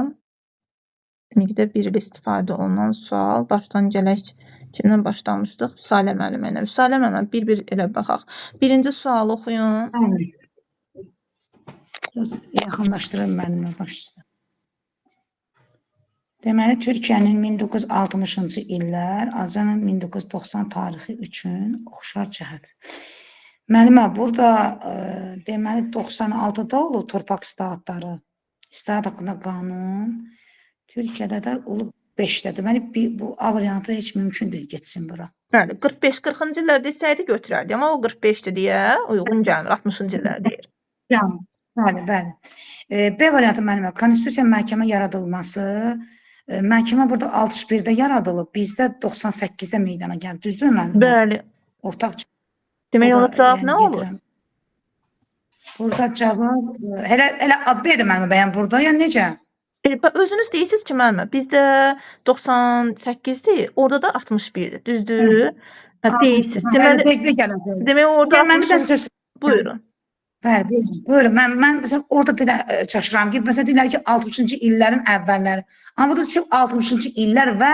Texnikdə bir il istifadə olunan sual. Başdan gələk. Kimdən başlamışdıq? Vüsalə müəllimə ilə. Vüsalə müəllimə bir-bir elə baxaq. Birinci sualı oxuyun. Bəli. Biraz yaxınlaşdırın müəllimə başlayın. Deməli, Türkiyənin 1960-cı illər, Azərbaycanın 1990 tarixi üçün oxşar cəhət. Müəllimə, burada deməli 96-da olub torpaq islahatları, islahat haqqında qanun, Türkiyədə də olub 5-də. Deməli, bu A variantı heç mümkün deyil, getsin bura. Bəli, 45-40-cı illər desəydi götürərdi, amma o 45-dir deyə uyğun gəlmir, 60-cı illər deyir. Yəni, bəli. B variantı müəllimə, konstitusiya məhkəmə yaradılması, məhkəmə burada 61-də yaradılıb, bizdə 98-də meydana gəldi. Düzdür müəllimə? Bəli. Ortaq. Demək O da, olar cavab yəni, nə olur? gedirəm. Burada cavab, elə B-dir müəllimə bəyən burada, ya necə? Özünüz deyirsiniz ki, müəllimə, bizdə 98-dir, orada da 61-dir. Düzdür? Deyirsiniz. Demək orada 60. Buyurun. Bəli, buyurun. Mən məsələn orada bir də çaşıram ki, məsələn deyirlər ki, 60-cı illərin əvvəlləri. Amma burada düşüb 60-cı illər və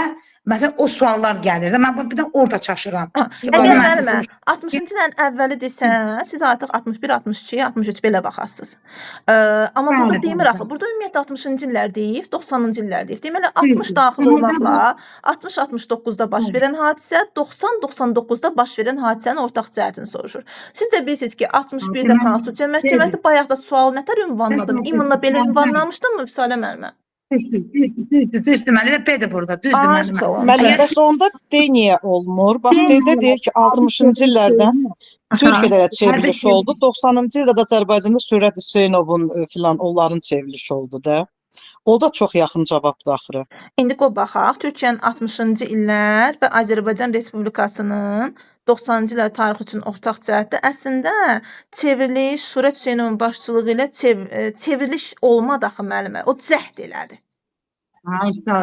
məsələn o suallar gəlir də. Mən bir də orada çaşıram. Əgər müəllimə 60-cı illərin əvvəli desən, siz artıq 61, 62, 63 belə baxarsınız. Amma burada demir axı, burada ümumiyyətlə 60-cı illər deyib, 90-cı illər deyib. Deməli 60 daxil olmaqla 60-69-da baş verən hadisə, 90-99-da baş verən hadisənin ortaq cəhətini soruşur. Siz də bilirsiniz ki, 61-də Konstitusiya Məhkəməsi bayaq da sual nətər ünvanladı? İmmunla belə ünvanlamışdınmı Vüsalə müəllimə? Düzdür, müəllimə B-dir burada, düzdür müəllimə. Müəllimə, bəs onda D niyə olmur? Bax, D-də deyir ki, 60-cı illərdən Türkiyədə də çevriliş oldu. 90-cı ildə də Azərbaycanda Sürət Hüseynovun filan onların çevrilişi oldu da. O da çox yaxın cavabdır axırı. İndi qoy baxaq. Türkiyənin 60-cı illər və Azərbaycan Respublikasının 90-cı illər tarixi üçün ortaq cəhətdə əslində çevriliş Sürət Hüseynovun başçılığı ilə çevriliş olmadı axı müəllimə. O cəhd elədi.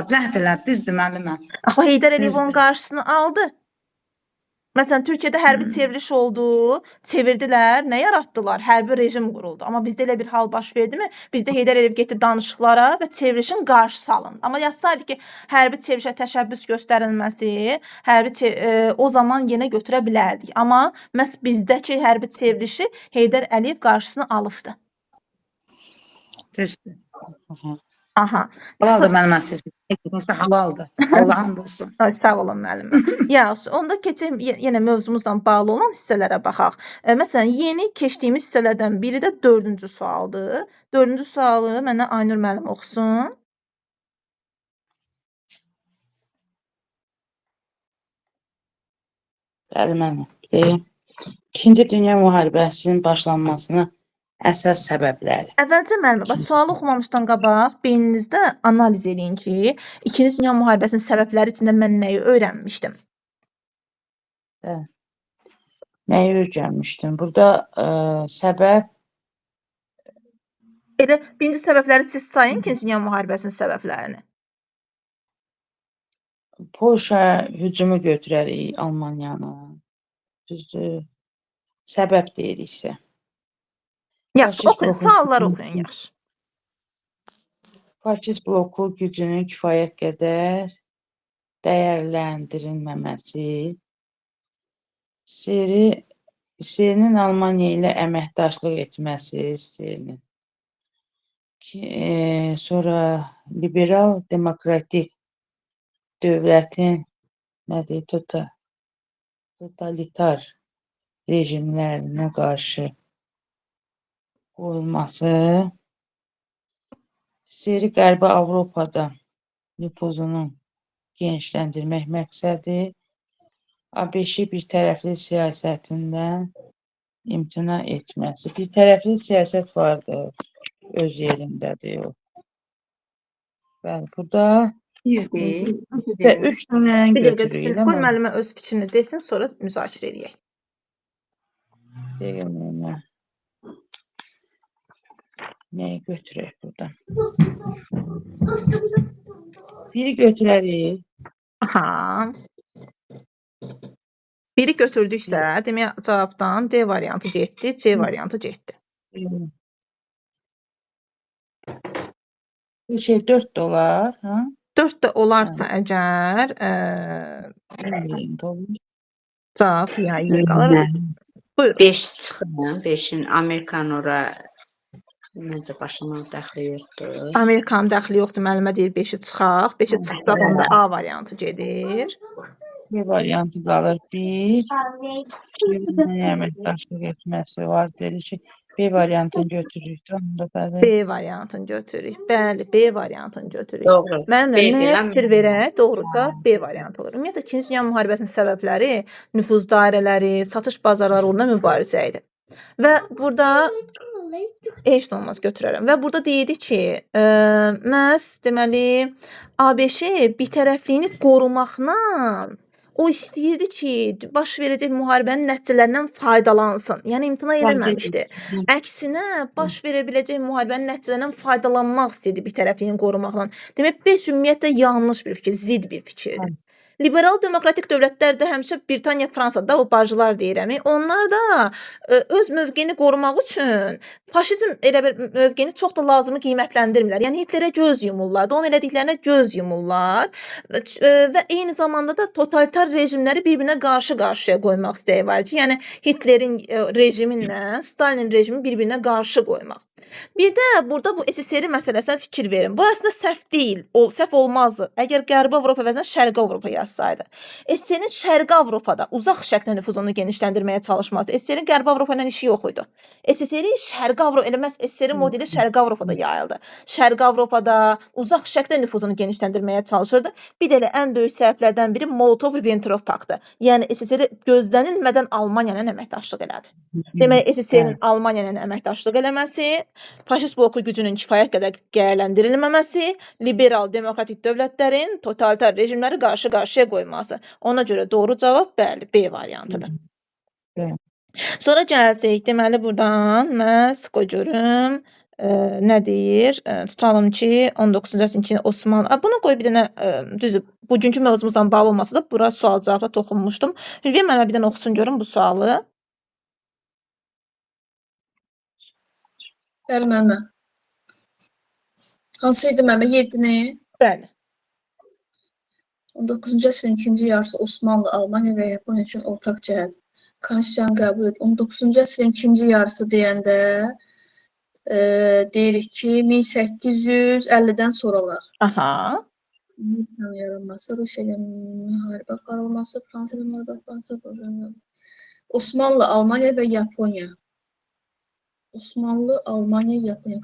Cəhd elədi, düzdür müəllimə. Axı Heydər Əliyev onun qarşısını aldı. Məsələn, Türkiyədə hərbi çevriliş oldu, çevirdilər, nə yaratdılar? Hərbi rejim quruldu. Amma bizdə elə bir hal baş verdimi? Bizdə Heydər Əliyev getdi danışıqlara və çevrilişin qarşısı alındı. Amma yazsaydı ki, hərbi çevrilişə təşəbbüs göstərilməsi, o zaman yenə götürə bilərdik. Amma məhz bizdəki hərbi çevrilişi Heydər Əliyev qarşısını alıbdı. Düzdür. Aha. Halaldır müəllimə siz. Nəsə halaldır. Allah'ın olsun. Ay, sağ olun müəllimə. Yaxşı, onda keçək yenə mövzumuzla bağlı olan hissələrə baxaq. Məsələn, yeni keçdiyimiz hissələrdən biri də 4-cü sualdır. 4-cü sualı mənə Aynur müəllim oxusun. Bəli, müəllimə. İkinci Dünya müharibəsinin başlanmasına əsas səbəbləri. Əvvəlcə müəllimə, bax sualı oxumamışdan qabaq beyninizdə analiz eləyin ki, İkinci Dünya müharibəsinin səbəbləri içində mən nəyi öyrənmişdim? Nəyi öyrənmişdim? Burada səbəb Elə birinci səbəbləri siz sayın İkinci Dünya müharibəsinin səbəblərini. Polşa hücumu götürərik Almaniyanı. Düzdür. Səbəb deyiriksə. Yaxşı, oxuyun, suallar oxuyun, yaxşı. Faşist bloku gücünün kifayət qədər dəyərləndirilməməsi, SSR-nin Almaniya ilə əməkdaşlıq etməsi, SSR-nin. Sonra liberal demokratik dövlətin totalitar rejimlərinə qarşı qoyulması, SSR Qərbi Avropada nüfuzunu genişləndirmək məqsədi, ABŞ bir tərəfli siyasətindən imtina etməsi. Bir tərəfli siyasət vardır, öz yerindədir o. Bəli, burada 3 dənə götürürük. Qoy müəllimə öz fikrini desin, sonra müzakirə edək. Deyilməyinə. Nəyi götürək buradan? Biri götürərik. Aha. Biri götürdüksə, demək cavabdan D variantı getdi, C variantı getdi. Bir şey $4, ha? 4 də olarsa əgər cavab yayı qalır. Buyurun. 5 çıxın. 5-in Amerikan ora məncə başına dəxli yoxdur. Amerikanın dəxli yoxdur, müəllimə deyir 5-i çıxaq. 5-i çıxsaq onda A variantı gedir. Bir variantı qalır. Bir əməkdaşlıq etməsi var. Dedik ki, B variantını götürürük. Onda bəli. B variantını götürürük. Bəli, B variantını götürürük. Doğru. Mənimlə B nəyə deyiləm. fikir verək? Doğru cavab B variantı olur. Ümumiyyətlə 2-ci Dünya müharibəsinin səbəbləri nüfuz dairələri, satış bazarları uğruna mübarizə idi. Və burada heç nə olmaz götürərəm. Və burada deyirik ki, məhz deməli ABŞ bitərəfliyini qorumaqla o istəyirdi ki, baş verəcək müharibənin nəticələrindən faydalansın. Yəni imtina eləməmişdi. Əksinə baş verə biləcək müharibənin nəticələrindən faydalanmaq istəyirdi bitərəfliyini qorumaqla. Demək, 5 ümumiyyətlə yanlış bir fikir, zidd bir fikirdir. Liberal demokratik dövlətlərdə həmişə Britaniya, Fransada o bacılar deyirəm. Onlar da öz mövqeyini qorumaq üçün faşizm elə bir mövqeyini çox da lazımı qiymətləndirmirlər. Yəni Hitlerə göz yumurlar, da onun elədiklərinə göz yumurlar və eyni zamanda da totalitar rejimləri bir-birinə qarşı-qarşıya qoymaq istəyi var ki, yəni Hitlerin rejiminlə Stalin rejimini bir-birinə qarşı qoymaq. Bir də burada bu SSR məsələsinə fikir verin. Bu əslində səhv deyil, səhv olmazdı. Əgər Qərbi Avropa əvəzinə Şərqi Avropa yazsaydı. SSR-nin Şərqi Avropada uzaq şərqdə nüfuzunu genişləndirməyə çalışması. SSR-in Qərbi Avropa ilə işi yox idi. SSR-in Şərqi Avropa eləməz, SSR modeli Şərqi Avropada yayıldı. Şərqi Avropada uzaq şərqdə nüfuzunu genişləndirməyə çalışırdı. Bir də elə ən böyük səbəblərdən biri Molotov-Ribbentrop paktı. Yəni SSR gözlənilmədən Almaniya ilə əməkdaşlıq elədi. Demək, SSR-in Almaniya ilə əməkdaşlıq eləməsi, faşist bloku gücünün kifayət qədər dəyərləndirilməməsi, liberal demokratik dövlətlərin totalitar rejimləri qarşı-qarşıya qoyması. Ona görə doğru cavab bəli, B variantıdır. Sonra gələcək, deməli buradan məhz qoyurum, nə deyir? Tutalım ki, 19-cu əsrin Osmanlı. Bunu qoy bir dənə düzdür. Bugünkü mövzumuzla bağlı olmasa da bura sual-cavabda toxunmuşdum. Hülviyə mənə bir dənə oxusun görüm bu sualı. Bəli, müəllimə. Hansı idi müəllimə? 7-ni? Bəli. 19-cu əsrin ikinci yarısı Osmanlı, Almaniya və Yaponiya üçün ortaq cəhət. Konstitusiyanı qəbul edildi. 19-cu əsrin ikinci yarısı deyəndə deyirik ki, 1850-dən sonralar. Aha. Amerikanın yaranması, Rusiya ilə müharibə aparılması, Fransa ilə müharibə aparılması, Osmanlı, Almaniya və Yaponiya. Osmanlı, Almaniya, Yaponiya.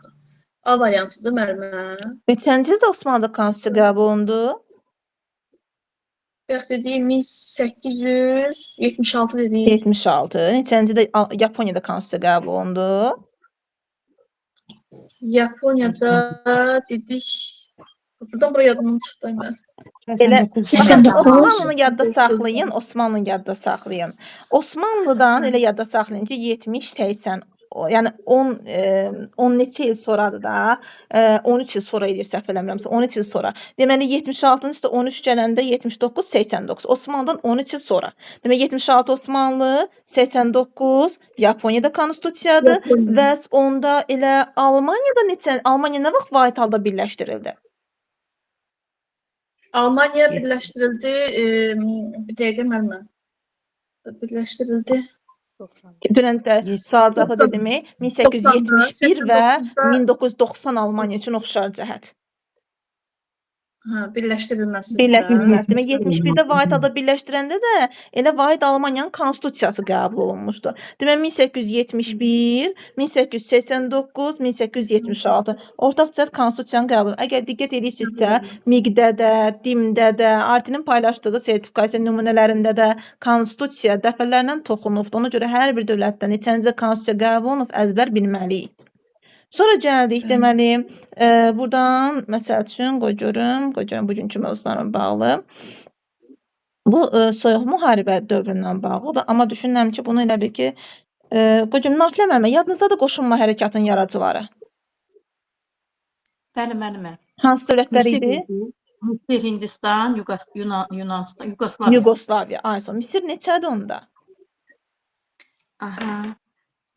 A variantıdır müəllimə. Neçənci ildə Osmanlı konstitusiya qəbul olundu? Bəx dediyi 1876 dedik. 76. Neçənci ildə Yaponiyada konstitusiya qəbul olundu? Yaponiyada dedik. Buradan buraya yadımdan çıxdı mən. Elə 89. Osmanlını yadda saxlayın, Osmanlını yadda saxlayın. Osmanlıdan elə yadda saxlayın ki, 70-80 yəni 10 neçə il sonradır da, 13 il sonra edir səhv eləmirəmsə, 13 il sonra. Deməli 76-nın üstə 13 gələndə 79-89. Osmanlıdan 13 il sonra. Demək 76 Osmanlı, 89 Yaponiyada konstitusiyadır və onda elə Almaniya nə vaxt vahid halda birləşdirildi? Almaniya birləşdirildi. Bir dəqiqə müəllimə. Birləşdirildi. Dünən də sual-cavabda dedimi? 1871 və 1990 Almaniya üçün oxşar cəhət. Birləşdirilməsi. Birləşdirilməsi. Demək 71-də vahid halda birləşdirəndə də elə vahid Almaniyanın konstitusiyası qəbul olunmuşdu. Demək 1871, 1889, 1876 ortaq cəhət konstitusiyanın qəbulu. Əgər diqqət edirsinizsə, MİQ-də də, DİM-də də, ARTİ-nin paylaşdığı sertifikasiya nümunələrində də konstitusiya dəfələrlə toxunulubdur. Ona görə hər bir dövlətdə neçənci konstitusiya qəbul olunub əzbər bilməliyik. Sonra gəldik, deməli, buradan məsəl üçün qoy görüm bugünkü mövzularla bağlı. Bu soyuq müharibə dövründən bağlıdır, amma düşünürəm ki, bunu elə bil ki, qoy görüm Nafilə müəllimə, yadınızdadır qoşulma hərəkatının yaradıcıları? Bəli, müəllimə. Hansı dövlətlər idi? Misir, Hindistan, Yunanistan, Yugoslaviya. Yugoslaviya. Ayson, Misir neçədir onda? Aha.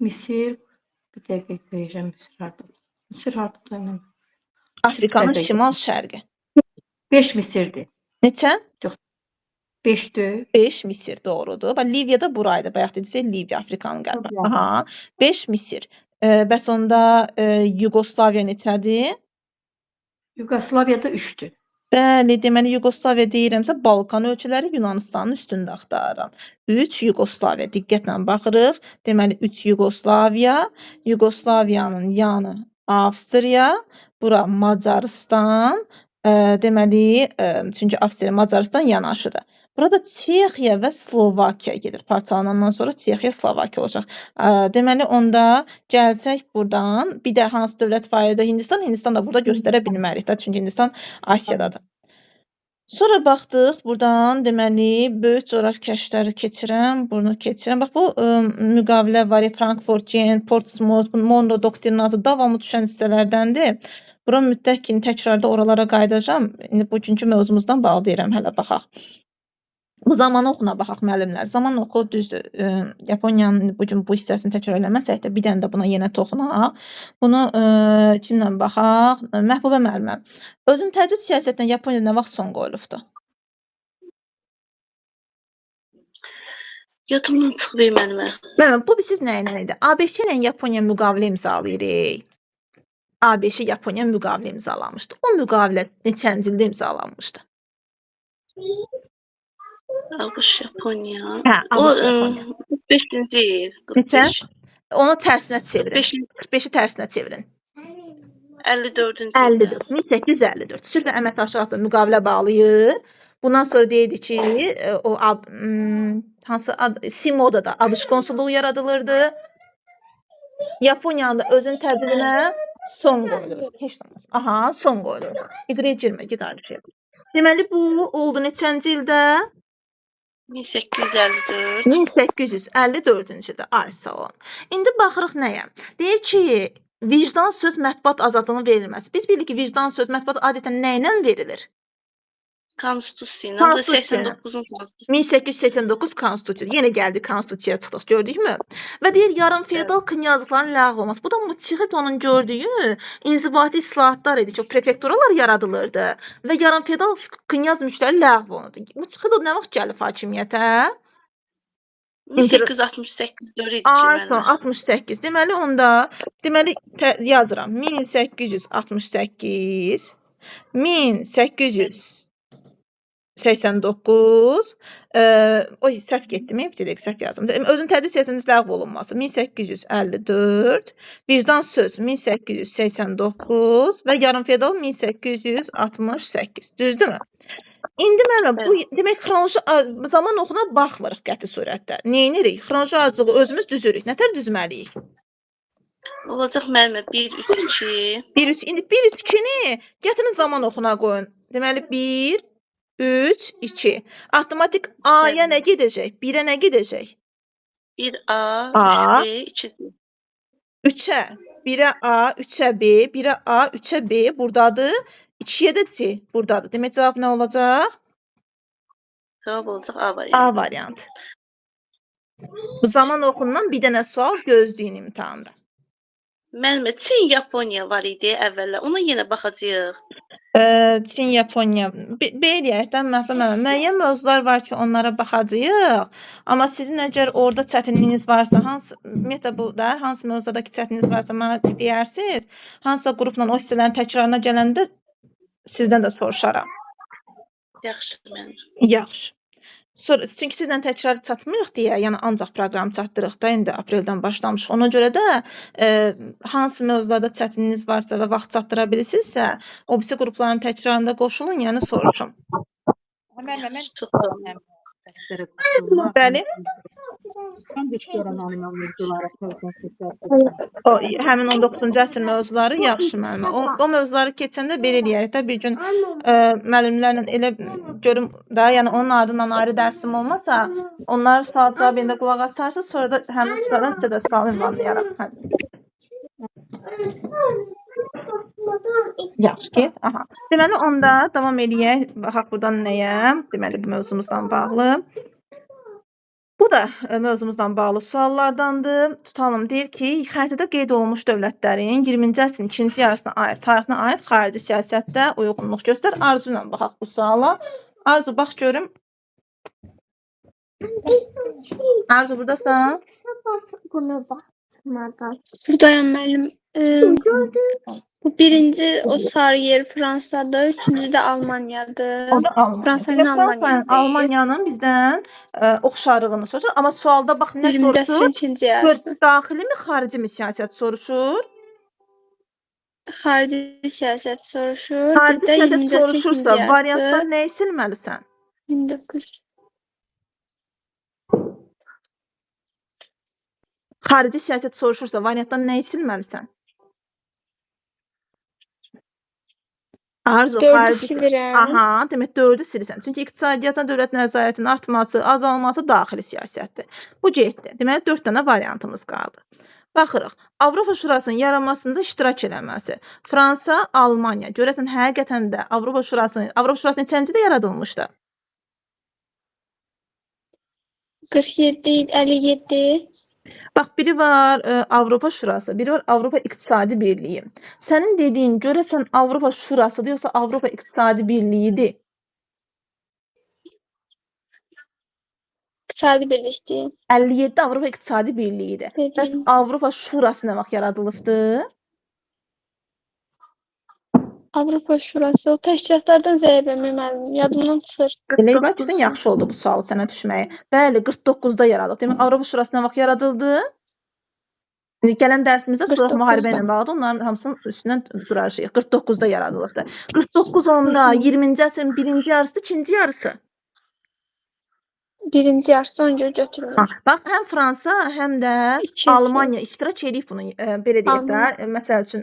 Misir, bir dəqiqə qoyacağım Misir harda. Misir harda? Afrikanın şimal-şərqi. 5 Misirdir. Neçə? 5'dür. 5 Misir doğrudur. Bax Liviya da buraydı. Bayaq dediksə Liviya Afrikanın qərbi. Tabii. Aha. 5 Misir. Bəs onda Yugoslaviya neçədir? Yugoslaviyada 3'dür. Bəli, deməli Yugoslaviya deyirəmsə Balkan ölkələri Yunanistanın üstündə axtarıram. 3 Yugoslaviya. Diqqətlə baxırıq. Deməli 3 Yugoslaviya, Yugoslaviyanın yanı Avstriya, bura Macarıstan, deməli çünki Avstriya Macarıstan yanaşıdır. Burada Çexiya və Slovakiya gedir. Parçalanandan sonra Çexiya, Slovakiya olacaq. Deməli onda gəlsək burdan bir də hansı dövlət var idi? Hindistan. Hindistan da burada göstərə bilmərik də, çünki Hindistan Asiyadadır. Sonra baxdıq burdan deməli böyük coğrafi kəşfləri keçirəm, bunu keçirəm. Bax bu müqavilə var, Frankfurt, Gent, Portsmouth, Monroe doktrinası davamlı düşən hissələrdəndir. Bura mütləq ki, təkrarda oralara qayıdacağam. İndi bugünkü mövzumuzdan bağlı deyirəm, hələ baxaq. Bu zaman oxuna baxaq müəllimlər. Zaman oxu düzdür. Yaponiyanın bugün bu hissəsini təkrar eləməsək də bir dənə də buna yenə toxunaq. Bunu kimlə baxaq? Məhbubə müəllimə. Özün təcrid siyasətinə Yaponiya nə vaxt son qoyulubdu? Yadımdan çıxıb mənimə. Müəllimə, bu siz nə ilə idi? ABŞ ilə Yaponiya müqavilə imzalayırıq. ABŞ Yaponiya müqavilə imzalamışdı. O müqavilə neçənci ildə imzalanmışdı? ABŞ Yaponiya. Hə, O ABŞ Yaponiya. 45-ci il. Neçə? 45. Onu tərsinə çevirin. 45-ci 45-i tərsinə çevirin. 54-cü 54, 1854. Sülh və əməkdaşlıqla müqavilə bağlayır. Bundan sonra deyildi ki, o hansı Simoda ABŞ konsulluğu yaradılırdı. Yaponiyanın da özünün təcridinə son qoyulur. Heç olmaz. Aha, son qoyulur. İqrə girmə, ged arıqya. Deməli bu oldu neçənci ildə? 1854. 1854-cü ildə. Ay sağ olun. İndi baxırıq nəyə? Deyir ki, vicdan söz mətbuat azadlığının verilməsi. Biz bilirik ki, vicdan söz mətbuat adətən nə ilə verilir? Konstitusiya ilə. O da Konstitusiya ilə. 89-cu konstitusiya. 1889 konstitusiya. Yenə gəldik konstitusiyaya çıxdıq, gördükmü? Və deyir yarım feodal knyazlıqların ləğv olması. Bu da Mutsihito'nun gördüyü inzibati islahatlar idi ki, prefekturalar yaradılırdı və yarım feodal knyaz mülkləri ləğv olundu. Mutsihito nə vaxt gəlib hakimiyyətə? 1868 idi ki Son mənimə. 68. Deməli onda yazıram. 1868 1889 oy səhv getdim, bir dəqiqə səhv yazdım. Özün təcrid siyasətinin ləğv olunması 1854, vicdan söz 1889 və yarım feodal 1868. Düzdürmü? İndi mənə bu demək xronoloji zaman oxuna baxmırıq qəti surətdə. Neynirik? Xronoloji ardıcılığı özümüz düzürük. Nətər düzməliyik? Olacaq mənimə 1 3 2. 1 3 indi 1 3 2-ni gətirin zaman oxuna qoyun. Deməli 1 3 2. Avtomatik A-ya nə gedəcək? 1-ə nə gedəcək? 1A, A. 3B, 2D. 3-ə. 1-ə A, 3-ə B, 1-ə A, 3-ə B burdadır. 2-yə də C burdadır. Demək cavab nə olacaq? Cavab olacaq A variantı. A variantı. Bu zaman oxundan bir dənə sual gözləyin imtahanda. Mənimə Çin, Yaponiya var idi əvvəllər. Ona yenə baxacağıq. Çin, Yaponiya. Beyləyəkdən müəyyən mövzular var ki, onlara baxacağıq. Amma sizin əgər orada çətinliyiniz varsa, ümumiyyətlə bu da hansı mövzudakı çətinliyiniz varsa mənə deyərsiniz. Hansısa qrupla o hissələrin təkrarına gələndə sizdən də soruşaram. Yaxşı mənim. Yaxşı. Çünki sizlə təkrar çatmırıq deyə, yəni ancaq proqram çatdırıq da, indi apreldən başlamışıq. Ona görə də hansı mövzularda çətinliyiniz varsa və vaxt çatdıra bilirsinizsə, o birisi qrupların təkrarında qoşulun, yəni soruşun. Yaxşı, çox Bəli. Həmin 19-cu əsr mövzuları yaxşı müəllimə. O mövzuları keçəndə belə deyərik də, bir gün müəllimlərlə elə görüm də, yəni onun ardından ayrı dərsim olmasa, onlar sual cavab elində qulaq asarsınız, sonra da həmin sualdan sizə də sual ünvanlayaram. Yaxşı, get. Aha. Deməli, onda davam eləyək. Baxaq buradan nəyə? Deməli, bu mövzumuzdan bağlı. Bu da mövzumuzla bağlı suallardandır. Tutalım deyir ki, xəritədə qeyd olunmuş dövlətlərin 20-ci əsrin ikinci yarısına aid tarixinə aid xarici siyasətdə uyğunluq göstər. Arzu ilə baxaq bu suala. Arzu bax görüm. Arzu buradasan? Buradayam müəllim. Bu birinci o sarı yer Fransadır, üçüncü də Almaniyadır. O da Almanya. Fransa ilə Fransa Almaniya ilə Almaniyanın bizdən oxşarlığını soruşur. Amma sualda bax nə 20-ci soruşur? əsrin ikinci yarısı. Daxili mi, xarici mi siyasət soruşur? Xarici siyasət soruşur. Xarici Bir də siyasət 20-ci əsrin soruşursa ikinci variantdan yarısı. nəyi silməlisən? 1900. Xarici siyasət soruşursa variantdan nəyi silməlisən? Arzu, Dördü xarici silirəm. Aha, demək 4-ü silirsən. Çünki iqtisadiyyata dövlət nəzarətinin artması, azalması daxili siyasətdir. Bu getdi. Deməli 4 dənə variantımız qaldı. Baxırıq. Avropa Şurasının yaranmasında iştirak eləməsi. Fransa, Almaniya. Görəsən həqiqətən də Avropa Şurası neçənci ildə yaradılmışdı? 47, 57. Bax, biri var Avropa Şurası, biri var Avropa İqtisadi Birliyi. Sənin dediyin görəsən Avropa Şurasıdır, yoxsa Avropa İqtisadi Birliyidir? İqtisadi birlikdir. 57 Avropa İqtisadi Birliyidir. Bəs Dediğim. Avropa Şurası nə vaxt yaradılıbdı? Avropa Şurası o təşkilatlardan zəifəm müəllim. Yadımdan çıxır. Elə bax, sən yaxşı oldu bu sualı sənə düşməyi. Bəli, 49-da yaradılıb. Demək Avropa Şurası nə vaxt yaradıldı? Gələn dərsimizdə Soğuq müharibə ilə bağlı onların hamısının üstündən duracağıq. 49-da yaradılıbdı. 49 onda 20-ci əsrin birinci yarısı, ikinci yarısı. Birinci yarısı önce götürülür. Bax, həm Fransa, həm də İkinci. Almaniya iştirak edib bunu, belə deyək də, Almanya. məsəl üçün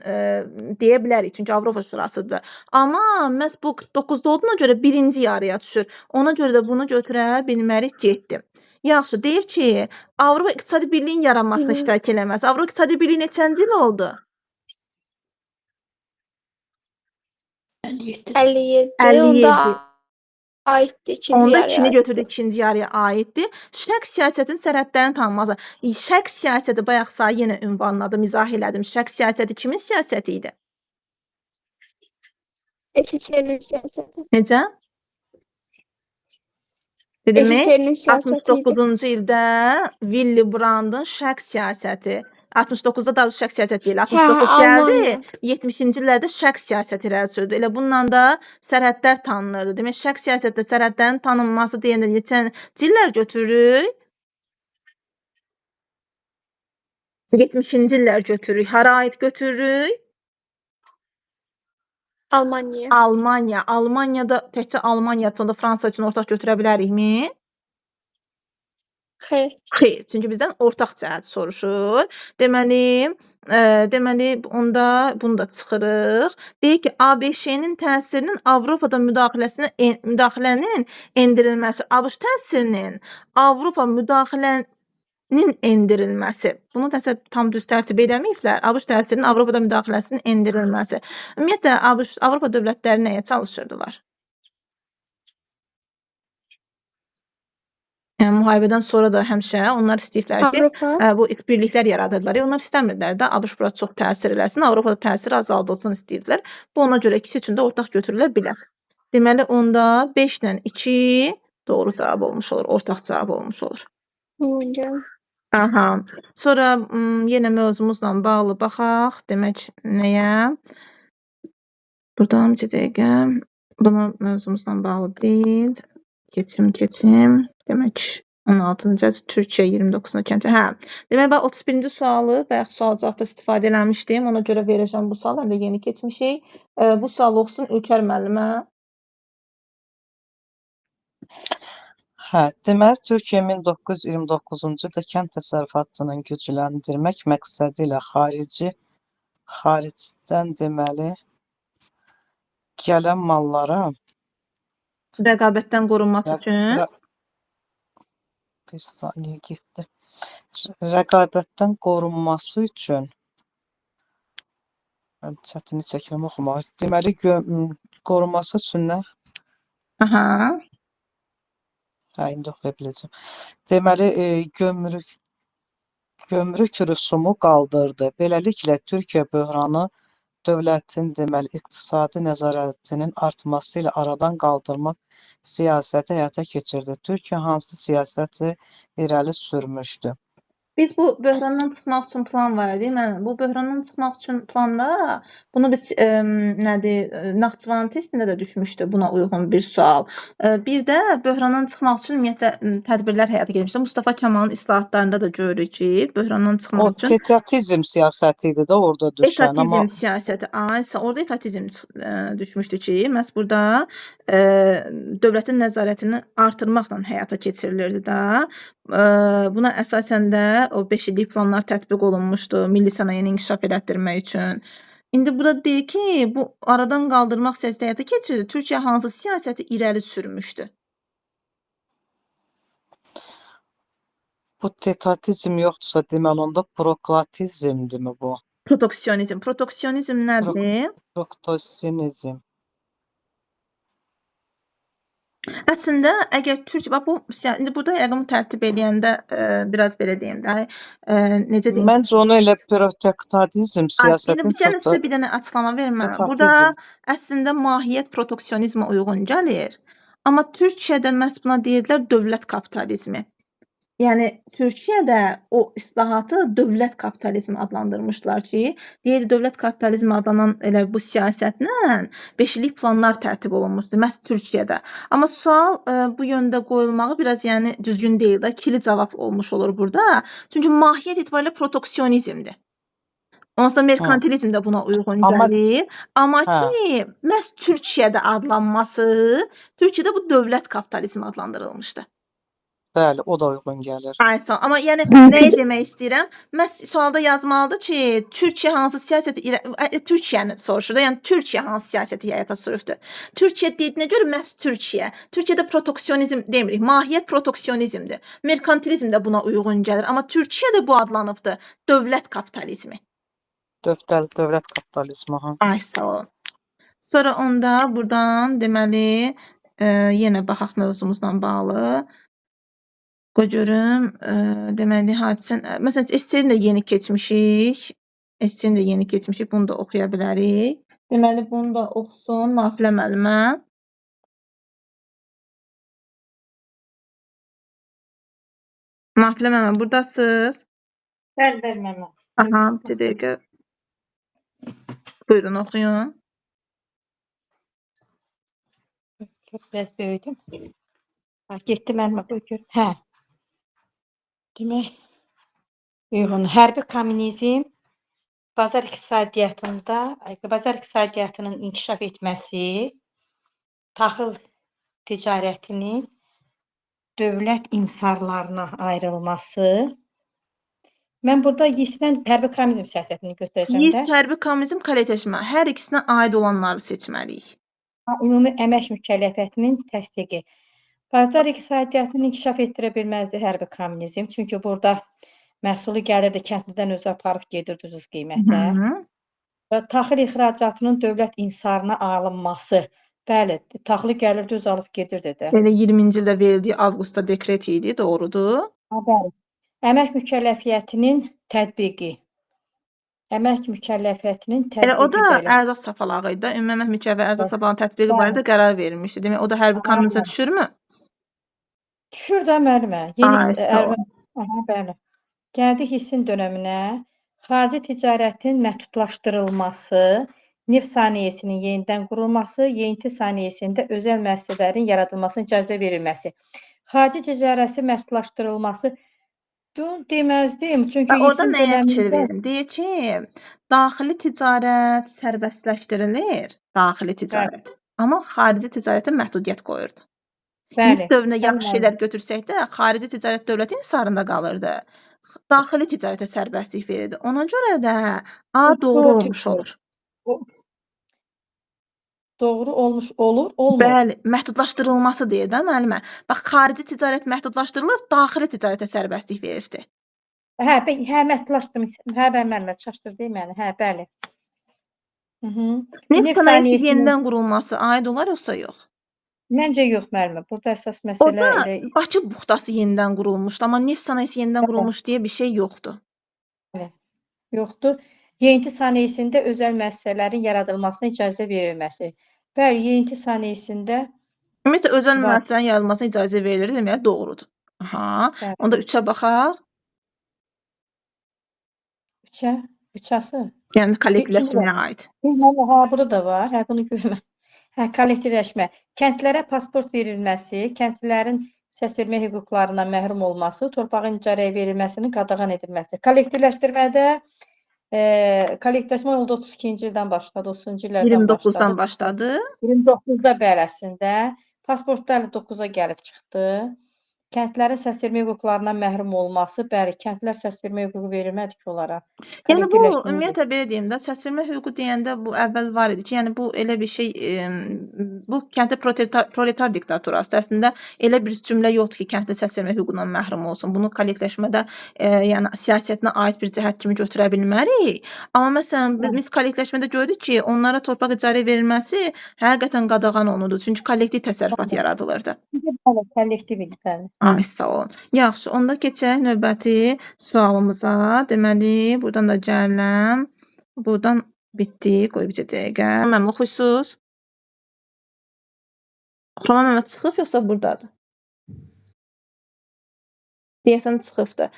deyə bilərik, çünki Avropa Şurasıdır. Amma məhz bu 49-da olduğuna görə birinci yarıya düşür. Ona görə də bunu götürə bilmərik, getdi. Yaxşı, deyir ki, Avropa İqtisadi Birliyin yaranmasına iştirak eləməsi. Avropa İqtisadi Birliyi neçənci il oldu? 57. 57. Onda aiddir ikinci Onda yarıya. ikini götürdü, ikinci yarıya aiddir. Şərq siyasətin sərhədlərini tanıması. Şərq siyasəti bayaq sayı yenə ünvanladım, izah elədim. Şərq siyasəti kimin siyasəti idi? SSR'nin siyasəti. Necə? Dedimi? SSR'nin siyasəti idi. 69-cu ildə Willy Brandt'ın şərq siyasəti. 69-da da şərq siyasəti deyil. 69 gəldi. Almanya. 70-ci illərdə şərq siyasəti irəli sürdü. Elə bununla da sərhədlər tanınırdı. Demək, şərq siyasətdə sərhədlərin tanınması deyəndə neçənci illər götürürük? 70-ci illər götürürük. Hara aid götürürük? Almanya. Almaniya. Almaniyada təkcə Almaniya üçün də Fransa üçün ortaq götürə bilərikmi? Xeyr. Xeyr, çünki bizdən ortaq cəhət soruşur. Deməli onda bunu da çıxırıq. Deyir ki, ABŞ-nin təsirinin Avropada müdaxilənin endirilməsi, ABŞ təsirinin Avropa müdaxilənin endirilməsi. Bunu təsəvvür tam düz tərtib eləməyiblər. ABŞ təsirinin Avropada müdaxiləsinin endirilməsi. Ümumiyyətlə Avropa dövlətləri nəyə çalışırdılar? Yəni müharibədən sonra da həmişə onlar istəyirlər ki, Avropa. bu birliklər yaradırdılar. Onlar istəmirdilər də ABŞ bura çox təsir eləsin, Avropada təsir azaldılsın istəyirdilər. Bu ona görə ikisi üçün də ortaq götürülə bilər. Deməli onda 5-lə 2 doğru cavab olmuş olur, ortaq cavab olmuş olur. Aha. Sonra yenə mövzumuzla bağlı baxaq. Demək nəyə? Buradan bir dəqiqə. Bunu mövzumuzla bağlı deyil. Keçim. Demək 16-cı Türkiyə 29-cu kəntə. Hə. Demək bax 31-ci sualı bayaq sualcaqda istifadə eləmişdim. Ona görə verəcəm bu sualı. Həm də yeni keçmişik. Bu sualı oxusun Ülkər müəllimə. Hə, deməli Türkiyə 1929-cu ildə kənd təsərrüfatının gücləndirmək məqsədi ilə xaricdən deməli gələn mallara Rəqabətdən qorunması üçün bir saniyə getdi. Rəqabətdən qorunması üçün çətini çəkirəm oxumaq. Deməli qorunması üçün nə? Aha. Hə, indi oxuya biləcəm. Deməli, gömrük rüsumu qaldırdı. Beləliklə, Türkiyə böhranı dövlətin deməli iqtisadi nəzarətinin artması ilə aradan qaldırmaq siyasəti həyata keçirdi. Türkiyə hansı siyasəti irəli sürmüşdü? Biz bu böhrandan çıxmaq üçün plan var idi. Mən bu böhrandan çıxmaq üçün planda bunu biz nədir, Naxçıvan testində də düşmüşdü buna uyğun bir sual. Bir də böhrandan çıxmaq üçün ümumiyyətlə tədbirlər həyata keçmişdi. Mustafa Kemalın islahatlarında da görürük ki, böhrandan O çıxmaq üçün etatizm siyasəti idi də orada düşən, etatizm amma siyasəti, aysa orada etatizm düşmüşdü ki, məhz burada dövlətin nəzarətini artırmaqla həyata keçirilirdi də. Buna əsasən də o 5 illik planlar tətbiq olunmuşdu milli sənayeni inkişaf elətdirmək üçün. İndi burada deyir ki, bu aradan qaldırmaq siyasəti həyata keçirildi. Türkiyə hansı siyasəti irəli sürmüşdü? bu etatizm yoxdursa, deməli onda proklatizmdirmi bu? Proteksionizm. Proteksionizm nədir? Proktosinizm. Əslində əgər bax bu indi burada yəqin tərtib eləyəndə biraz belə deyim də, necə deyim? Məncə onu elə protektadizm İndi siyasətin bir sizə bir dənə açıqlama vermə. Burada Etatizm. əslində mahiyyət proteksionizmə uyğun gəlir. Amma Türkiyədə məhz buna deyirlər dövlət kapitalizmi. Yəni Türkiyədə o islahatı dövlət kapitalizmi adlandırmışlar ki, deyir dövlət kapitalizmi adlanan elə bu siyasətlə 5 illik planlar tərtib olunmuşdu məhz Türkiyədə. Amma sual bu yöndə qoyulmağı biraz yəni düzgün deyil də, ikili cavab olmuş olur burada. Çünki mahiyyət etibarilə proteksionizmdir. Onsuz da merkantilizm də buna uyğun Amma- gəlir. Amma Hə. ki, məhz Türkiyədə adlanması, Türkiyədə bu dövlət kapitalizmi adlandırılmışdı. Bəli, o da uyğun gəlir. Aysa, amma yəni nəyi demək istəyirəm? Məhz sualda yazmalıdır ki, Türkiyə hansı siyasəti Türkiyəni soruşur da, yəni Türkiyə hansı siyasəti həyata sürübdü? Türkiyə dediyinə görə məhz Türkiyə. Türkiyədə proteksionizm demirik, mahiyyət proteksionizmdir. Merkantilizm də buna uyğun gəlir, amma Türkiyədə bu adlanıbdı dövlət kapitalizmi. Dövlət kapitalizmi. Ha. Ay sağ ol. Sonra onda buradan deməli yenə baxaq mövzumuzla bağlı. Qoy görüm, deməli hadisən, məsələn SSR-ni də yeni keçmişik. SSR-ni də yeni keçmişik, bunu da oxuya bilərik. Deməli bunu da oxusun Nafilə müəllimə. Nafilə müəllimə burdasınız? Bəli, bəli, mənim. Aha, bir dəqiqə. Buyurun oxuyun. Biraz böyüdüm. Ha, getdi mənim bu gör. Hə. Demək, uyğun hərbi kommunizm bazar iqtisadiyyatının inkişaf etməsi, taxıl ticarətinin dövlət insarlarına ayrılması. Mən burada YİS-dən hərbi kommunizm siyasətini götürəcəm YİS, də. hərbi kommunizm, kollektləşmə. Hər ikisinə aid olanları seçməliyik. Ümumi əmək mükəlləfiyyətinin təsdiqi. Bazar iqtisadiyyatını inkişaf etdirə bilməzdi hərbi kommunizm. Çünki burada məhsulu gəlirdi kəndlidən özü aparıb gedirdi ucuz qiymətə. Və taxıl ixracatının dövlət insarına alınması. Bəli, taxılı gəlirdi özü alıb gedirdi də. Belə 20-ci ildə verildiyi avqustda dekret idi, doğrudur. Ha, bəli. Əmək mükəlləfiyyətinin tətbiqi. Əmək mükəlləfiyyətinin Elə o da tətbiqi. ərzaq sapalağı idi. Ümumi əmək mükəlləfi ərzaq sapalağının tətbiqi barədə qərar verilmişdi. Demək o da hərbi kommunizmə düşürmü? Düşür də müəllimə. Ay, sağ ol. Aha, bəli. Gəldi hissin dönəminə, xarici ticarətin məhdudlaşdırılması, neft sənayesinin yenidən qurulması, yeyinti sənayesində özəl müəssisələrin yaradılmasına icazə verilməsi. Xarici ticarəti məhdudlaşdırılması deməzdim. Çünki Orada hissin nəyə fikir dönəmində verin? Deyir ki, daxili ticarət sərbəstləşdirilir, daxili ticarət. Amma xarici ticarətə məhdudiyyət qoyurdu. bəli. Mis dövründə yaxşı Bəli. şeylər götürsək də, xarici ticarət dövlətin insarında qalırdı. Daxili ticarətə sərbəstlik verirdi. Ona görə də doğru olmuş olur. Doğru olmuş olur, olmur. Bəli, məhdudlaşdırılması deyir də müəllimə. Bax, xarici ticarət məhdudlaşdırılır, daxili ticarətə sərbəstlik verirdi. Hə, məhdudlaşdırmış. Hə, müəllimə çaşdırdı məni. Hə, bəli. Neft sənayesi yenidən qurulması aid olar yoxsa yox? Məncə yox müəllimə. Burada əsas məsələ Orada elə Bakı buxtası yenidən qurulmuşdu, amma neft sənayesi yenidən Bəli. qurulmuş deyə bir şey yoxdur. yoxdur. Yeyinti sənayesində özəl müəssisələrin yaradılmasına icazə verilməsi. Bəli, yeyinti sənayesində Ümumiyyətlə özəl var. müəssisələrin yaradılmasına icazə verilir deməyə doğrudur. Aha. Bəli. Onda 3-ə baxaq. Üçası. Yəni kollektivləşməyə aid. Ha, burada da var. Hə, bunu görmə. Hə, kollektivləşmə. Kəndlərə pasport verilməsi, kəndlilərin səsvermə hüquqlarından məhrum olması, torpağın icarəyə verilməsinin qadağan edilməsi. Kollektivləşdirmədə kollektivləşmə oldu 32-ci ildən başladı, 30-cu illərdən 29-dan başladı. başladı. 29-da bələsində pasportda 59-a gəlib çıxdı. Kəndlərin səsvermə hüquqlarından məhrum olması, bəli, kəndlər səsvermə hüququ verilmədi ki, onlara. Yəni bu Kollektivləşmə ümumiyyətlə belə deyim də, səsvermə hüququ deyəndə bu əvvəl var idi ki, yəni bu elə bir şey, bu kəndli proletar diktaturası. Əslində elə bir cümlə yoxdur ki, kəndli səsvermə hüququndan məhrum olsun. Bunu kollektivləşmədə yəni siyasətinə aid bir cəhət kimi götürə bilmərik. Amma məsələn biz kollektivləşmədə gördük ki, onlara torpaq icarə verilməsi həqiqətən qadağan olunurdu. Çünki kollektiv təsərrüfat yaradılırdı. Bəli, kollektiv idi, bəli. Ay, sağ olun. Yaxşı, onda keçək növbəti sualımıza. Deməli, buradan da gələm. Buradan bitdi. Qoy bir dəqiqə. Mənim oxuysuz? Xurama Məmməd çıxıb yoxsa buradadır? Deyəsən çıxıbdır.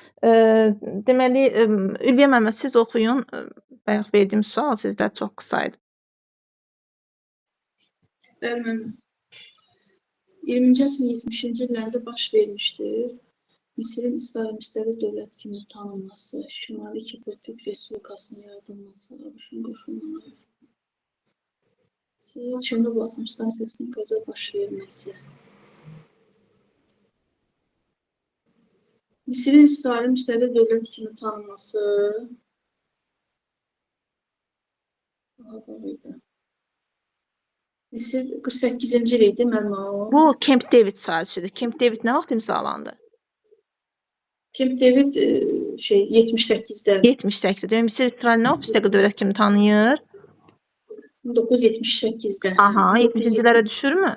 Deməli, Ülviyə Məmməd siz oxuyun. Bayaq verdiyim sual sizdə çox qısa idi. Bəli, 20-ci əsrin 70-ci illərində baş vermişdir. Misirin İsrail müstəqil dövlət kimi tanınması, Şimali Kiprik Respublikasının yaradılması, ABŞ-ın qoşulmaları, Çernobıl atom stansiyasının qəza baş verməsi. Misirin İsrail müstəqil dövlət kimi tanınması, Misir 48-ci il idi mənim o. Bu Camp David sazişidir. Camp David nə vaxt imzalandı? Camp David 78-də. 78-də. Demək Misir İsrail nə vaxt müstəqil dövlət kimi tanıyır? 1978-də. Aha, 70-cilərə düşürmü?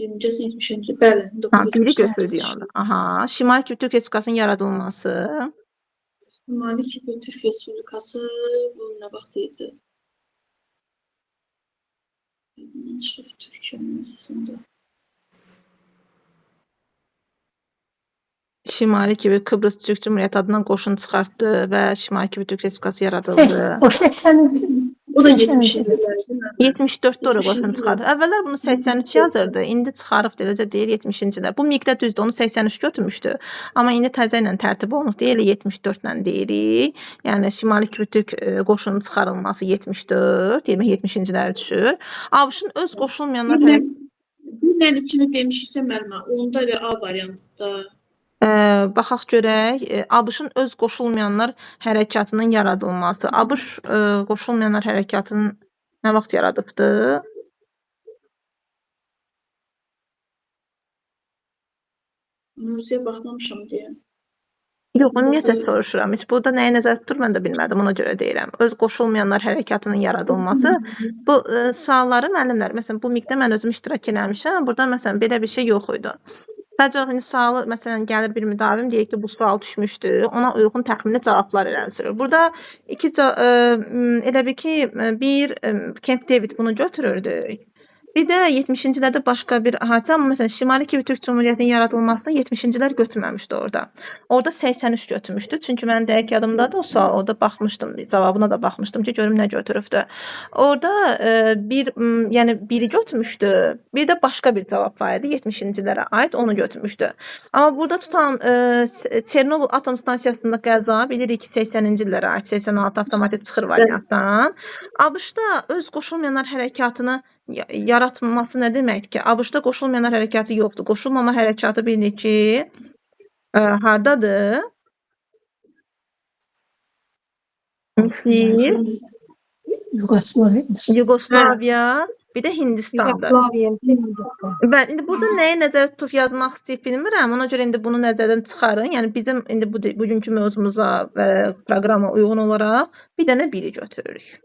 70-ci, bəli, Ha, biri 1978-də. götürdük onda. Aha, Şimali Kiprik Respublikasının yaradılması. Şimali Kiprik Respublikası bu nə vaxt idi? Türkiyənin üstündə. Şimali Kıbrıs Türk Cumhuriyeti adından qoşun çıxartdı və Şimali Kiprik Respublikası yaradıldı. O 80-ci. O da 70-ci illərdə. 74-də ora qoşun çıxardı. Əvvəllər bunu 83 yazırdı, indi çıxarıb eləcə deyir 70-cilər. Bu miqdə düzdür, onu 83 götürmüşdü. Amma indi təzə ilə tərtib olunub deyə elə 74-lə deyirik. Yəni Şimali Kiprik qoşunun çıxarılması 74, demək 70-cilərə düşür. ABŞ-ın öz qoşulmayanlar Birlə ikini demişiksə müəllimə, onda və A variantında. Baxaq görək, ABŞ-ın öz qoşulmayanlar hərəkatının yaradılması. ABŞ qoşulmayanlar hərəkatının nə vaxt yaradıbdı? Mövzuya baxmamışam deyə. Yox, ümumiyyətlə soruşuram. Heç burada nəyə nəzərdə tutur, mən də bilmədim, ona görə deyirəm. Öz qoşulmayanlar hərəkatının yaradılması. Bu sualları müəllimlər, məsələn, bu miqdə mən özüm iştirak eləmişəm. Burada məsələn belə bir şey yox idi. Sadəcə indi sualı məsələn gəlir bir müdavim deyir ki, bu sual düşmüşdü. Ona uyğun təxmini cavablar irəli Burada iki elə bir ki, bir Camp David bunu götürürdü. Bir də 70-ci illərdə başqa bir hadisə, amma məsələn Şimali Kiprik Cumhuriyyətinin yaradılmasını 70-cilər götürməmişdi orada. Orada 83 götürmüşdü. Çünki mənim dəqiq yadımdadır o sual. Orada baxmışdım, cavabına da baxmışdım ki, görüm nə götürübdü. Orada yəni biri götürmüşdü. Bir də başqa bir cavab var idi 70-cilərə aid, onu götürmüşdü. Amma burada tutan Çernobıl atom stansiyasında qəza bilirik ki, 80-ci illərə aid, 86 avtomatik çıxır variantdan. ABŞ-da öz qoşulmayanlar hərəkatını yaratması nə deməkdir ki? ABŞ-da qoşulmayanlar hərəkatı yoxdur. Qoşulmama hərəkatı bilirik ki, hardadır? Misir, Yugoslaviya, bir də Hindistandır. Bəli, indi burada nəyə nəzərdə tutub yazmaq istəyib bilmirəm. Ona görə indi bunu nəzərdən çıxarın. Yəni bizim indi bugünkü mövzumuza və proqrama uyğun olaraq bir dənə biri götürürük.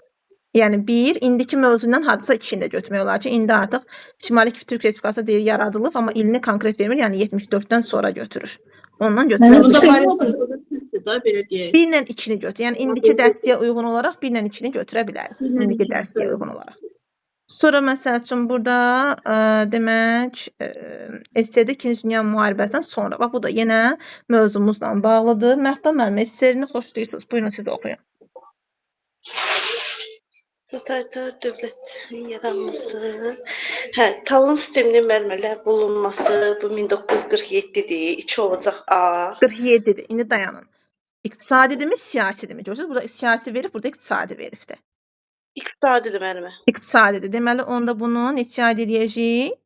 Yəni bir, indiki mövzundan hardasa 2-ni də götürmək olar ki, indi artıq Şimali Türk Respublikası deyir yaradılıb, amma ilini konkret vermir, yəni 74-dən sonra götürür. Ondan götürə Mənim bilər. Burada şey variantlarda səhvdir da, belə deyək. 1 ilə 2-ni götür. Yəni indiki dərsliyə uyğun olaraq 1 ilə 2-ni götürə bilərik. İndiki dərsliyə uyğun olaraq. Sonra məsəl üçün burada demək SSR-də 2-ci Dünya müharibəsindən sonra. Bax bu da yenə mövzumuzla bağlıdır. Məhdud müəllim, SSR-ni xoşlayırsınız. Buyurun siz də oxuyun. Totalitar dövlətin yaranması. Hə, talon sisteminin mərmərlər bulunması bu 1947-dir. 2 olacaq A. 47-dir. İndi dayanın. İqtisadidirmi, siyasidirmi? Görürsünüz, burada siyasi verib, burada iqtisadi veribdir. İqtisadidir müəllimə. İqtisadidir. Deməli, onda bunu neçə aid eləyəcəyik?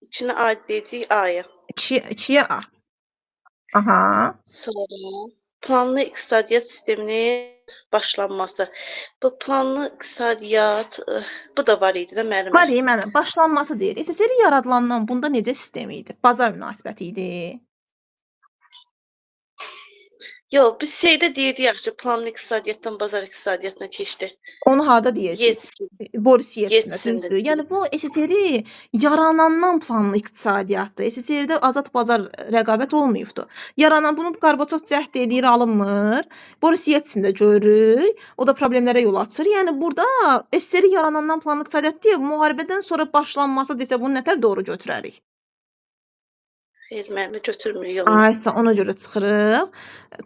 İçinə aid edəcəyik A-ya. 2-yə A. Aha. Sonra planlı iqtisadiyyat sisteminin başlanması. Bu planlı iqtisadiyyat bu da var idi də müəllimə. Var ya, müəllim, başlanması deyil. SSR yaradılandan bunda necə sistem idi? Bazar münasibəti idi. Yox, biz şeydə deyirdik yaxşı, planlı iqtisadiyyatdan bazar iqtisadiyyatına keçdi. Onu harda deyəcək? Yetsin. Boris Yeltsin. Yeltsin'dir. Yəni bu SSR yaranandan planlı iqtisadiyyatdır. SSR-də azad bazar rəqabət olmayıbdı. Yaranan bunu Qarbaçov cəhd edir, alınmır. Boris Yeltsin də görür. O da problemlərə yol açır. Yəni burada SSR yaranandan planlı iqtisadiyyat deyil, müharibədən sonra başlanması desə bunu nətər doğru götürərik? Xeyr, müəllimə götürmür yolunu. Aysa ona görə çıxırıq.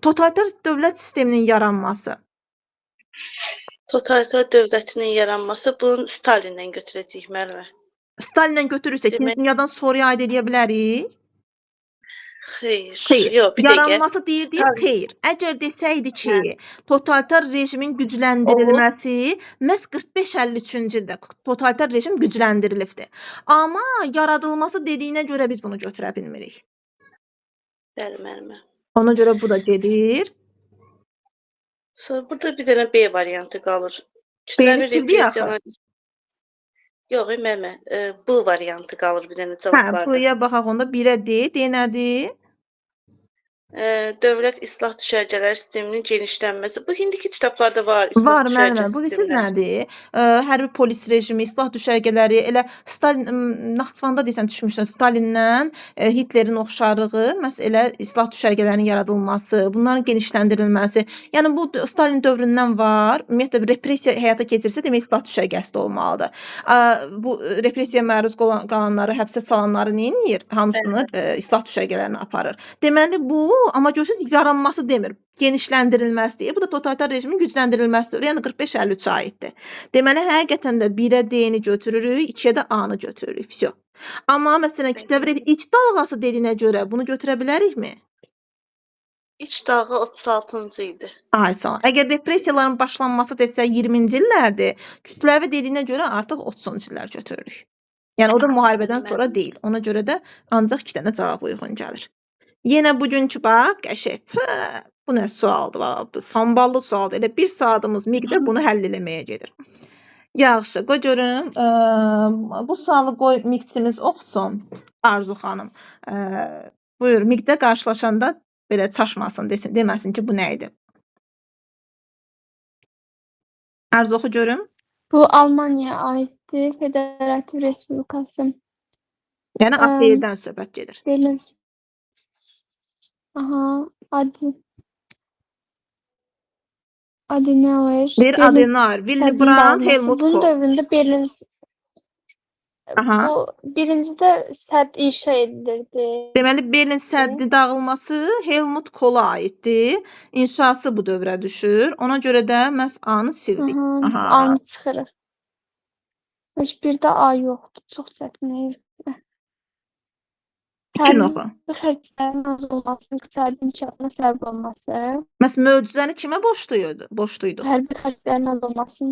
Totalitar dövlət sisteminin yaranması. Totalitar dövlətinin yaranması bunu Stalindən götürəcəyik müəllimə. Stalindən götürürsək, Demək- 2-ci dünyadan sonraya aid edə bilərik? Xeyr. Xeyr. Yox, bir dəqiqə. Yaranması deyildi, Stalin- xeyr. Əgər desəydi ki, totalitar rejimin gücləndirilməsi məhz 45-53-cü ildə totalitar rejim gücləndirilibdir. Amma yaradılması dediyinə görə biz bunu götürə bilmirik. Bəli, müəllimə. Ona görə bu da gedir. Sonra burada bir dənə B variantı qalır. B-ni sildik axı. Yox, müəllimə, bu variantı qalır bir dənə Hə, cavablarda. buya baxaq onda 1-ə D nədir? Dövlət islah düşərgələri sisteminin genişlənməsi. Bu indiki kitablarda var, islah Var düşərgə müəllimə. Bu bilirsiniz sistemləri. nədir? Hərbi polis rejimi, islah düşərgələri, elə Stalin Naxçıvanda desən düşmüşsən Stalindən Hitlerin oxşarlığı, məhz elə islah düşərgələrinin yaradılması, bunların genişləndirilməsi. Yəni bu Stalin dövründən var. Ümumiyyətlə repressiya həyata keçirsə demək islah düşərgəsi də olmalıdır. Bu repressiyaya məruz qalanları, həbsə salanları nə edir? Hamısını islah düşərgələrinə aparır. Deməli bu, amma görürsüz yaranması demir, genişləndirilməsi deyir. Bu da totalitar rejimin gücləndirilməsi deyir. Yəni 45-53 aiddir. Deməli həqiqətən də 1-ə D-ni götürürük, 2-yə də A-nı götürürük. Vəsə. Amma məsələn kütləvi ilk dalğası dediyinə görə bunu götürə bilərikmi? İlk dalğa 36-cı idi. Ay sağ ol. Əgər repressiyaların başlanması desə 20-ci illərdir, kütləvi dediyinə görə artıq 30-cu illər götürürük. Yəni o da müharibədən sonra deyil. Ona görə də ancaq 2 dənə cavab uyğun gəlir. Yenə bugünkü bax, qəşəng. Bu nə sualdır? Bax, samballı sualdır. Elə 1 saatımız miqdə bunu həll eləməyə gedir. Yaxşı, qoy görüm. Bu sualı qoy miqçimiz oxusun. Arzu xanım. Buyur, miqdə qarşılaşanda belə çaşmasın, deməsin ki, bu nə idi? Arzu oxu görüm. Bu Almaniyaya aiddir, Federativ Respublikası. Yəni APR-dən söhbət gedir. Berlin. Aha, Adenauer. Bir Adenauer, Willy Brandt, Helmut Bunun Kohl. dövründə Berlin Aha. bu birincidə sədd inşa edilirdi. Deməli Berlin səddi dağılması Helmut Kohl'a aiddir. İnşası bu dövrə düşür. Ona görə də məhz A-nı sildik. Aha. Anı çıxırıq. Heç bir də A yoxdur. Çox çətin. İkin oxu. Xərclərin az olması, iqtisadi inkişafına səbəb olması, Məhz möcüzəni kimə borcluydu? hərbi xərclərin az olması,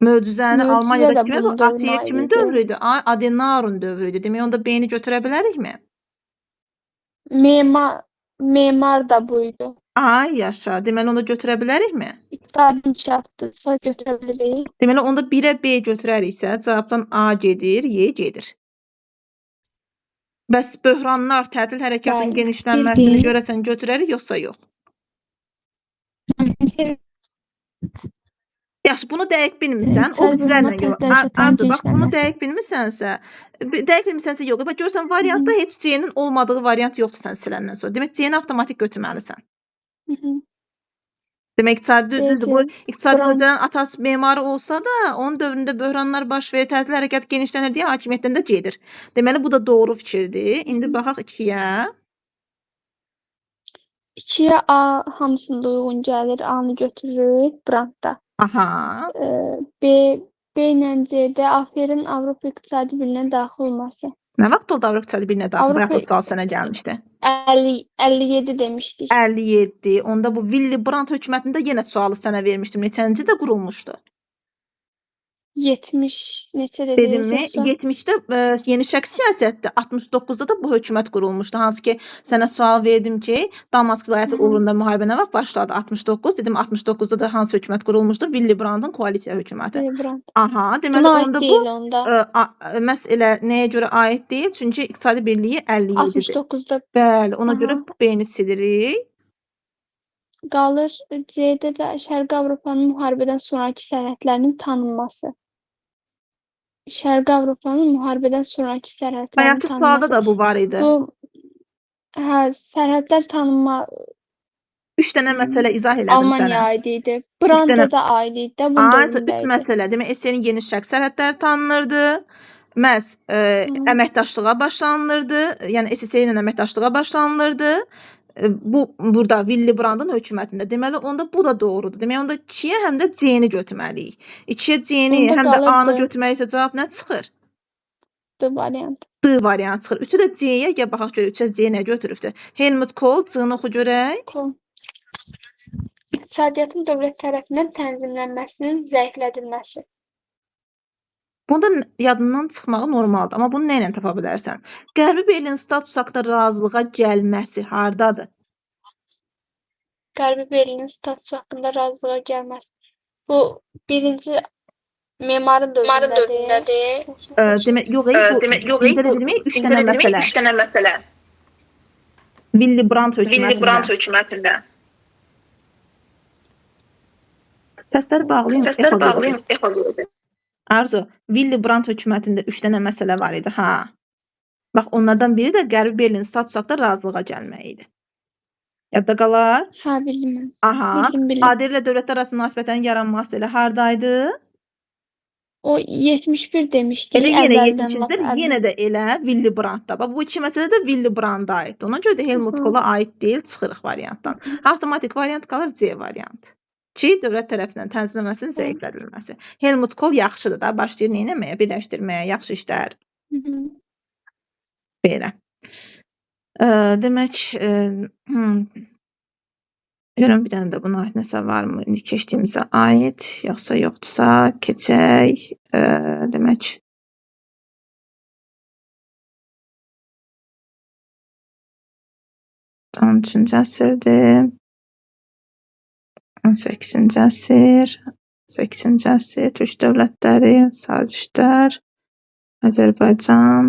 Möcüzəni Möcüzə Almaniyada də kimə? bunun dövrünə APR kimin aid idi. dövrüydü? Adenauer'un dövrüydü. Demək onda B-ni götürə bilərikmi? memar da buydu. Ay yaşa. Deməli onda götürə bilərikmi? İqtisadi inkişafdırsa götürə bilirik. Deməli onda 1-ə B götürəriksə cavabdan A gedir, Y gedir. Bəs böhranlar, tətil hərəkatının Bəli, genişlənməsini bildim. görəsən götürərik yoxsa yox? Yaxşı, bunu dəqiq bilmirsən, o İqtisadi bizlərlə bölümlər yox. təhsil yaşatan Arzu, bax bunu gençlərlə. dəqiq bilmirsənsə yox. Bax görsən variantda heç C-nin olmadığı variant yoxdur sən siləndən sonra. Demək C-ni avtomatik götürməlisən. Hı hı. Demək iqtisadi düzdür. Bu Deyəcək, iqtisadi Brand- mühacirənin atası memarı olsa da, onun dövründə böhranlar baş verir, tədbir hərəkət genişlənir deyə hakimiyyətdən də gedir. Deməli bu da doğru fikirdir. İndi baxaq 2-yə. 2-yə A hamısında uyğun gəlir. A-nı götürürük Brandda. Aha. B ilə C-də AFR-in Avropa İqtisadi Birliyinə daxil olması. Nə vaxt oldu Avropa İqtisadi Birliyinə daxil? Avropa- Bayaq sual sənə gəlmişdi. 57 demişdik. 57. Onda bu Willy Brandt hökumətində yenə sualı sənə vermişdim. Neçənci də qurulmuşdu? 70 neçə Dedim dediniz mi? yoxsa? 70-də yeni şəxs siyasətdə, 69-da da bu hökumət qurulmuşdu. Hansı ki, sənə sual verdim ki, Damask vilayəti Hı hı. uğrunda müharibə nə vaxt başladı? 69. Dedim 69-da da hansı hökumət qurulmuşdur? Willy Brandtın koalisiya hökuməti. Brand. Aha, deməli Buna aid onda bu deyil onda. məhz elə nəyə görə aid deyil? Çünki İqtisadi Birliyi 57-dir. 69-da Bəli, ona Aha. görə B-ni silirik. qalır. C-də də Şərqi Avropanın müharibədən sonrakı sərhədlərinin tanınması. Şərqi Avropanın müharibədən sonrakı sərhədlərinin Bayaqki tanınması. sualda da bu var idi. Bu sərhədlər tanınma 3 dənə məsələ izah elədim Almaniya sənə. aid idi. Branda dənə- da aid idi də, bunun Aysa 3 dövründə idi. məsələ. Demək, SSR-nin yeni şərq sərhədləri tanınırdı. Məhz əməkdaşlığa başlanılırdı. Yəni SSR ilə əməkdaşlığa başlanılırdı. Bu burada Willy Brandtın hökumətində. Deməli onda bu da doğrudur. Demək onda 2-yə həm də C-ni götürməliyik. 2-yə C-ni Onda həm də A-nı qalırdı. götürməliyiksə cavab nə çıxır? B variant. D variant çıxır. 3-ü də C-yə gəl baxaq görək 3-ə C nə götürübdür? Helmut Kohl C-ni oxu görək. İqtisadiyyatın dövlət tərəfindən tənzimlənməsinin zəiflədilməsi. Bunda yadından çıxmağı normaldır. Amma bunu nə ilə tapa bilərsən? Qərbi Berlin status haqqında razılığa gəlməsi hardadır? Qərbi Berlinin statusu haqqında razılığa gəlməsi. Bu birinci memarın dövründədir. Demək, yox, incələ bilmək 3 dənə məsələ. 3 dənə məsələ. Willy Brandt Willy Brandt hökumətində. hökumətində. Səsləri bağlayın. Səslər bağlayın, exo gedir. Arzu, Willy Brandt hökumətində 3 dənə məsələ var idi, ha. Bax, onlardan biri də Qərbi Berlin status haqqında razılığa gəlmək idi. Yadda qalar? Hə, bildim. Aha. Bildim. ADR ilə dövlətlər arası münasibətlərin yaranması da elə hardaydı? O 71 demişdik. Elə yenə əvvəldən 70-dir, lap yenə də elə Willy Brandtda. Bax, bu iki məsələ də Willy Brandta aiddir. Ona görə də Helmut Hı. Kohla aid deyil, çıxırıq variantdan. Avtomatik variant qalır C variant. Ki, dövlət tərəfindən tənzimləməsinin zəiflədilməsi. Helmut Kohl yaxşıdır da, başlayır neynəməyə, birləşdirməyə, yaxşı işlər. Belə. Demək, görəm bir dənə də buna aid nəsə varmı? İndi keçdiyimizə aid, yoxsa yoxdursa keçək. Demək, on 13-cü əsrdir. 18-ci əsr, 8-ci əsr, Türk dövlətləri, sazişlər, Azərbaycan.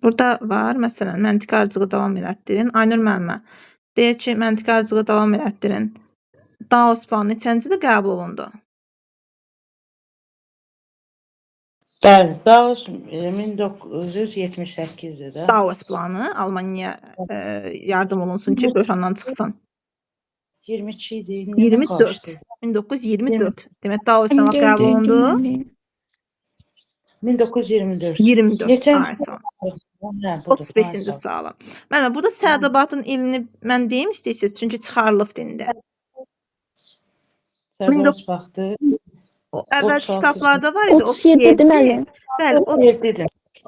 Burada var, məsələn, məntiqi ardıcığı davam elətdirin. Aynur müəllimə deyir ki, məntiqi ardıcığı davam elətdirin. Davos planı neçəncidə qəbul olundu? Bəli, Davos 1978-dir də. Davos planı Almaniya yardım olunsun ki, böhrandan çıxsın. 22 idi. 24. 1924. Demək Davos nə vaxt qəbul olundu? 1924. 24. Neçənci Ay, sağ ol. Hə, budur. 35-ci sualım. Mənim burada Sədabatın ilini mən deyim istəyirsiniz, çünki çıxarılıbdır indi. Sərdabat baxdı. O əvvəlki 36. kitablarda var idi 37 deməli. Bəli, 37-dir.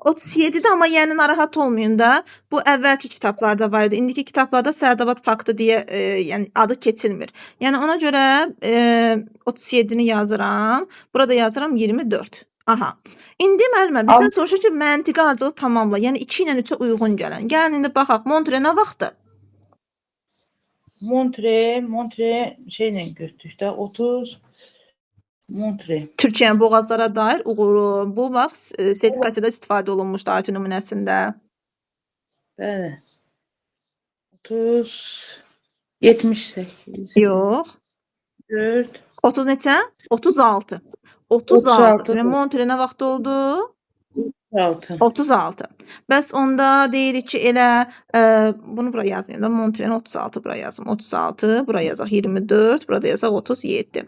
37-dir, amma yəni narahat olmayın da. Bu əvvəlki kitablarda var idi. İndiki kitablarda Sədabat faktı deyə yəni adı keçilmir. Yəni ona görə 37-ni yazıram. Burada yazıram 24. Aha. İndi müəllimə bizdən soruşur ki, məntiqi ardıcığı tamamla. Yəni 2 ilə 3-ə uyğun gələn. Gəlin indi baxaq. Montre nə vaxtdır? Montre şeylə götürdük də 30 Montre. Türkiyənin boğazlara dair uğuru. Bu vaxt sertifikasiyada istifadə olunmuşdu artı nümunəsində. Bəli. 30 78. Yox. 4, 30 neçə? 36. 36. 36. Demək Montre nə vaxt oldu? 6. 36. Bəs onda deyirik ki, elə bunu bura yazmayım da, Montre'nin 36 bura yazım. 36, bura yazaq 24, burada yazaq 37.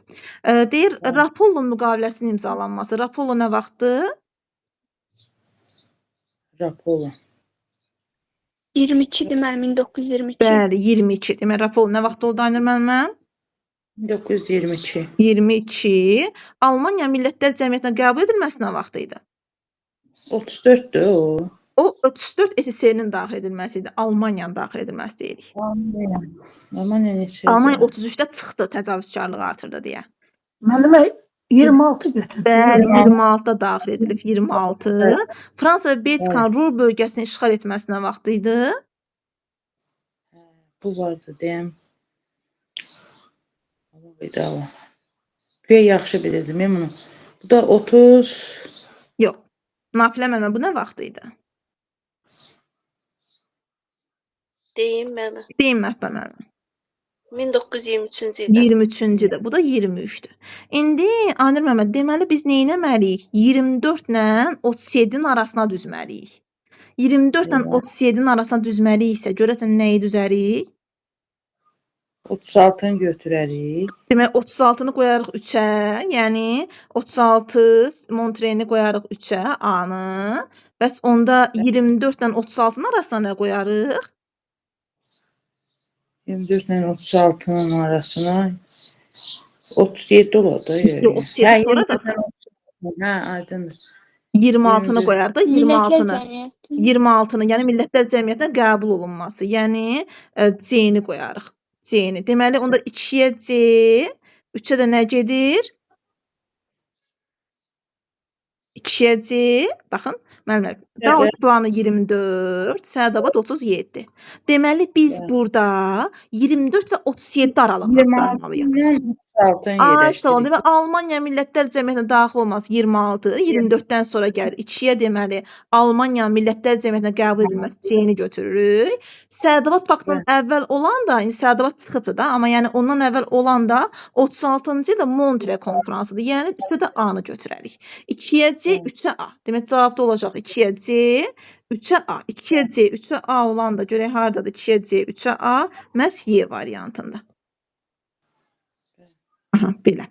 Deyir, Rapollon müqaviləsinin imzalanması. Rapollo nə vaxtdır? Rapolo. 22-dir müəllim, 1922. Bəli, 22. Demək, Rapollo nə vaxt oldu Aynur müəlliməm? 1922. 22. Almaniya Millətlər Cəmiyyətinə qəbul edilməsi nə vaxt idi? 34'dür o. O 34 SSR-nin daxil edilməsi idi. Almaniyanın daxil edilməsi deyirik. Almanya neçədir? Almanya 33-də çıxdı, təcavüzkarlığı artırdı deyə. Müəllimə 26 götür. Bəli, 26-da daxil edilib, 26. Fransa və Belçikanın Ruhr bölgəsini işğal etməsi nə vaxt idi? Bu vardı deyəm. Allah. Güya yaxşı bilirdim mən bunu. Bu da 30. Yox. Nafilə müəllimə, bu nə vaxt idi? Deyim mənə. Deyin Məhbə müəllimə. 1923-cü ildə. 23-cüdür. Bu da 23-dür. İndi Aynur müəllimə, deməli biz nə etməliyik? 24 ilə 37-nin arasına düzməliyik. 24 ilə 37-nin arasına düzməliyiksə, görəsən nəyi düzərik? 36'ını götürərik. Demək 36-nı qoyarıq 3-ə, yəni 36 Montre'ni qoyarıq 3-ə, A-nı. Bəs onda 24 ilə 36-nın arasına nə qoyarıq? 24 ilə 36'nın arasına 37 olur da. Yox, 37 sonra da Hə, aydındır. 26-nı qoyarıq da, Millətlər 26-nı. Cəmiyyəti. 26-nı, yəni Millətlər Cəmiyyətinə qəbul olunması, yəni C-ni qoyarıq. C-ni. Deməli, onda 2-yə C, 3-ə də nə gedir? 2-yə C, baxın, müəllimlər, Dallas planı 24, Sədabad 37. Deməli, biz burada 24 və 37 aralığını axtarmalıyıq. 36'ını Tamam. yerləşdiririk. Demək, Almaniya Millətlər Cəmiyyətinə daxil olması 26, 24-dən sonra gəlir 2-yə deməli, Almaniya Millətlər Cəmiyyətinə qəbul edilməsi C-ni götürürük. Sədabad paktından əvvəl olan da, indi Sədabad çıxıbdır da, amma yəni ondan əvvəl olan da 36-cı ildə Montre konfransıdır. Yəni 3-ə də A-nı götürərik. 2-yə C, 3-ə A. Demək, cavabda olacaq 2-yə C, 3-ə A. 2-yə C, 3-ə A olan da görək hardadır 2-yə C, 3-ə A, məhz Y variantında. Aha, belə.